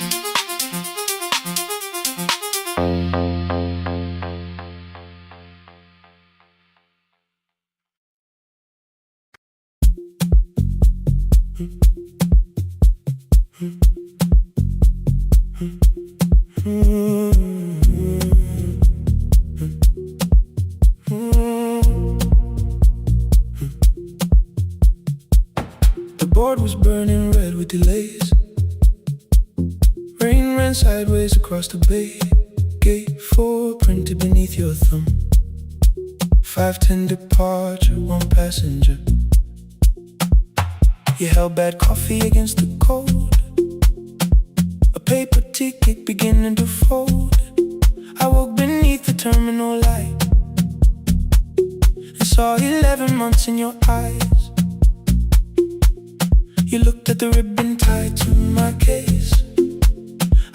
The board was burning red with delays. Rain ran sideways across the bay. Gate 4 printed beneath your thumb. 5:10 departure, 1 passenger. You held bad coffee against the cold. A paper ticket beginning to fold. I woke beneath the terminal light and saw 11 months in your eyes. You looked at the ribbon tied to my case.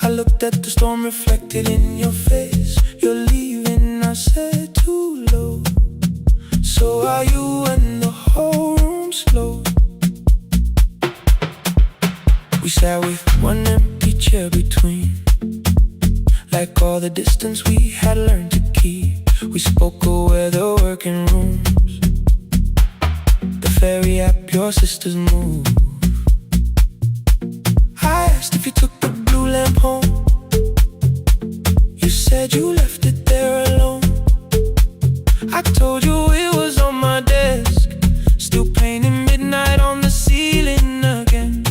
I looked at the storm reflected in your face. You're leaving, I said, too low. So are you, and the whole room slowed. We sat with one empty chair between, like all the distance we had learned to keep. We spoke of weather, working rooms, the ferry app your sisters moved. I asked if you took the blue lamp home. You said you left it there alone. I told you it was on my desk, still painting midnight on the ceiling again.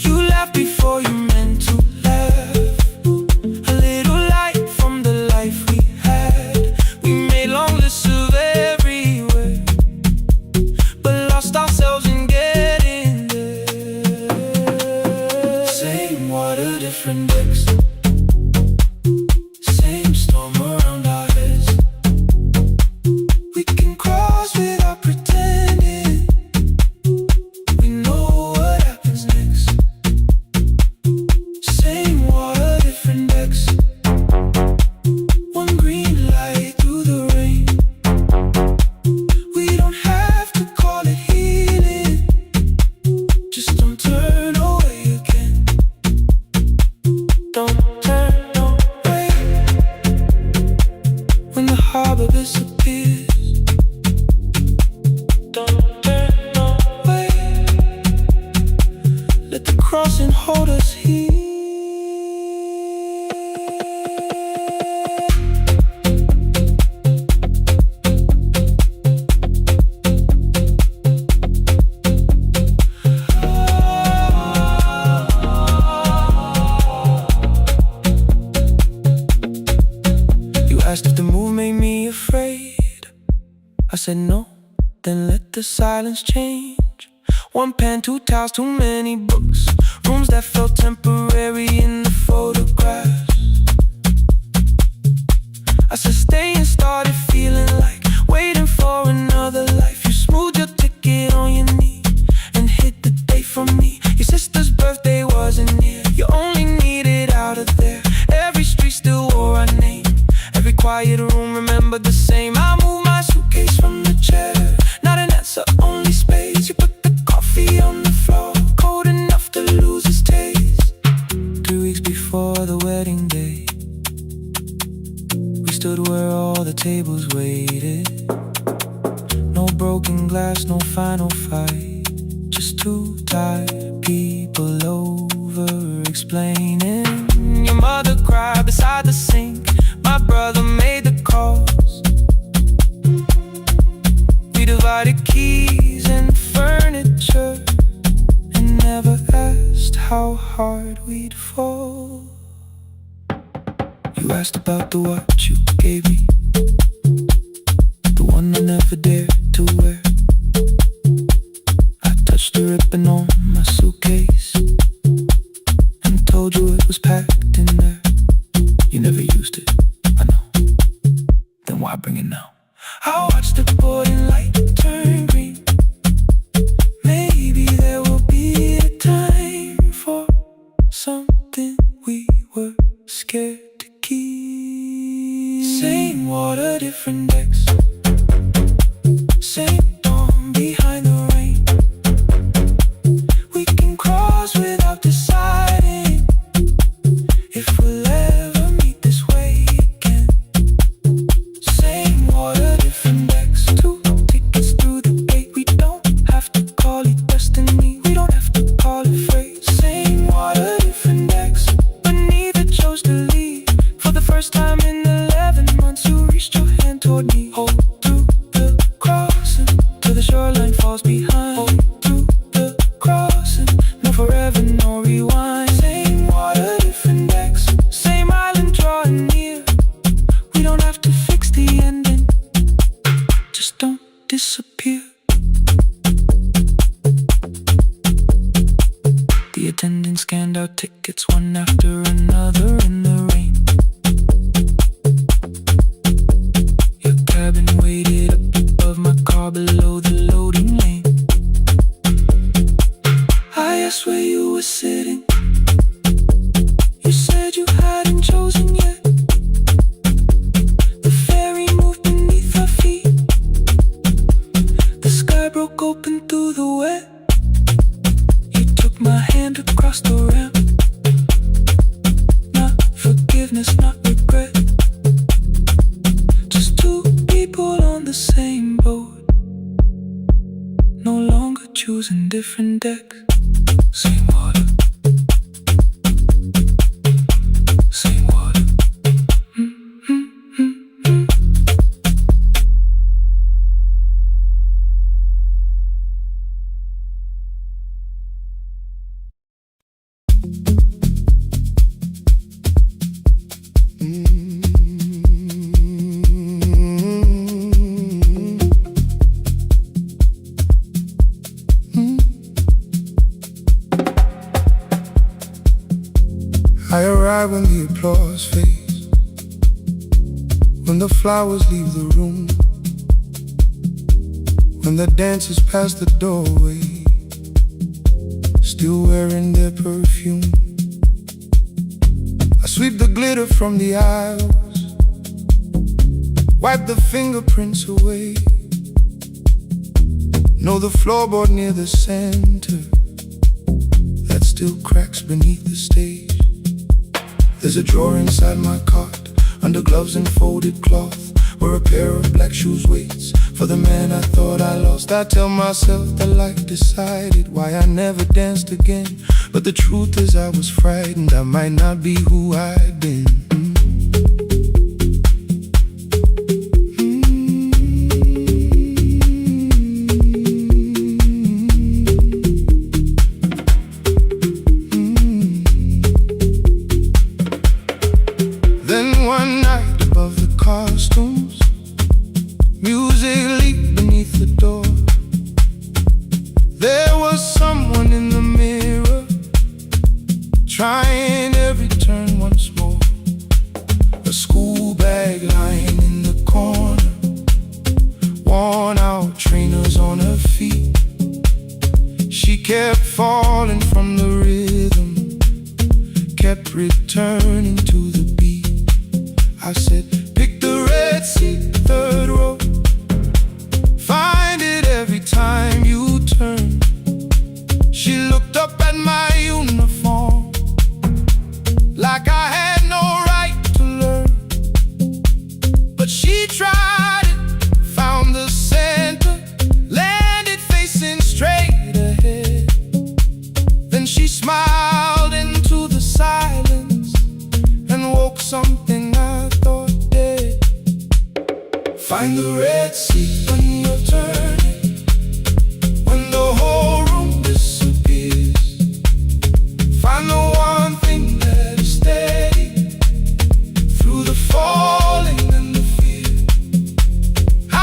You laughed before you meant to laugh. A little light from the life we had. We made long lists of everywhere, but lost ourselves in getting there. Same water, different decks. Same storm around our heads. We can cross without pretending. We know what happens next. Same water, different decks. One green light through the rain. We don't have to call it healing. Just don't turn away again. Don't turn away when the harbor disappears. Don't turn away. Let the crossing hold us here. You asked if the move made me afraid. I said no, then let the silence change. One pen, two towels, too many books. Rooms that felt temporary in the photographs. I said stay and started feeling like waiting for another life. You smoothed your ticket on your knee and hit the date from me. Your sister's birthday wasn't near. You only needed out of there. Every street still wore our name. Every quiet room remembered the same. I moved my suitcase from the chair. Not an answer, only space. You put the coffee on the floor, cold enough to lose its taste. 3 weeks before the wedding day, we stood where all the tables waited. No broken glass, no final fight. Just two tired people over-explaining. Your mother cried beside the sink. My brother made the calls. We divided keys and furniture and never asked how hard we'd fall. You asked about the watch you gave me, the one I never dared to wear. I touched the ribbon on my suitcase and told you it was packed in there. You never used it, I know. Then why bring it now? I watched the boarding light turn green. Maybe there will be a time for something we were scared to keep. Same water, different decks. Same dawn behind the rain. We can cross without deciding if we'll ever meet this way again. Same water, different decks. 2 tickets through the gate. We don't have to call it destiny. We don't have to call it fate. Same water, different decks. But neither chose to leave. For the first time in 11 months, you reached your hand toward me. Hold through the crossing till the shoreline falls behind. Hold through the crossing. No forever, no rewind. Same water, different decks. Same island drawing near. We don't have to fix the ending. Just don't disappear. The attendant scanned our tickets one after another in the rain. Your cabin waited up above my car below the loading lane. I asked where you were sitting. You said you hadn't chosen yet. The ferry moved beneath our feet. The sky broke open through the wet. You took my hand across the ramp. Not forgiveness, not regret. Just two people on the same boat, no longer choosing different decks. Same water. Same water. I arrive when the applause fades, when the flowers leave the room, when the dancers pass the doorway, still wearing their perfume. I sweep the glitter from the aisles, wipe the fingerprints away. Know the floorboard near the center that still cracks beneath the stage. There's a drawer inside my cart, under gloves and folded cloth, where a pair of black shoes waits for the man I thought I lost. I tell myself that life decided why I never danced again, but the truth is I was frightened I might not be who I'd been. Music leaked beneath the door. There was kept falling from the rhythm, kept returning to the beat. I said, pick the red seat, third row. Find it every time you turn. She looked up at my uniform like I had no right to learn. But she tried it, found the center, landed facing straight ahead. Then she smiled into the silence and woke something I thought dead. Find the red seat when you're turning, when the whole room disappears. Find the one thing that is steady through the falling and the fear. I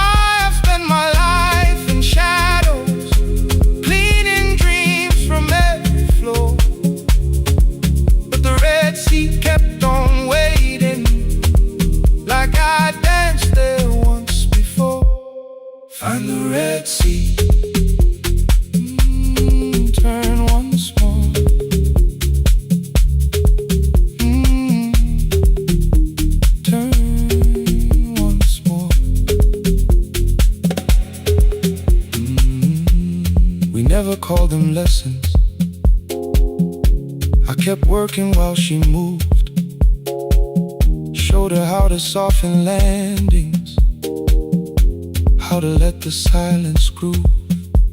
have spent my life in shadows, cleaning dreams from every floor. But the red seat kept on waiting, like I danced there once before. Find the red seat, turn once more. Turn once more. We never called them lessons. I kept working while she moved, showed her how to soften landings, how to let the silence groove.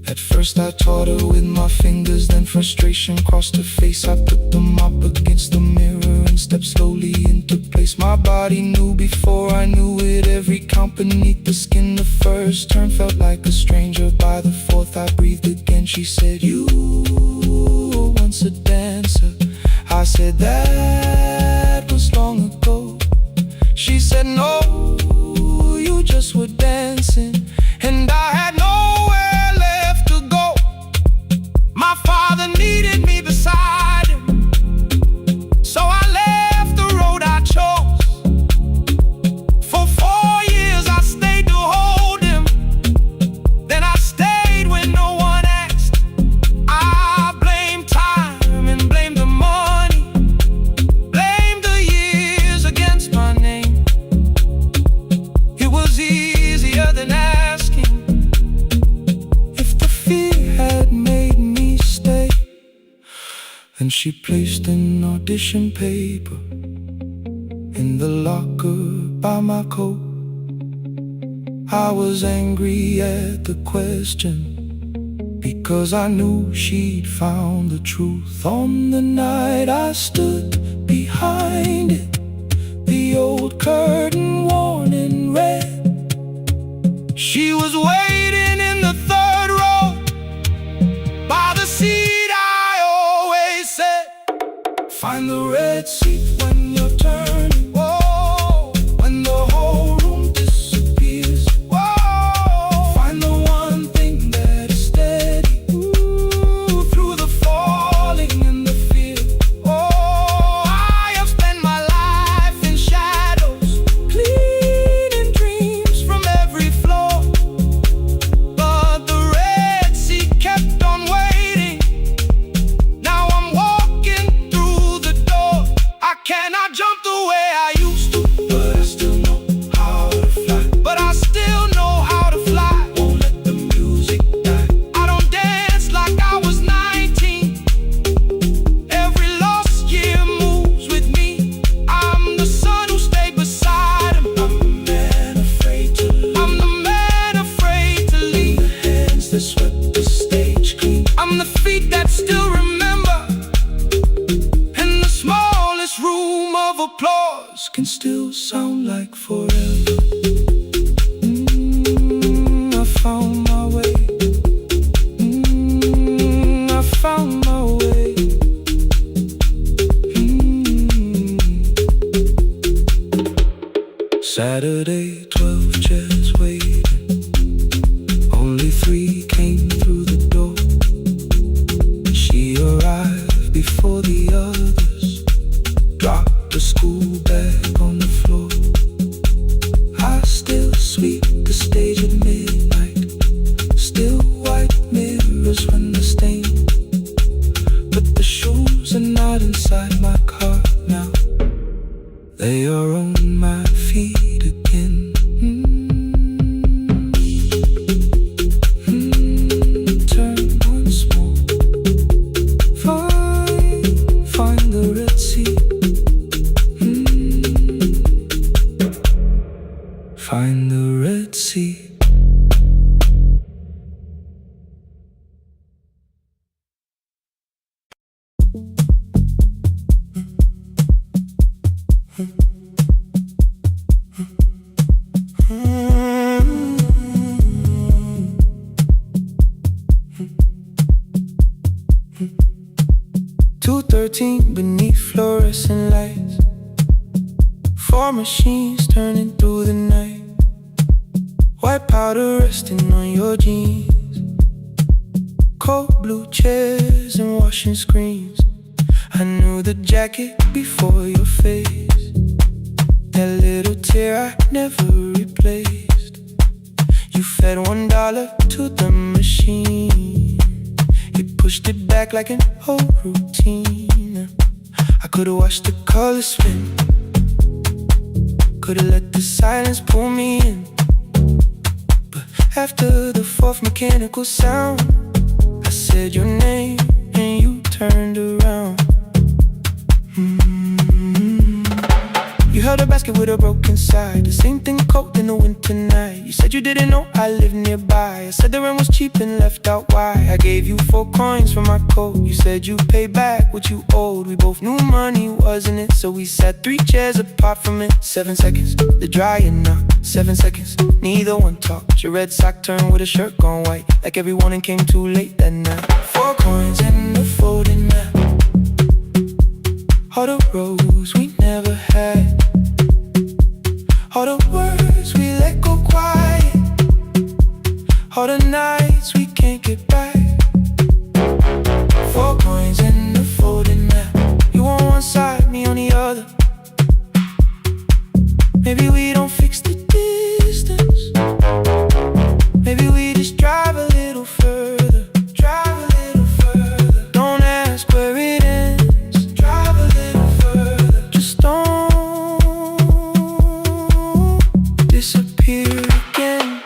At first I taught her with my fingers, then frustration crossed her face. I put them up against the mirror and stepped slowly into place. My body knew before I knew it, every count beneath the skin. The first turn felt like a stranger, by the fourth I breathed again. She said, you were once a dancer. I said, that was long ago. She said, no, you just were dancing, and I had nowhere left to go. My father needed me beside him, so I left the road I chose. For 4 years I stayed to hold him, then I stayed when no one asked. I blamed time and blamed the money, blamed the years against my name. It was easier than asking if the fear had made me stay. Then she placed an audition paper in the locker by my coat. I was angry at the question, because I knew she'd found the truth. On the night I stood behind it, the old curtain worn in red. She was waiting in the third row, by the seat I always said. Find the red seat when you're turning. Whoa, when the whole room disappears. Whoa, find the one thing that is steady, ooh, through the falling and the fear. Oh, I have spent my life in shadows, cleaning dreams from every floor. But the red seat kept on waiting. Now I'm walking through the door. I cannot jump the way I used to, but I still know how to fly. But I still know how to fly. Won't let the music die. I don't dance like I was 19. Every lost year moves with me. I'm the son who stayed beside him. I'm the man afraid to leave. I'm the man afraid to leave. The hands that swept the stage clean. I'm the feet that still remember, and the smallest room of applause can still sound like forever. I found my way. I found my way. Saturday, 12 chairs waiting. Only 3 came through the door. She arrived before the others, dropped the school bag on the floor. I still sweep the stage at midnight, still white mirrors when the stain Beneath fluorescent lights, four machines turning through the night. White powder resting on your jeans, cold blue chairs and washing screens. I knew the jacket before your face, that little tear I never replaced. You fed $1 to the machine, you pushed it back like an old routine. I could've watched the colors spin, could've let the silence pull me in. But after the fourth mechanical sound, I said your name and you turned around. You held a basket with a broken side, the same thing cold in the winter night. You said you didn't know I lived nearby. I said the rent was cheap and left out why. I gave you 4 coins for my coat. You said you paid back what you owed. We both knew money wasn't it, so we sat 3 chairs apart from it. 7 seconds, the dryer knocked. 7 seconds, neither one talked. Your red sock turned with a shirt gone white, like everyone came too late that night. 4 coins and a folding map, all the roads we never had, all the words we let go quiet, all the nights we can't get back. 4 coins and a folding map, you on one side, me on the other. Maybe we don't fix the distance, maybe we just drive a little further. Drive a little further, don't ask where it ends. Drive a little further, just don't disappear again.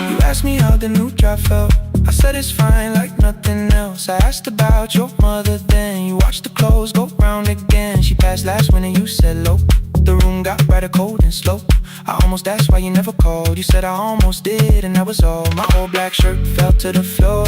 You asked me how the new drive felt, I said it's fine like nothing else. I asked about your mother then, you watched the clothes go round again. She passed last winter, you said low. The room got brighter, cold and slow. I almost asked why you never called. You said I almost did and that was all. My old black shirt fell to the floor,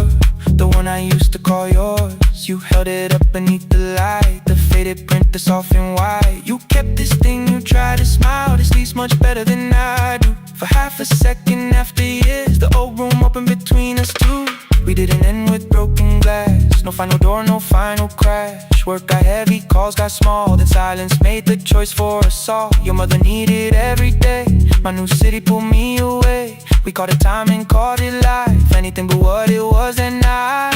the one I used to call yours. You held it up beneath the light, the faded print, the soft and white. You kept this thing, you tried to smile, this leaves much better than I do. For half a second after years, the old room opened between us two. We didn't end with broken glass, no final door, no final crash. Work got heavy, calls got small, then silence made the choice for us all. Your mother needed every day, my new city pulled me away. We called it time and called it life, anything but what it was that night.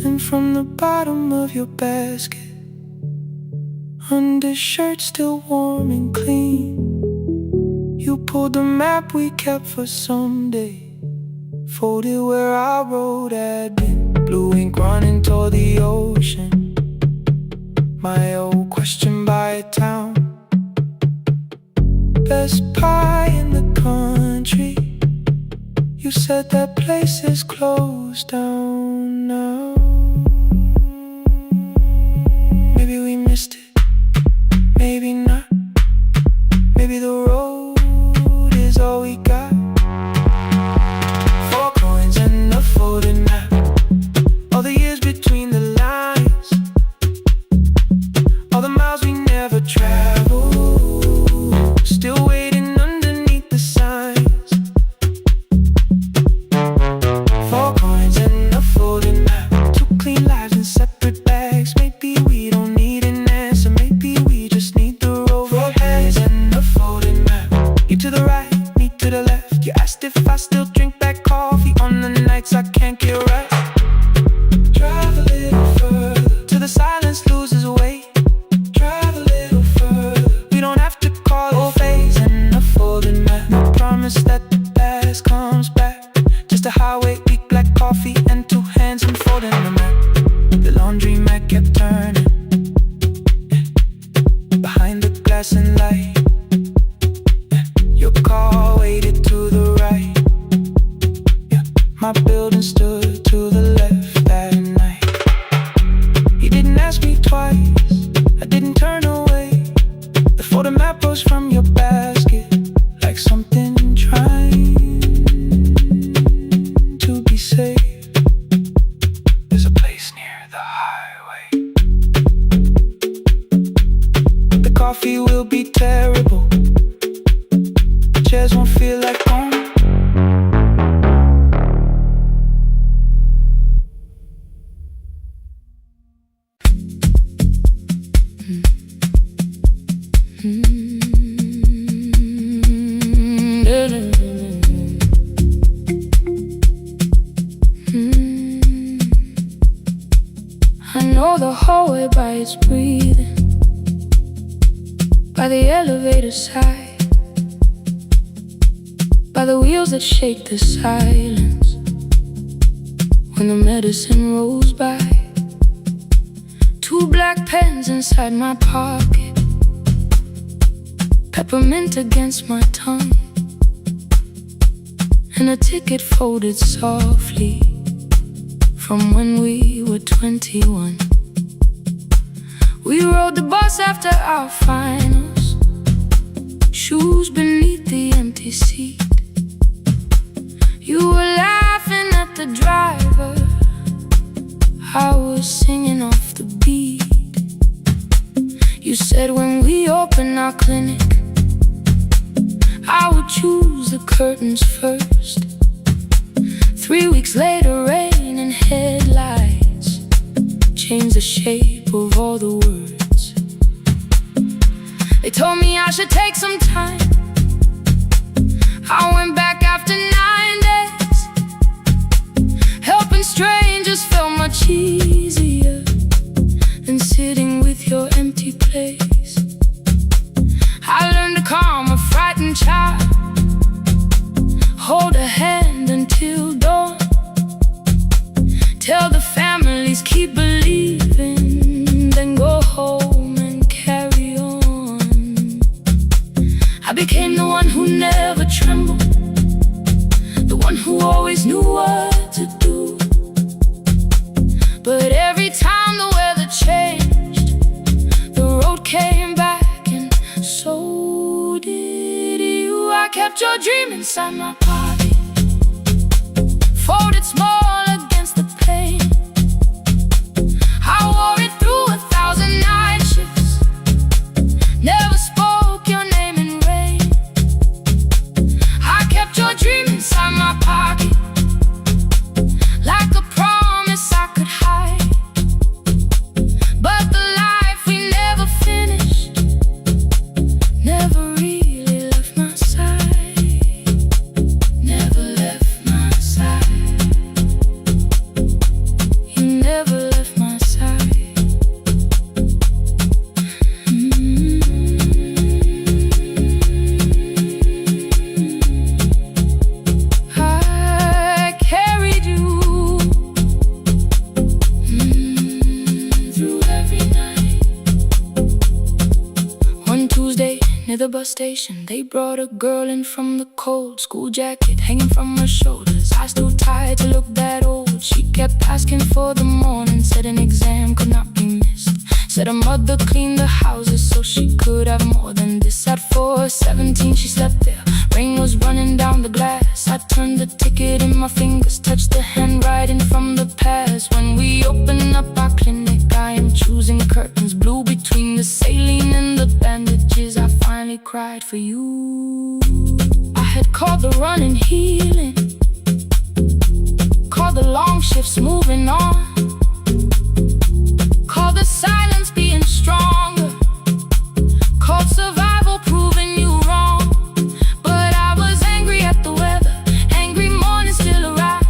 And from the bottom of your basket, undershirt still warm and clean, you pulled the map we kept for someday, folded where our road had been. Blue ink running toward the ocean, my old question by a town. Best pie in the country, you said that place is closed down now. Maybe we missed it, maybe not. Maybe the road is all we got. 4 coins and a folding map, all the years between the lines, all the miles we never traveled, still waiting underneath the signs. 4 coins and a folding map, 2 clean lives in separate bags. Maybe we don't need an answer, maybe we just need the road. 4 coins and a folding map, you to the right, me to the left. You asked if I still drink that coffee on the nights I can't get right. Drive a little further, till the silence loses weight. Drive a little further, we don't have to call it phase and a folding map. No promise that the past comes back, just a highway, weak black coffee and 2 hands unfolding the map. The laundry mat kept turning behind the glass and light. Your car waited to the right, my building stood to the left that night. know the hallway by its breathing, by the elevator side, by the wheels that shake the silence when the medicine rolls by. 2 black pens inside my pocket, peppermint against my tongue, and a ticket folded softly from when we were 21. We rode the bus after our finals, shoes beneath the empty seat. You were laughing at the driver, I was singing off the beat. You said when we open our clinic, I would choose the curtains first. 3 weeks later, rain and headlights changed the shape of all the words. They told me I should take some time. I went back after 9 days. Helping strangers felt much easier than sitting with your empty place. I learned to calm a frightened child, hold a hand until dawn, tell the families keep believing, then go home and carry on. I became the one who never trembled, the one who always knew what to do. But every time the weather changed, the road came back, and so did you. I kept your dream inside my pocket, folded small against the pain. I wore it through 1,000 night shifts, never spoke your name in rain. I kept your dream inside my pocket, like a promise I could hide. But the life we never finished never really left my side, never left my side. You never left my side. I carried you through every night. One Tuesday near the bus station, they brought a girl in from the cold, school jacket hanging from her shoulders, eyes too tired to look that old. She kept asking for the morning, said an exam could not be missed, said her mother cleaned the houses so she could have more than this. At 4:17 she slept there, rain was running down the glass. I turned the ticket in my fingers, touched the handwriting from the past. When we open up our clinic, I am choosing curtains blue between the saline and the bandages. I finally cried for you. I had called the running healing, called the long shifts moving on, called the silence being stronger, called survival proving you wrong. But I was angry at the weather, angry morning still arrived,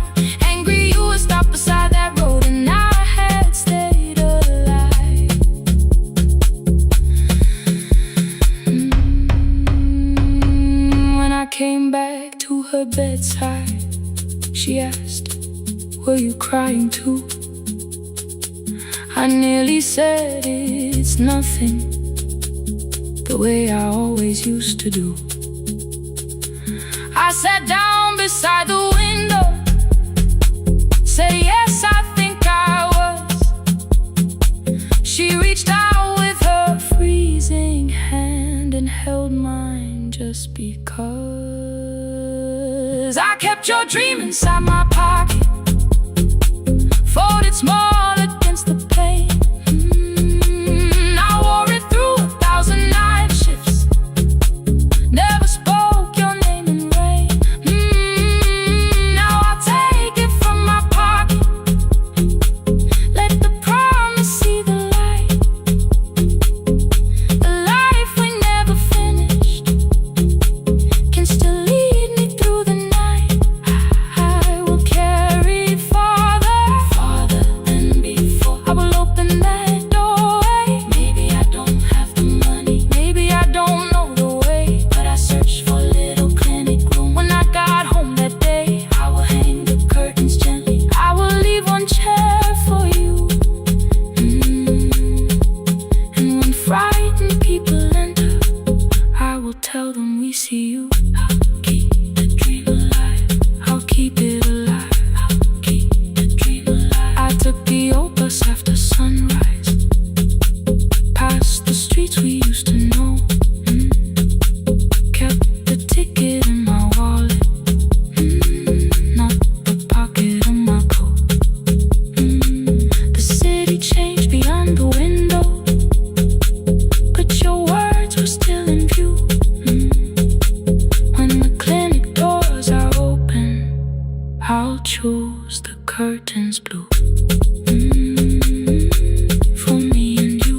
angry you were stopped beside that road and I had stayed alive. When I came back to her bedside, she asked, were you crying too? I nearly said it's nothing, the way I always used to do. I sat down beside the window, said yes, I think I was. She reached out with her freezing hand and held mine just because. I kept your dream inside my pocket, folded small against the pain. I wore it through 1,000 night shifts, never spoke your name in rain. Now I'll take it from my pocket, let the promise see the light. The life we never finished can still lead me through the night. I will carry curtains blue. For me and you.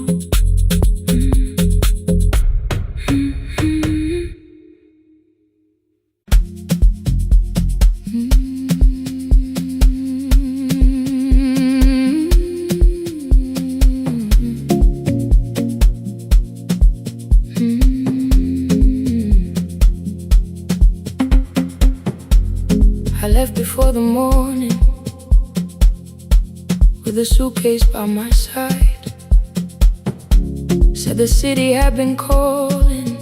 I left before the morning with a suitcase by my side. Said the city had been calling,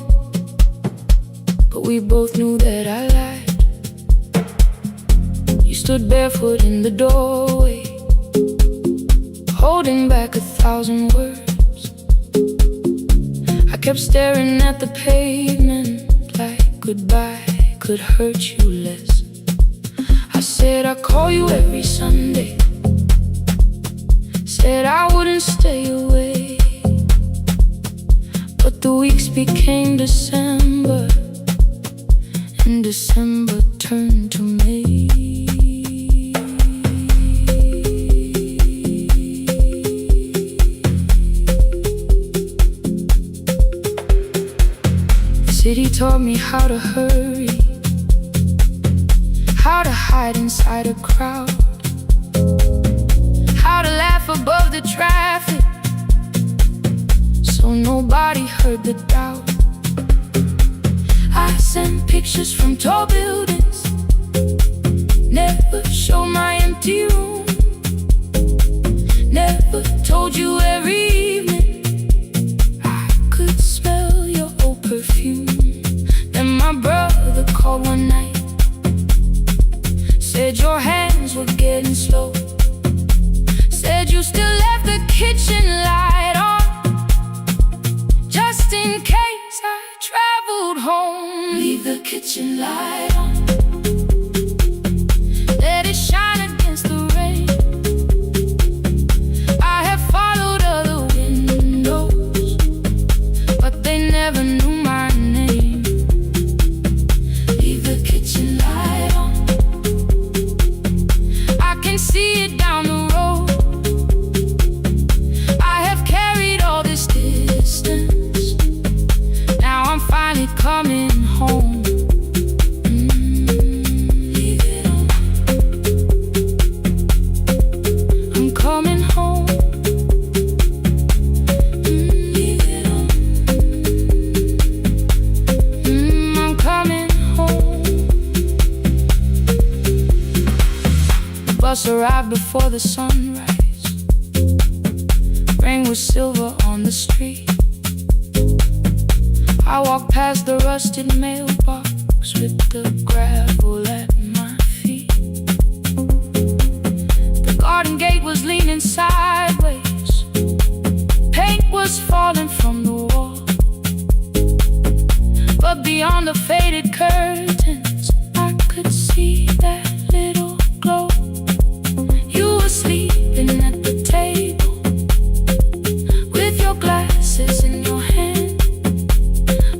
but we both knew that I lied. You stood barefoot in the doorway, holding back 1,000 words. I kept staring at the pavement like goodbye could hurt you less. I said I'd call you every Sunday, said I wouldn't stay away. But the weeks became December, and December turned to May. The city taught me how to hurry, how to hide inside a crowd, how to laugh above the traffic so nobody heard the doubt. I sent pictures from tall buildings, never showed my empty room, never told you every evening I could smell your old perfume. Then my brother called one night, said your hands were getting slow, said you still left the kitchen light on, just in case I traveled home. Leave the kitchen light on, let it shine against the rain. I have followed other windows, but they never knew my name. Leave the kitchen light on, see it down the road. I have carried all this distance, now I'm finally coming home. Leave it on, I'm coming home. Leave it on, I'm coming home. The bus arrived before the sunrise, rain was silver on the street. I walked past the rusted mailbox with the gravel at my feet. The garden gate was leaning sideways, paint was falling from the wall, but beyond the faded curtains I could see that little glow. You were sleeping at the table with your glasses in your hand,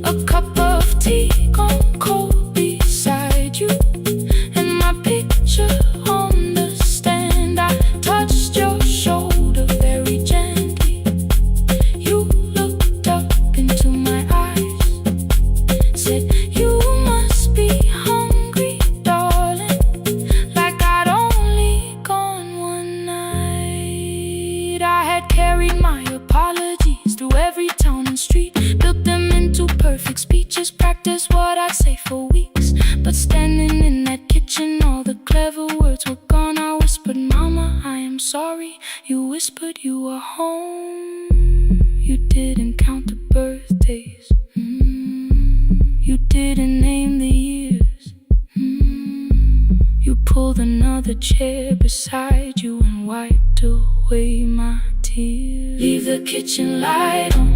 a cup of tea gone cold beside you, and my picture on the stand. I touched your shoulder very gently. You looked up into my eyes, said you must be hungry, darling, like I'd only gone one night. I had carried my apologies through every town and street, built them into perfect speeches, practiced what I'd say for weeks. But standing in that kitchen, all the clever words were gone. I whispered, Mama, I am sorry. You whispered you were home. You didn't count the birthdays, you didn't name the years. You pulled another chair beside you and wiped away my tears. Leave the kitchen light on,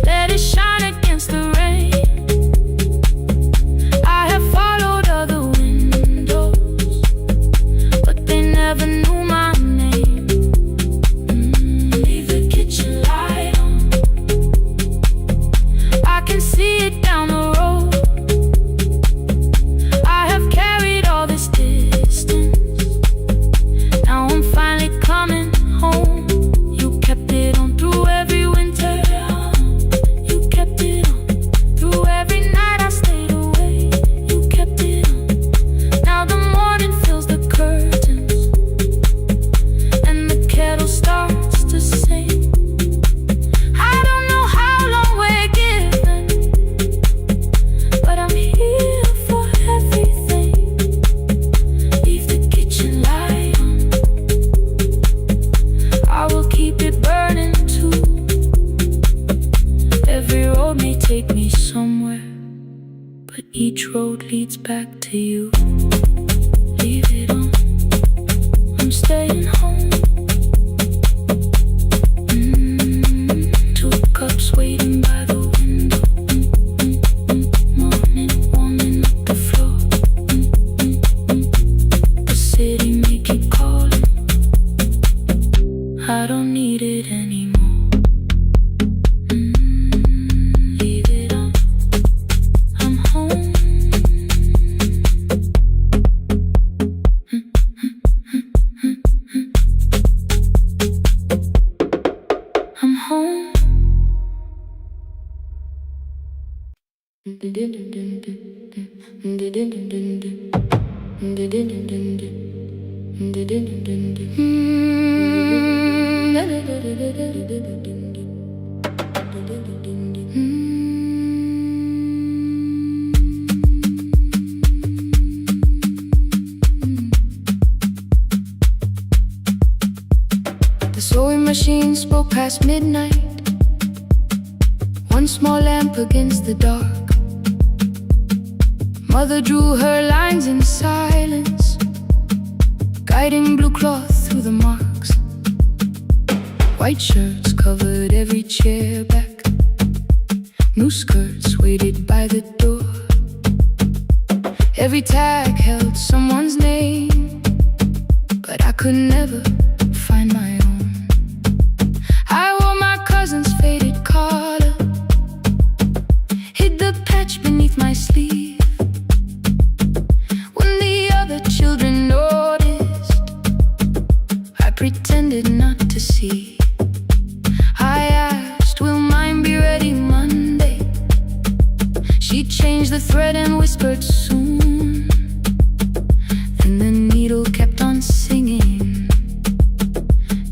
let it shine against the rain. I have followed other windows, but they never knew my name. Leave the kitchen light on, I can see it down the road. I have carried all this distance, back to you. Leave it on, I'm staying home. Two cups waiting by the window. Morning warming up the floor. The city may keep calling, I don't need it anymore. Leave it on, I'm home. I'm home. The sewing machine spoke past midnight. One small lamp against the dark. Mother drew her lines in silence, guiding blue cloth through the marks. White shirts covered every chair back. New skirts waited by the door. Every tag held someone's name, but I could never find my own. I wore my cousin's faded collar, hid the patch beneath my sleeve. When the other children noticed, I pretended not to see. I asked, will mine be ready Monday? She changed the thread and whispered soon. And the needle kept on singing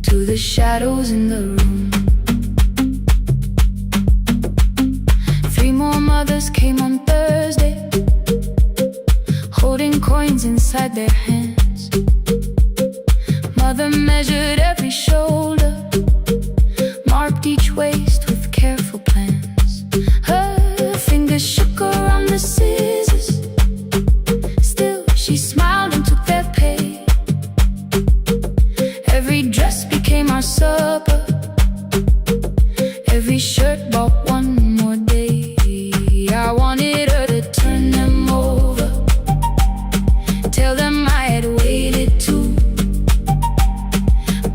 to the shadows in the room. 3 more mothers came on Thursday, holding coins inside their hands. Mother measured every shoulder, marked each waist with careful plans. Her fingers shook around the scissors, still she smiled and took their pay. Every dress became our supper, every shirt bought one more day. I wanted her to turn them over, tell them I had waited too.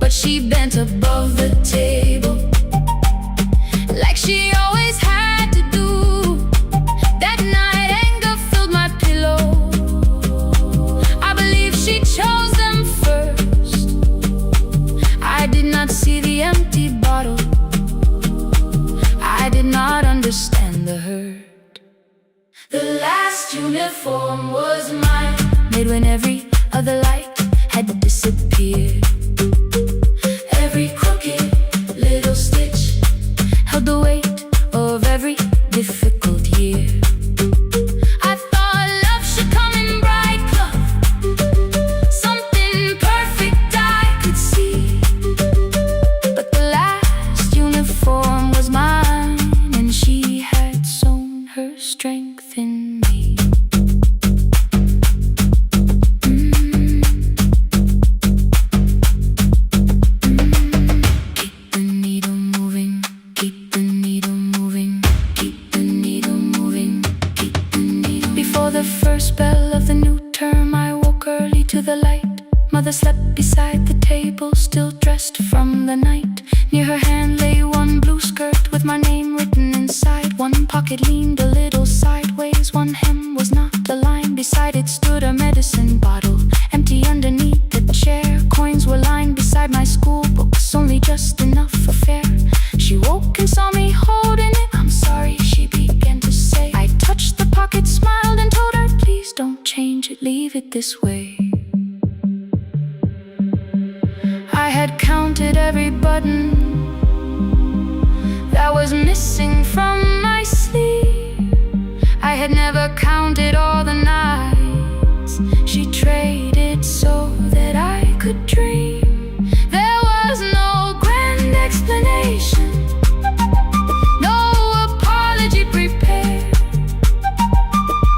But she bent above the table, like she always had to do. That night anger filled my pillow. I believe she chose them first. I did not see the empty bottle, I did not understand the hurt. The last uniform was mine, made when every other light had disappeared. Every crooked little stitch held the weight of every difficult year. I thought love should come in bright cloth, something perfect I could see. But the last uniform was mine, and she had sown her strength in me. Keep the needle moving, keep the needle moving, keep the needle moving, keep the needle. Before the first bell of the new term, I woke early to the light. Mother slept beside the table, still dressed from the night. Near her hand lay one blue skirt with my name written inside. One pocket leaned a little sideways, one hem was not aligned. Beside it stood a medicine bottle, empty underneath the chair. Coins were lined beside my school books, only just enough for fare. She woke and saw me holding it. I'm sorry, she began to say. I touched the pocket, smiled and told her, please don't change it, leave it this way. I had counted every button that was missing from my sleeve. I had never counted all the nights she traded so that I could dream. There was no grand explanation, no apology prepared,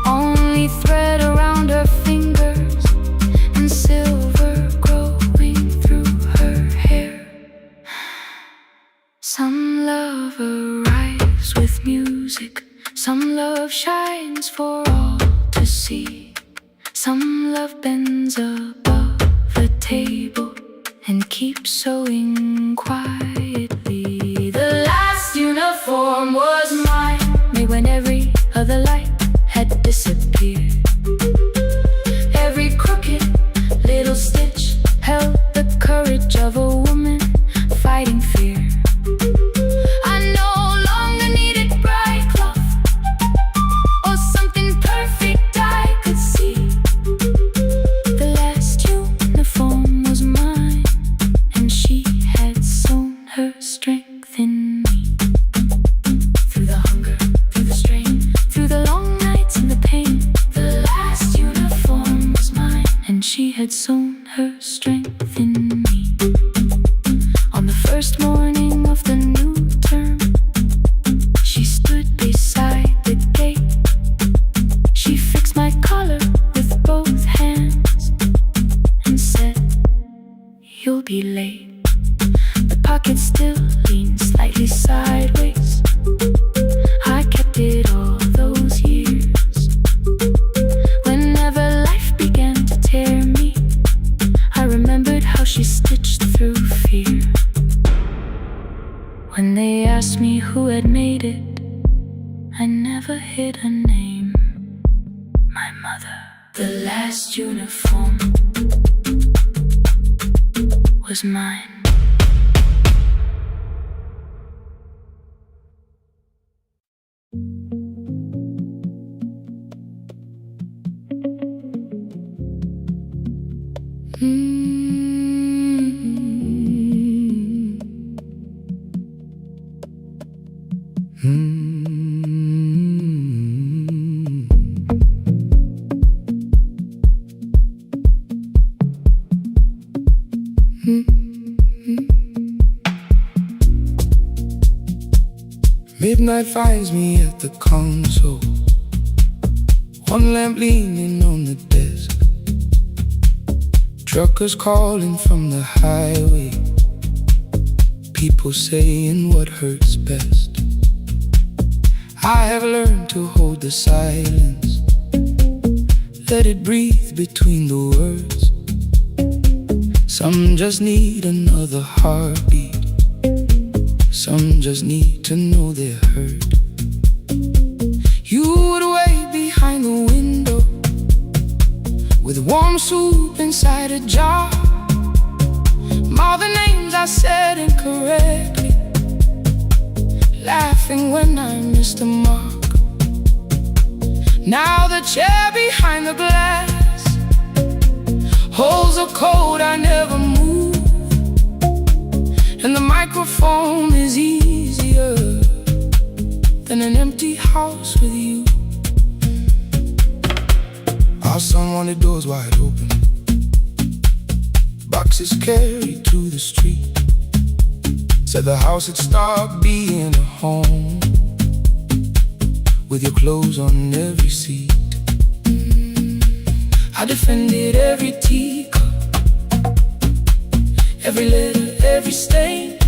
only thread hangs for all to see. Some love bends above the table and keeps sewing quietly. The last uniform was mine, made when every other light had disappeared. Every crooked little stitch held the courage of a woman fighting fear. I no longer needed bright cloth or something perfect I could see. The last uniform was mine, and she had sewn her strength in me. Through the hunger, through the strain, through the long nights and the pain, the last uniform was mine, and she had sewn her strength in me. On the first morning of the new term, she stood beside the gate. She fixed my collar with both hands and said, "You'll be late." The pocket still leaned slightly sideways. I kept it all those years. Whenever life began to tear me, I remembered how she stitched through fear. When they asked me who had made it, I never hid her name. My mother. The last uniform was mine. Midnight finds me at the console, one lamp leaning on the desk. Truckers calling from the highway, people saying what hurts best. I have learned to hold the silence, let it breathe between the words. Some just need another heartbeat, some just need to know they're heard. You would wait behind the window with warm soup inside a jar. All the names I said incorrectly, laughing when I missed the mark. Now the chair behind the glass holds a code I never moved, and the microphone is easier than an empty house with you. Our son wanted doors wide open, boxes carried to the street. Said the house had stopped being a home, with your clothes on every seat. I defended every teacup, every letter, every stain.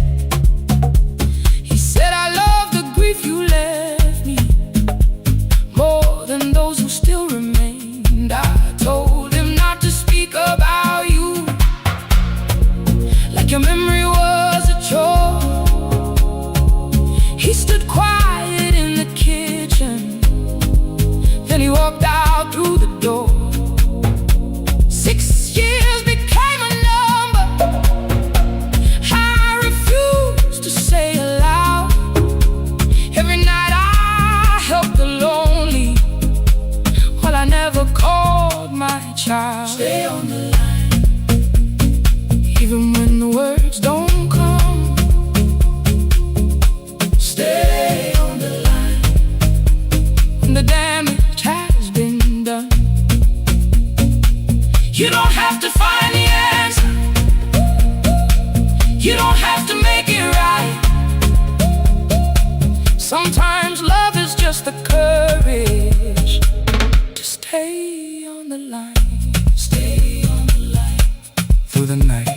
He said I love the grief you left me more than those who still remained. I told him not to speak about you like your memory was a chore. He stood quiet in the kitchen, then he walked out through the door. 6 years became a number I refused to say aloud. Every night I helped the lonely, while I never called my child. Stay on the line, even when the words don't come. Stay on the line, when the damage has been done. You don't have to find the answer, you don't have to make it right. Sometimes love is just the courage to stay on the line. Stay on the line through the night.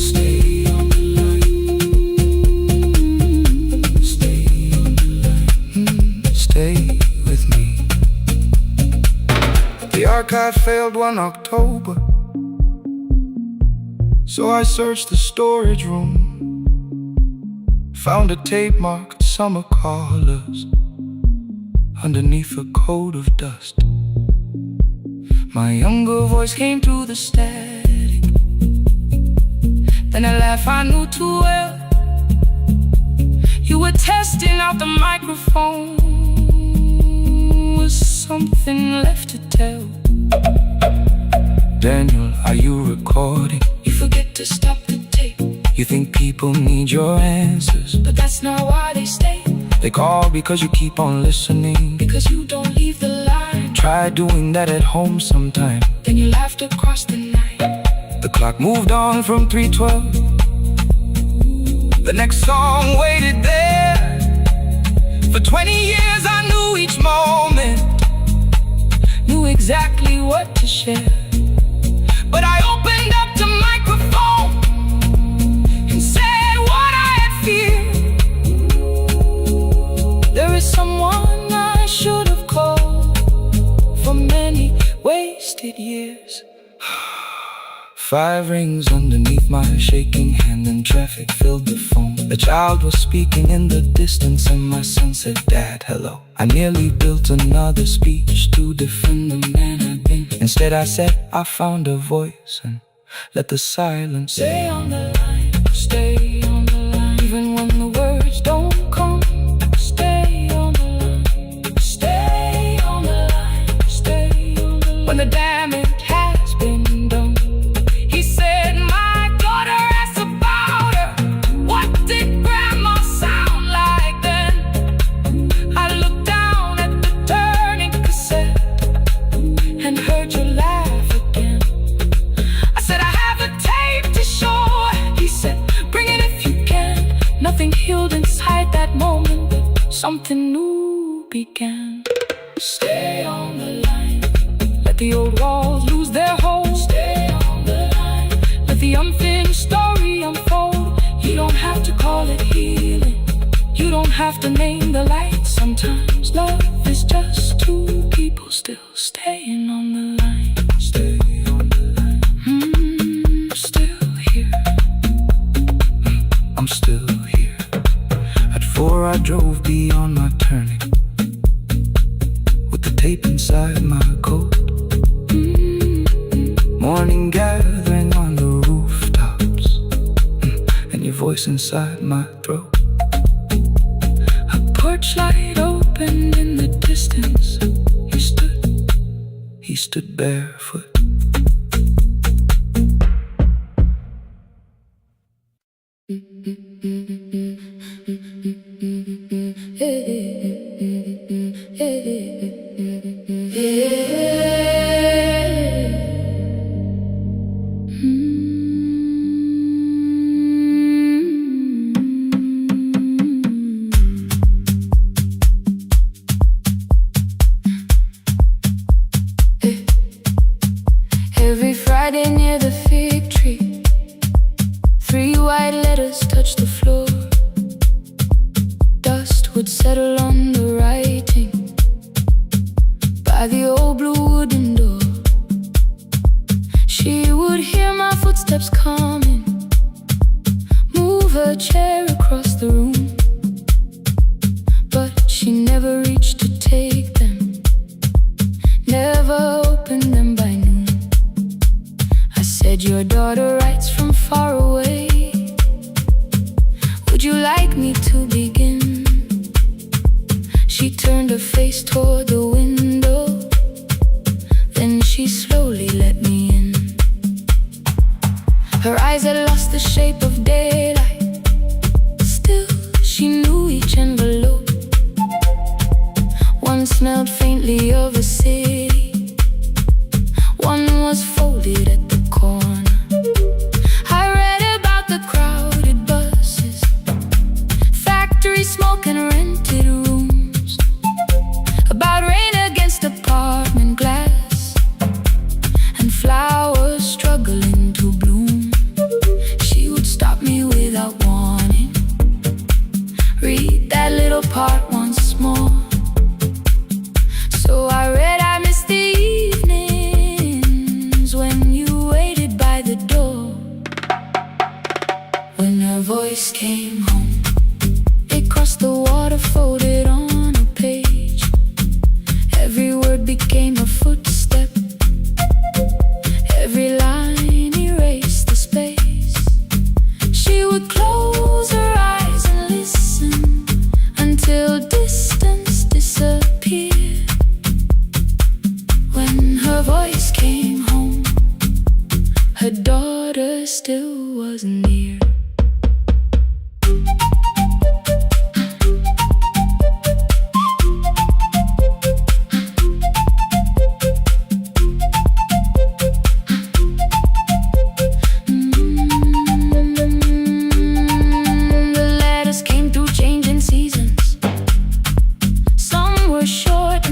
Stay on the line. archive failed one October, so I searched the storage room. Found a tape marked summer colors underneath a coat of dust. My younger voice came through the static, then a laugh I knew too well. You were testing out the microphone. Was something left to tell? Daniel, are you recording? You forget to stop the tape. You think people need your answers, but that's not why they stay. They call because you keep on listening, because you don't leave the line. Try doing that at home sometime. Then you laughed across the night. The clock moved on from 3:12. The next song waited there. For 20 years I knew each moment, knew exactly what to share. But I opened up the microphone and said what I had feared. There is someone I should have called for many wasted years. 5 rings underneath my shaking hand, and traffic filled the phone. A child was speaking in the distance, and my son said, "Dad, hello." I nearly built another speech to defend the man I'd been. Instead I said, I found a voice, and let the silence stay on the line, stay on the line. Even when the words don't come, stay on the line, stay on the line, stay on the line. When the damage has been done, he said, my daughter asked about her. What did grandma sound like then? I looked down at the turning cassette and heard you laugh again. I said, I have a tape to show. He said, bring it if you can. Nothing healed inside that moment, but something new began. Stay on the line, let the old walls lose their hold. Stay on the line, let the unfinished story unfold. You don't have to call it healing, you don't have to name the light. Sometimes love is just two people still staying on the line. Stay on the line. I'm still here. I'm still here. At 4 I drove beyond my turning, with the tape inside my coat. Morning gathering on the rooftops, and your voice inside my throat. A porch light opened in the distance. He stood barefoot. Every Friday near the fig tree, 3 white letters touched the floor. Dust would settle on the writing by the old blue wooden door. She would hear my footsteps coming, move her chair across the room, but she never reached to take them, never opened them by noon. I said, your daughter writes from far away. Would you like me to begin? She turned her face toward the window, then she slowly let me in. Her eyes had lost the shape of daylight, still she knew each envelope. One smelled faintly of a city, one was folded at the corner. her voice came home, her daughter still wasn't near.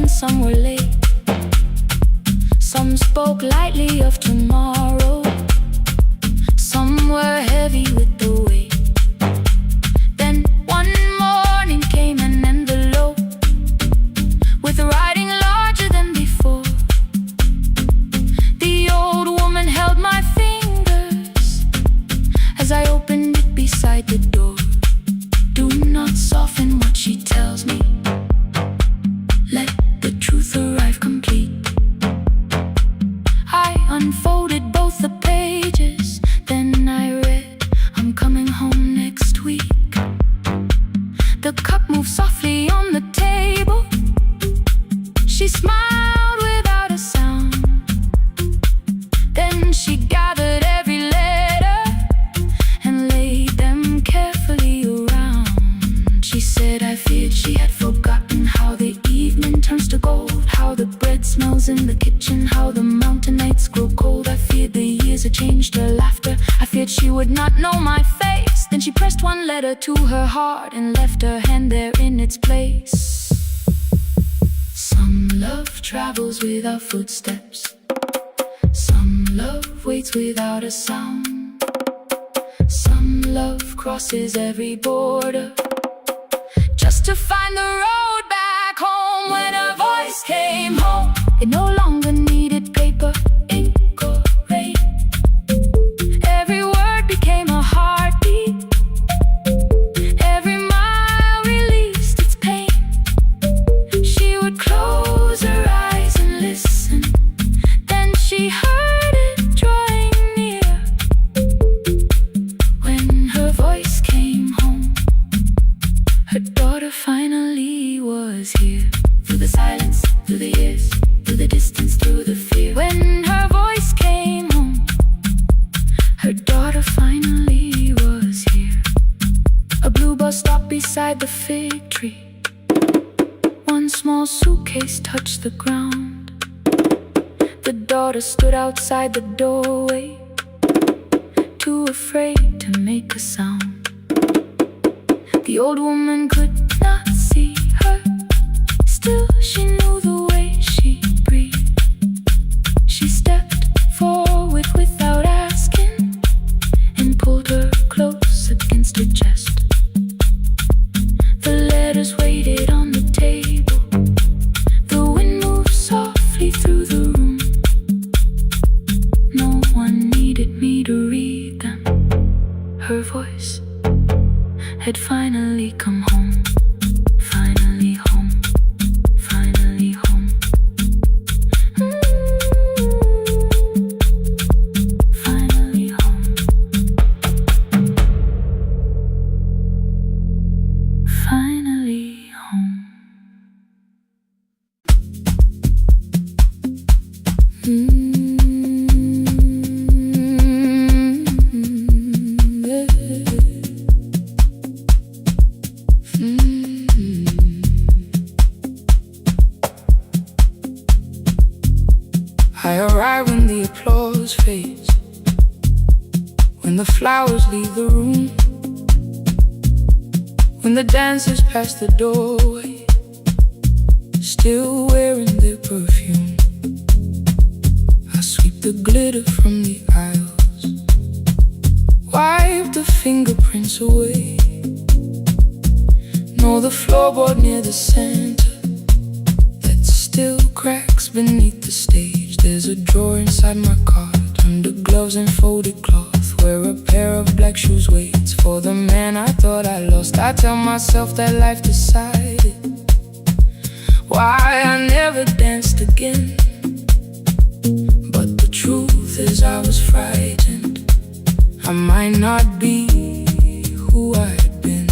Some were late, some spoke lightly of tomorrow, some were heavy with the weight. Then one morning came an envelope with writing larger than before. The old woman held my fingers as I opened it beside the door. Do not soften what she tells me, let the truth arrive complete. I unfolded both the pages, then I read, I'm coming home next week. The cup moved softly on the table. She smiled without a sound. Then she gathered every letter and laid them carefully around. She said I feared she had forgotten how the evening turns to gold, how the bread smells in the kitchen, how the mountain nights grow cold. I feared the years had changed her laughter, I feared she would not know my face. Then she pressed one letter to her heart and left her hand there in its place. Some love travels without footsteps, some love waits without a sound, some love crosses every border just to find the road back home. When her voice came home, it no longer needed paper, ink or rain. Every word became a heartbeat, every mile released its pain. She would close her eyes and listen, then she heard it drawing near. When her voice came home, her daughter finally was here. Through the silence, through the years, through the distance, through the fear. When her voice came home, her daughter finally was here. A blue bus stopped beside the fig tree. One small suitcase touched the ground. The daughter stood outside the doorway, too afraid to make a sound. The old woman could not see her, still she knew the way she breathed. She stepped forward without asking and pulled her close against her chest. The letters waited on the table, the wind moved softly through the room. No one needed me to read them. Her voice had finally come home, finally home, finally home. Finally home, finally home. I arrive when the applause fades, when the flowers leave the room, when the dancers pass the doorway, still wearing their perfume. I sweep the glitter from the aisles, wipe the fingerprints away. Know the floorboard near the center that still cracks beneath the stage. There's a drawer inside my cart, under gloves and folded cloth, where a pair of black shoes waits for the man I thought I lost. I tell myself that life decided why I never danced again. But the truth is I was frightened, I might not be who I had been.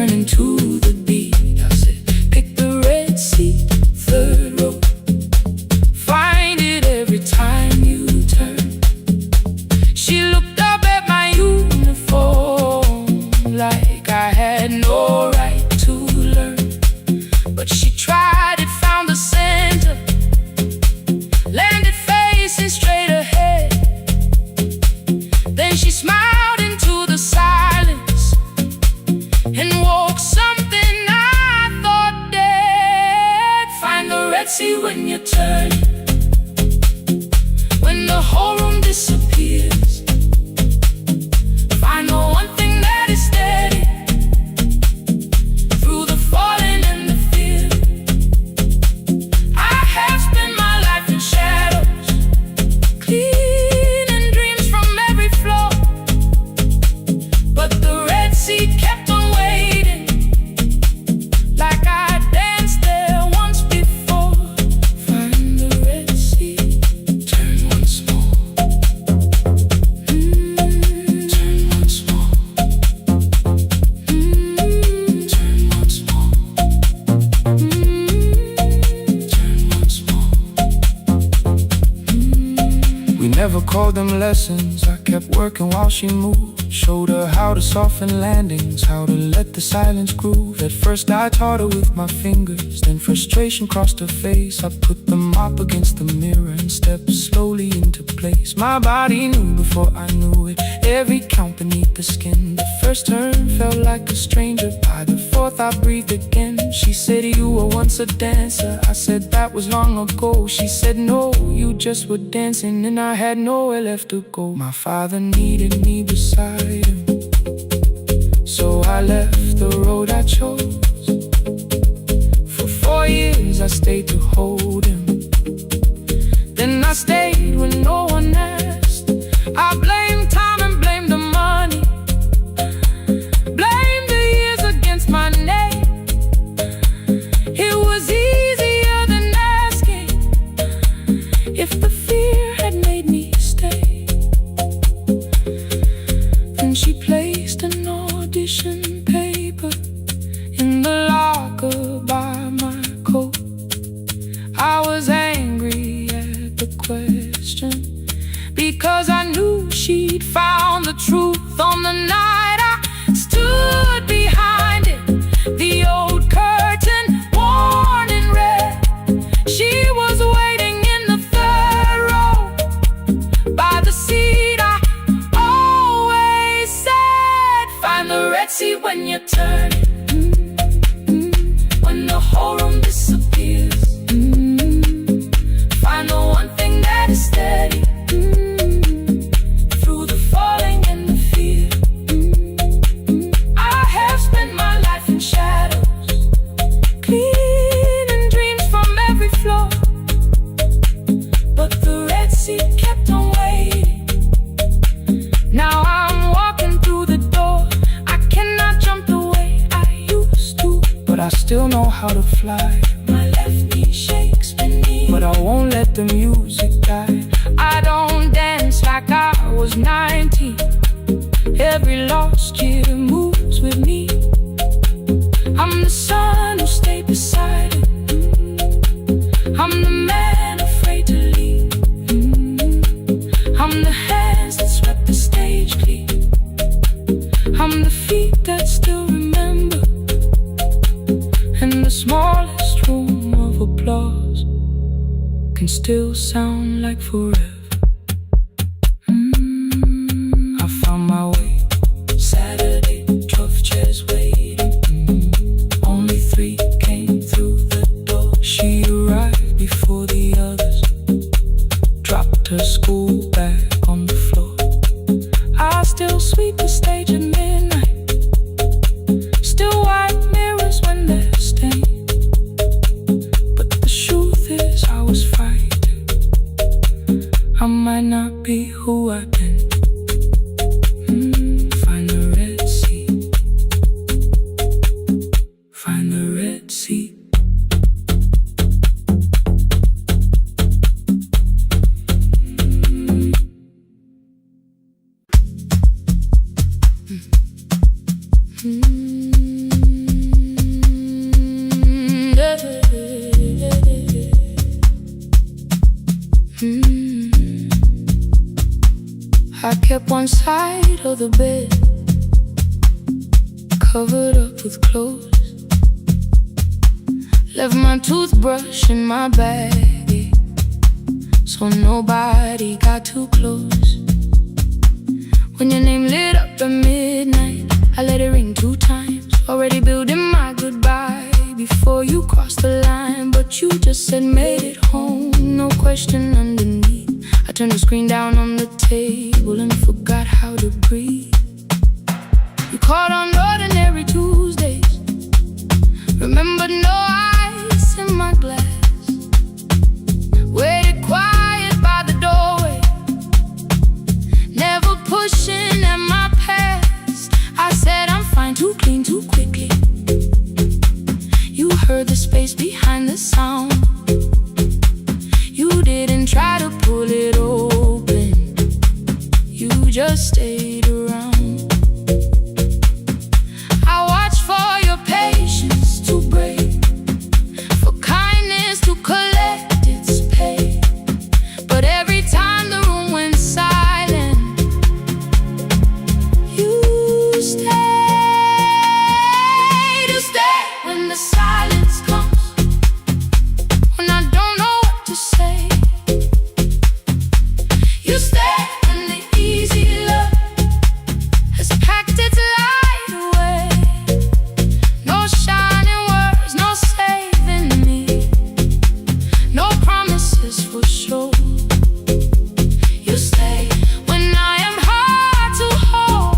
turning to the beat. I said, pick the red seat, third row. Find it every time you turn. She looked up at my uniform like I had no right to learn. But she tried it, found the center, landed facing straight ahead. Then she smiled into the silence and woke something I thought dead. Find the red sea when you turn, when the whole room disappears. Find the one thing that is steady through the falling and the fear. I have spent my life in shadows, cleaning dreams from every floor. But the red sea kept on waiting, like I danced there once before. Find the red sea, turn once more. Turn once more. Turn once more. Turn once more. We never called them lessons. I kept working while she moved. Showed her how to soften landings, how to let the silence groove. At first I taught her with my fingers, then frustration crossed her face. I put the mop against the mirror and stepped slowly into place. My body knew before I knew it, every count beneath the skin. The first turn felt like a stranger, by the fourth I breathed again. She said, you were once a dancer. I said, that was long ago. She said, no, you just were dancing, and I had nowhere left to go. My father needed me beside him, so I left the road I chose. For 4 years I stayed to hold him, then I stayed when no one asked. I blamed time and blamed the money, blamed the years against my name. It was easier than asking if the fear had made me stay. Then she placed an audition paper in the locker by my coat. I was angry at the question, because I knew she'd found the truth on the night I stood behind it. The old curtain, worn in red. She was waiting in the third row by the seat I always said. Find the red sea when you turn it, when the whole room disappears. Find the one thing that is steady through the falling and the fear. I have spent my life in shadows, cleaning dreams from every floor. But the red sea kept on waiting. Now I'm walking through the door. I cannot jump the way I used to, but I still know how to fly. My left knee shakes beneath, but I won't let the music die. I don't dance like I was 19. Every lost year moves with me. I'm the son who stayed beside it. I'm the man afraid to leave. I'm the hands that swept the stage clean. I'm the feet that still remember, and the smallest room of applause can still sound like forever. I found my way. Saturday, 12 chairs waiting. Only 3 came through the door. She arrived before the others, dropped her school bag on the floor. I still sweep the stage at midnight, still wipe mirrors when they're stained. But the truth is I was fighting. I kept one side of the bed covered up with clothes. Left my toothbrush in my bag, so nobody got too close. When your name lit up at midnight, I let it ring 2 times. Already building my goodbye before you crossed the line, but you just said made it home, no question underneath. I turned the screen down on the table and forgot how to breathe. You called on ordinary Tuesdays, remembered no ice in my glass. Waited quiet by the doorway, never pushing at my past. I said I'm fine, too clean, too quickly. You heard the space behind the sound. You didn't try to pull it open, you just stayed around. I watched for your patience to break, for kindness to collect its pay. But every time the room went silent, you stayed. You stayed when the silence comes, when I don't know what to say. You stay when the easy love has packed its light away. No shining words, no saving me, no promises for sure. You stay when I am hard to hold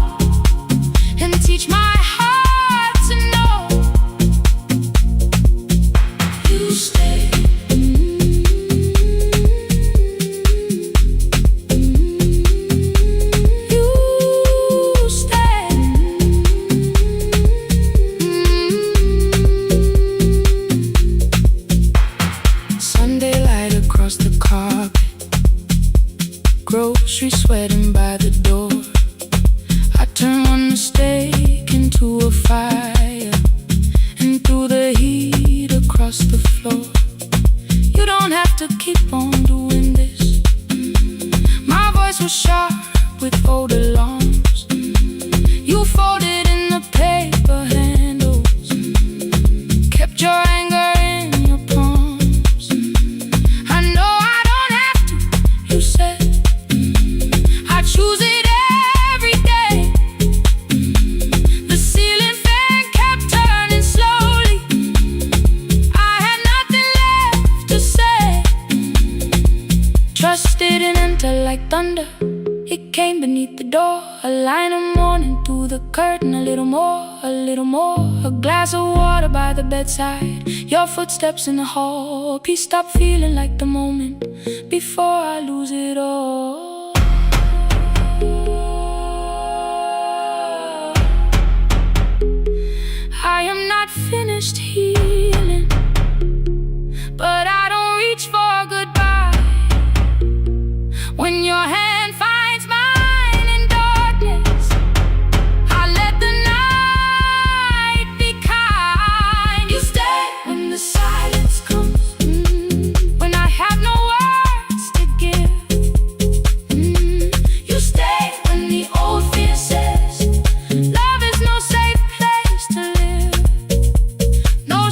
and teach my heart to know. You stay. You stay. Sunday light across the carpet, grocery sweating by the door. I turn one mistake into a fire, and through the heat across the floor. You don't have to keep on doing this. My voice was sharp with old alarms. You folded in the paper handles, kept your anger in your palms. I know I don't have to, you said. I choose it every day. The ceiling fan kept turning slowly. I had nothing left to say. Trust didn't enter like thunder, it came beneath the door. A line of mourning through the curtain, a little more, a little more. A glass of water by the bedside, your footsteps in the hall. Peace stopped feeling like the moment before I lose it all. I am not finished healing, but I don't reach for goodbye. When your hand finds mine in darkness, I let the night be kind. You stay when the silence comes, when I have no words to give. You stay when the old fear says love is no safe place to live. No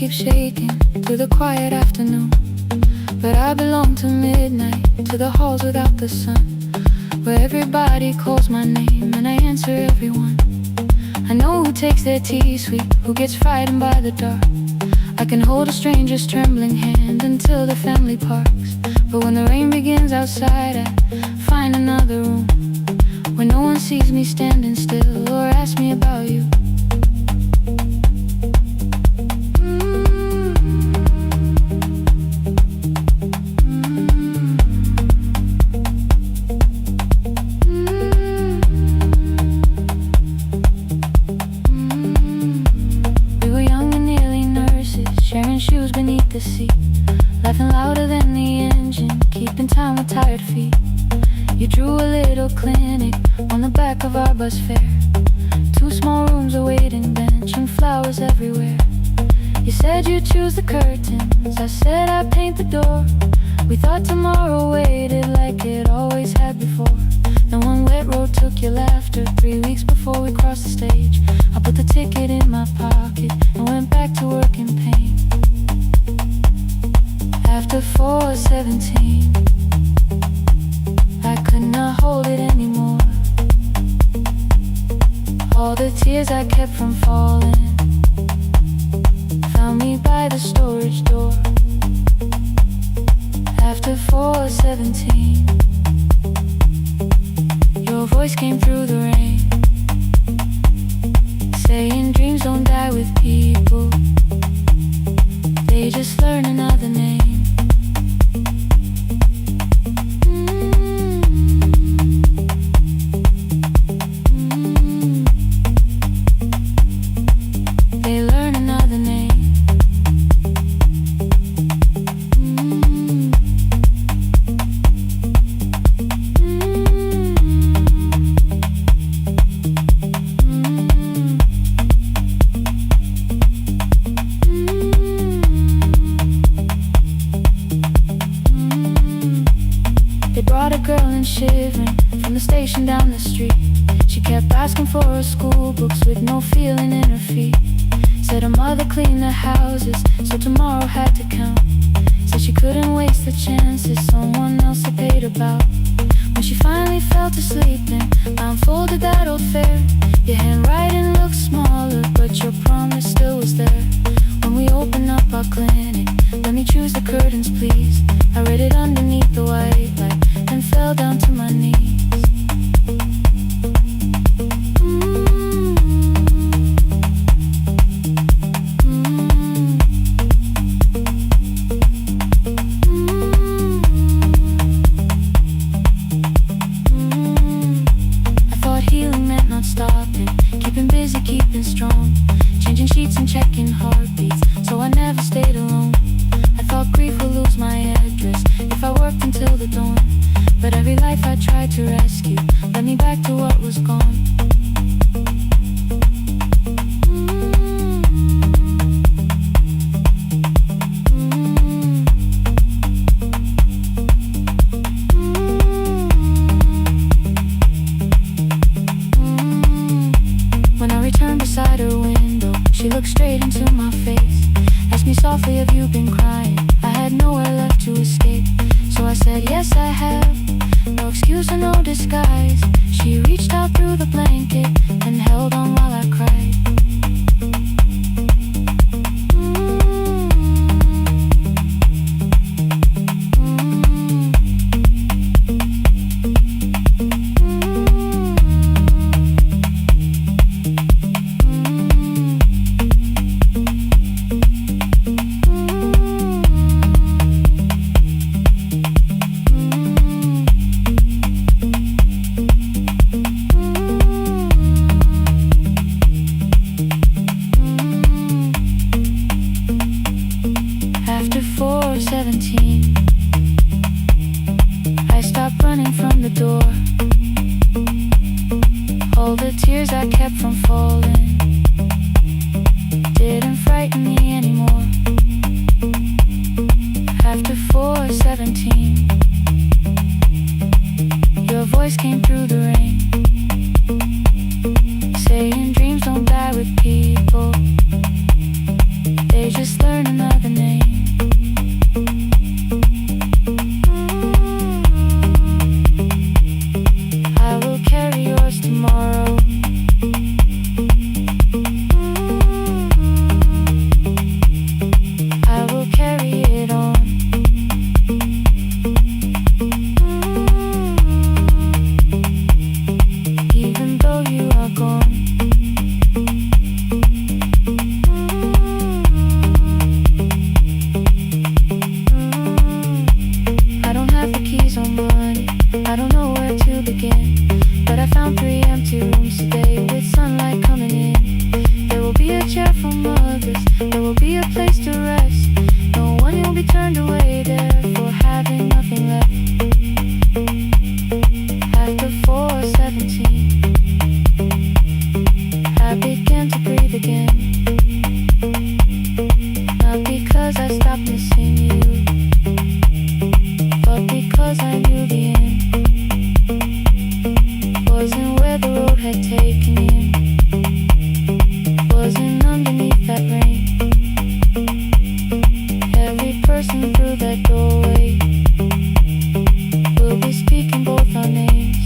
keeps shaking through the quiet afternoon. But I belong to midnight, to the halls without the sun, where everybody calls my name and I answer everyone. I know who takes their tea sweet, who gets frightened by the dark. I can hold a stranger's trembling hand until the family parks. But when the rain begins outside, I find another room where no one sees me standing still or asks me about you. Sharing shoes beneath the seat, laughing louder than the engine, keeping time with tired feet. You drew a little clinic on the back of our bus fare. 2 small rooms, a waiting bench, and flowers everywhere. You said you'd choose the curtains, I said I'd paint the door. We thought tomorrow waited like it always had before. Then one wet road took your laughter. 3 weeks before we crossed the stage, I put the ticket in my pocket and went back to work in pain. After 4:17, I could not hold it anymore. All the tears I kept from falling found me by the storage door. After 4:17, your voice came through the rain, saying dreams don't die with people, they just learn another name. They learn another name. They brought a girl in shivering from the station down the street. She kept asking for her school books with no feeling in her feet. Said her mother cleaned the houses, so tomorrow had to count. Said she couldn't waste the chances someone else had paid about. When she finally fell to sleep, then I unfolded that old fare. Your handwriting looked smaller, but your promise still was there. When we opened up our clinic, let me choose the curtains please. I read it underneath the white light and fell down to my knees. I thought healing meant not stopping, keeping busy, keeping strong, changing sheets and checking heartbeats, so I never stayed alone. I thought grief would lose my address if I worked until the dawn. But every life I tried to rescue led me back to what was gone. When I returned beside her window, she looked straight into my face, asked me softly, have you been crying? I had nowhere left to escape, so I said, yes I have, no excuse or no disguise. She reached out through the blanket and held on while I cried. After 4:17, I stopped running from the door. All the tears I kept from falling didn't frighten me anymore. After 4:17, your voice came through the rain, saying dreams don't die with people, they just learn found 3 empty rooms today with sunlight coming in. There will be a chair for mothers, there will be a place to rest. No one will be turned away there for having nothing left. After 4:17, I began to breathe again. Not because I stopped missing you, but because I knew the end wasn't where the road had taken me, wasn't underneath that rain. Every person through that doorway will be speaking both our names.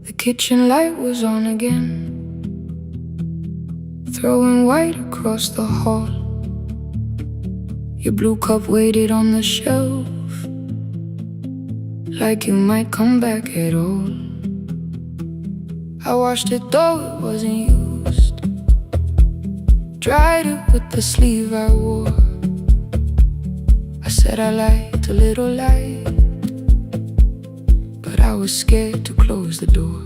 The kitchen light was on again, throwing white across the hall. Your blue cup waited on the shelf, like you might come back at all. I washed it though it wasn't used, dried it with the sleeve I wore. I said I liked a little light, but I was scared to close the door.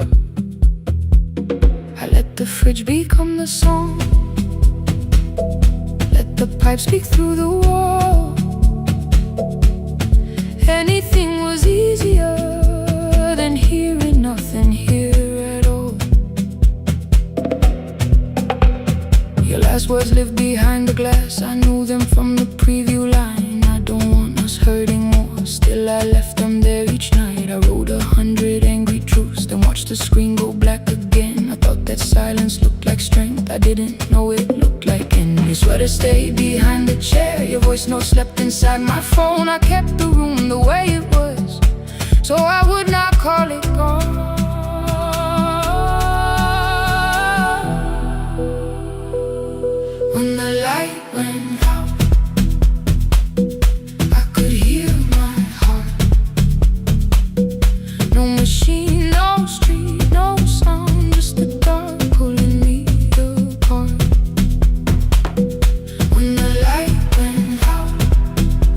I let the fridge become the song, let the pipe speak through the wall. Anything was easier than hearing nothing here at all. Your last words lived behind the glass, I knew them from the preview line. I don't want us hurting more, still I left them there each night. I wrote 100 angry truths, then watched the screen go black again. I thought that silence looked like strength, I didn't know it looked like end. Your sweater stayed behind the chair, your voice note slept inside my phone. I kept the room the way it was, so I would not call it gone. When the light went out, I could hear my heart. No machine, no street, no sound, just the dark pulling me apart. When the light went out,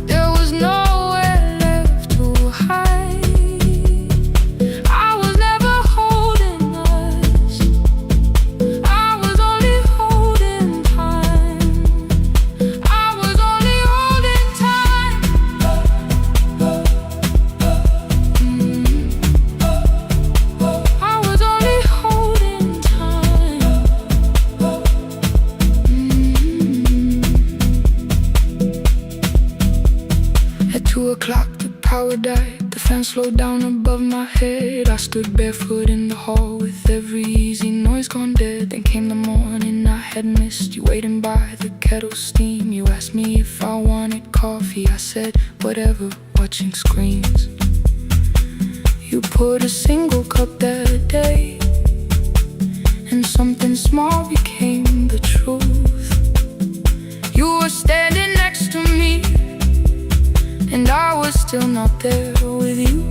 there was nowhere left to hide. I was never holding us, I was only holding time. I was only holding time. I was only holding time. At 2 o'clock the power died, the fan slowed down above my head. I stood barefoot in the hall with every easy noise gone dead. Then came the morning I had missed, you waiting by the kettle steam. You asked me if I wanted coffee, I said whatever, watching screens. You poured a single cup that day, and something small became the truth. You were standing next to me, and I was still not there with you.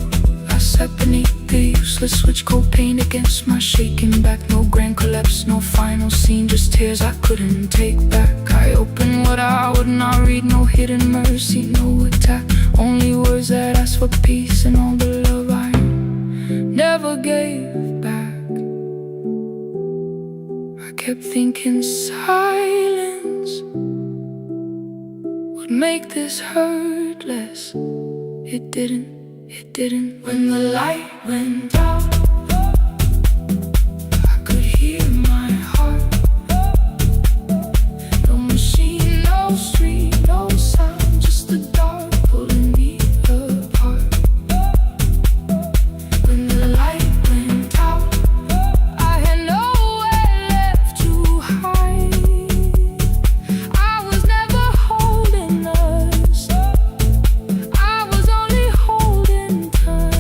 I sat beneath The useless switch coat paint against my shaking back. No grand collapse, no final scene, just tears I couldn't take back. I opened what I would not read, no hidden mercy, no attack. Only words that ask for peace and all the love I never gave back. I kept thinking silence would make this hurt less. It didn't. When the light went out, I could hear my heart. No machine, no street, no sound, just the dark pulling me apart. When the light went out, I had nowhere left to hide. I was never holding us, I was only holding time.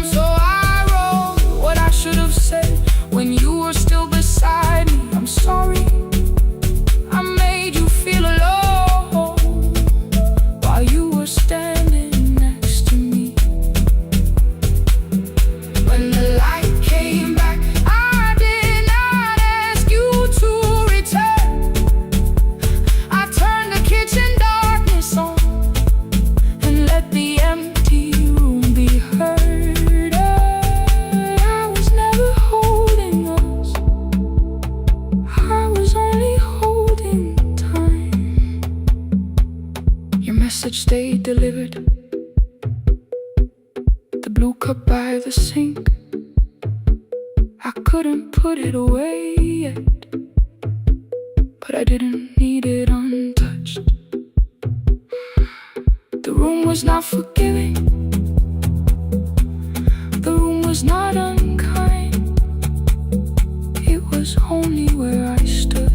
So I wrote what I should have said when you were still beside me. I'm sorry I made you feel alone while you were standing next to me. When the light came back, I did not ask you to return. I turned the kitchen darkness on and let the empty room be heard. I was never holding us, I was only holding time. Your message stayed delivered, the blue cup by the sink. I couldn't put it away yet, but I didn't need it untouched. The room was not forgiving, the room was not unkind. It was only where I stood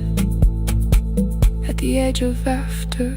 at the edge of after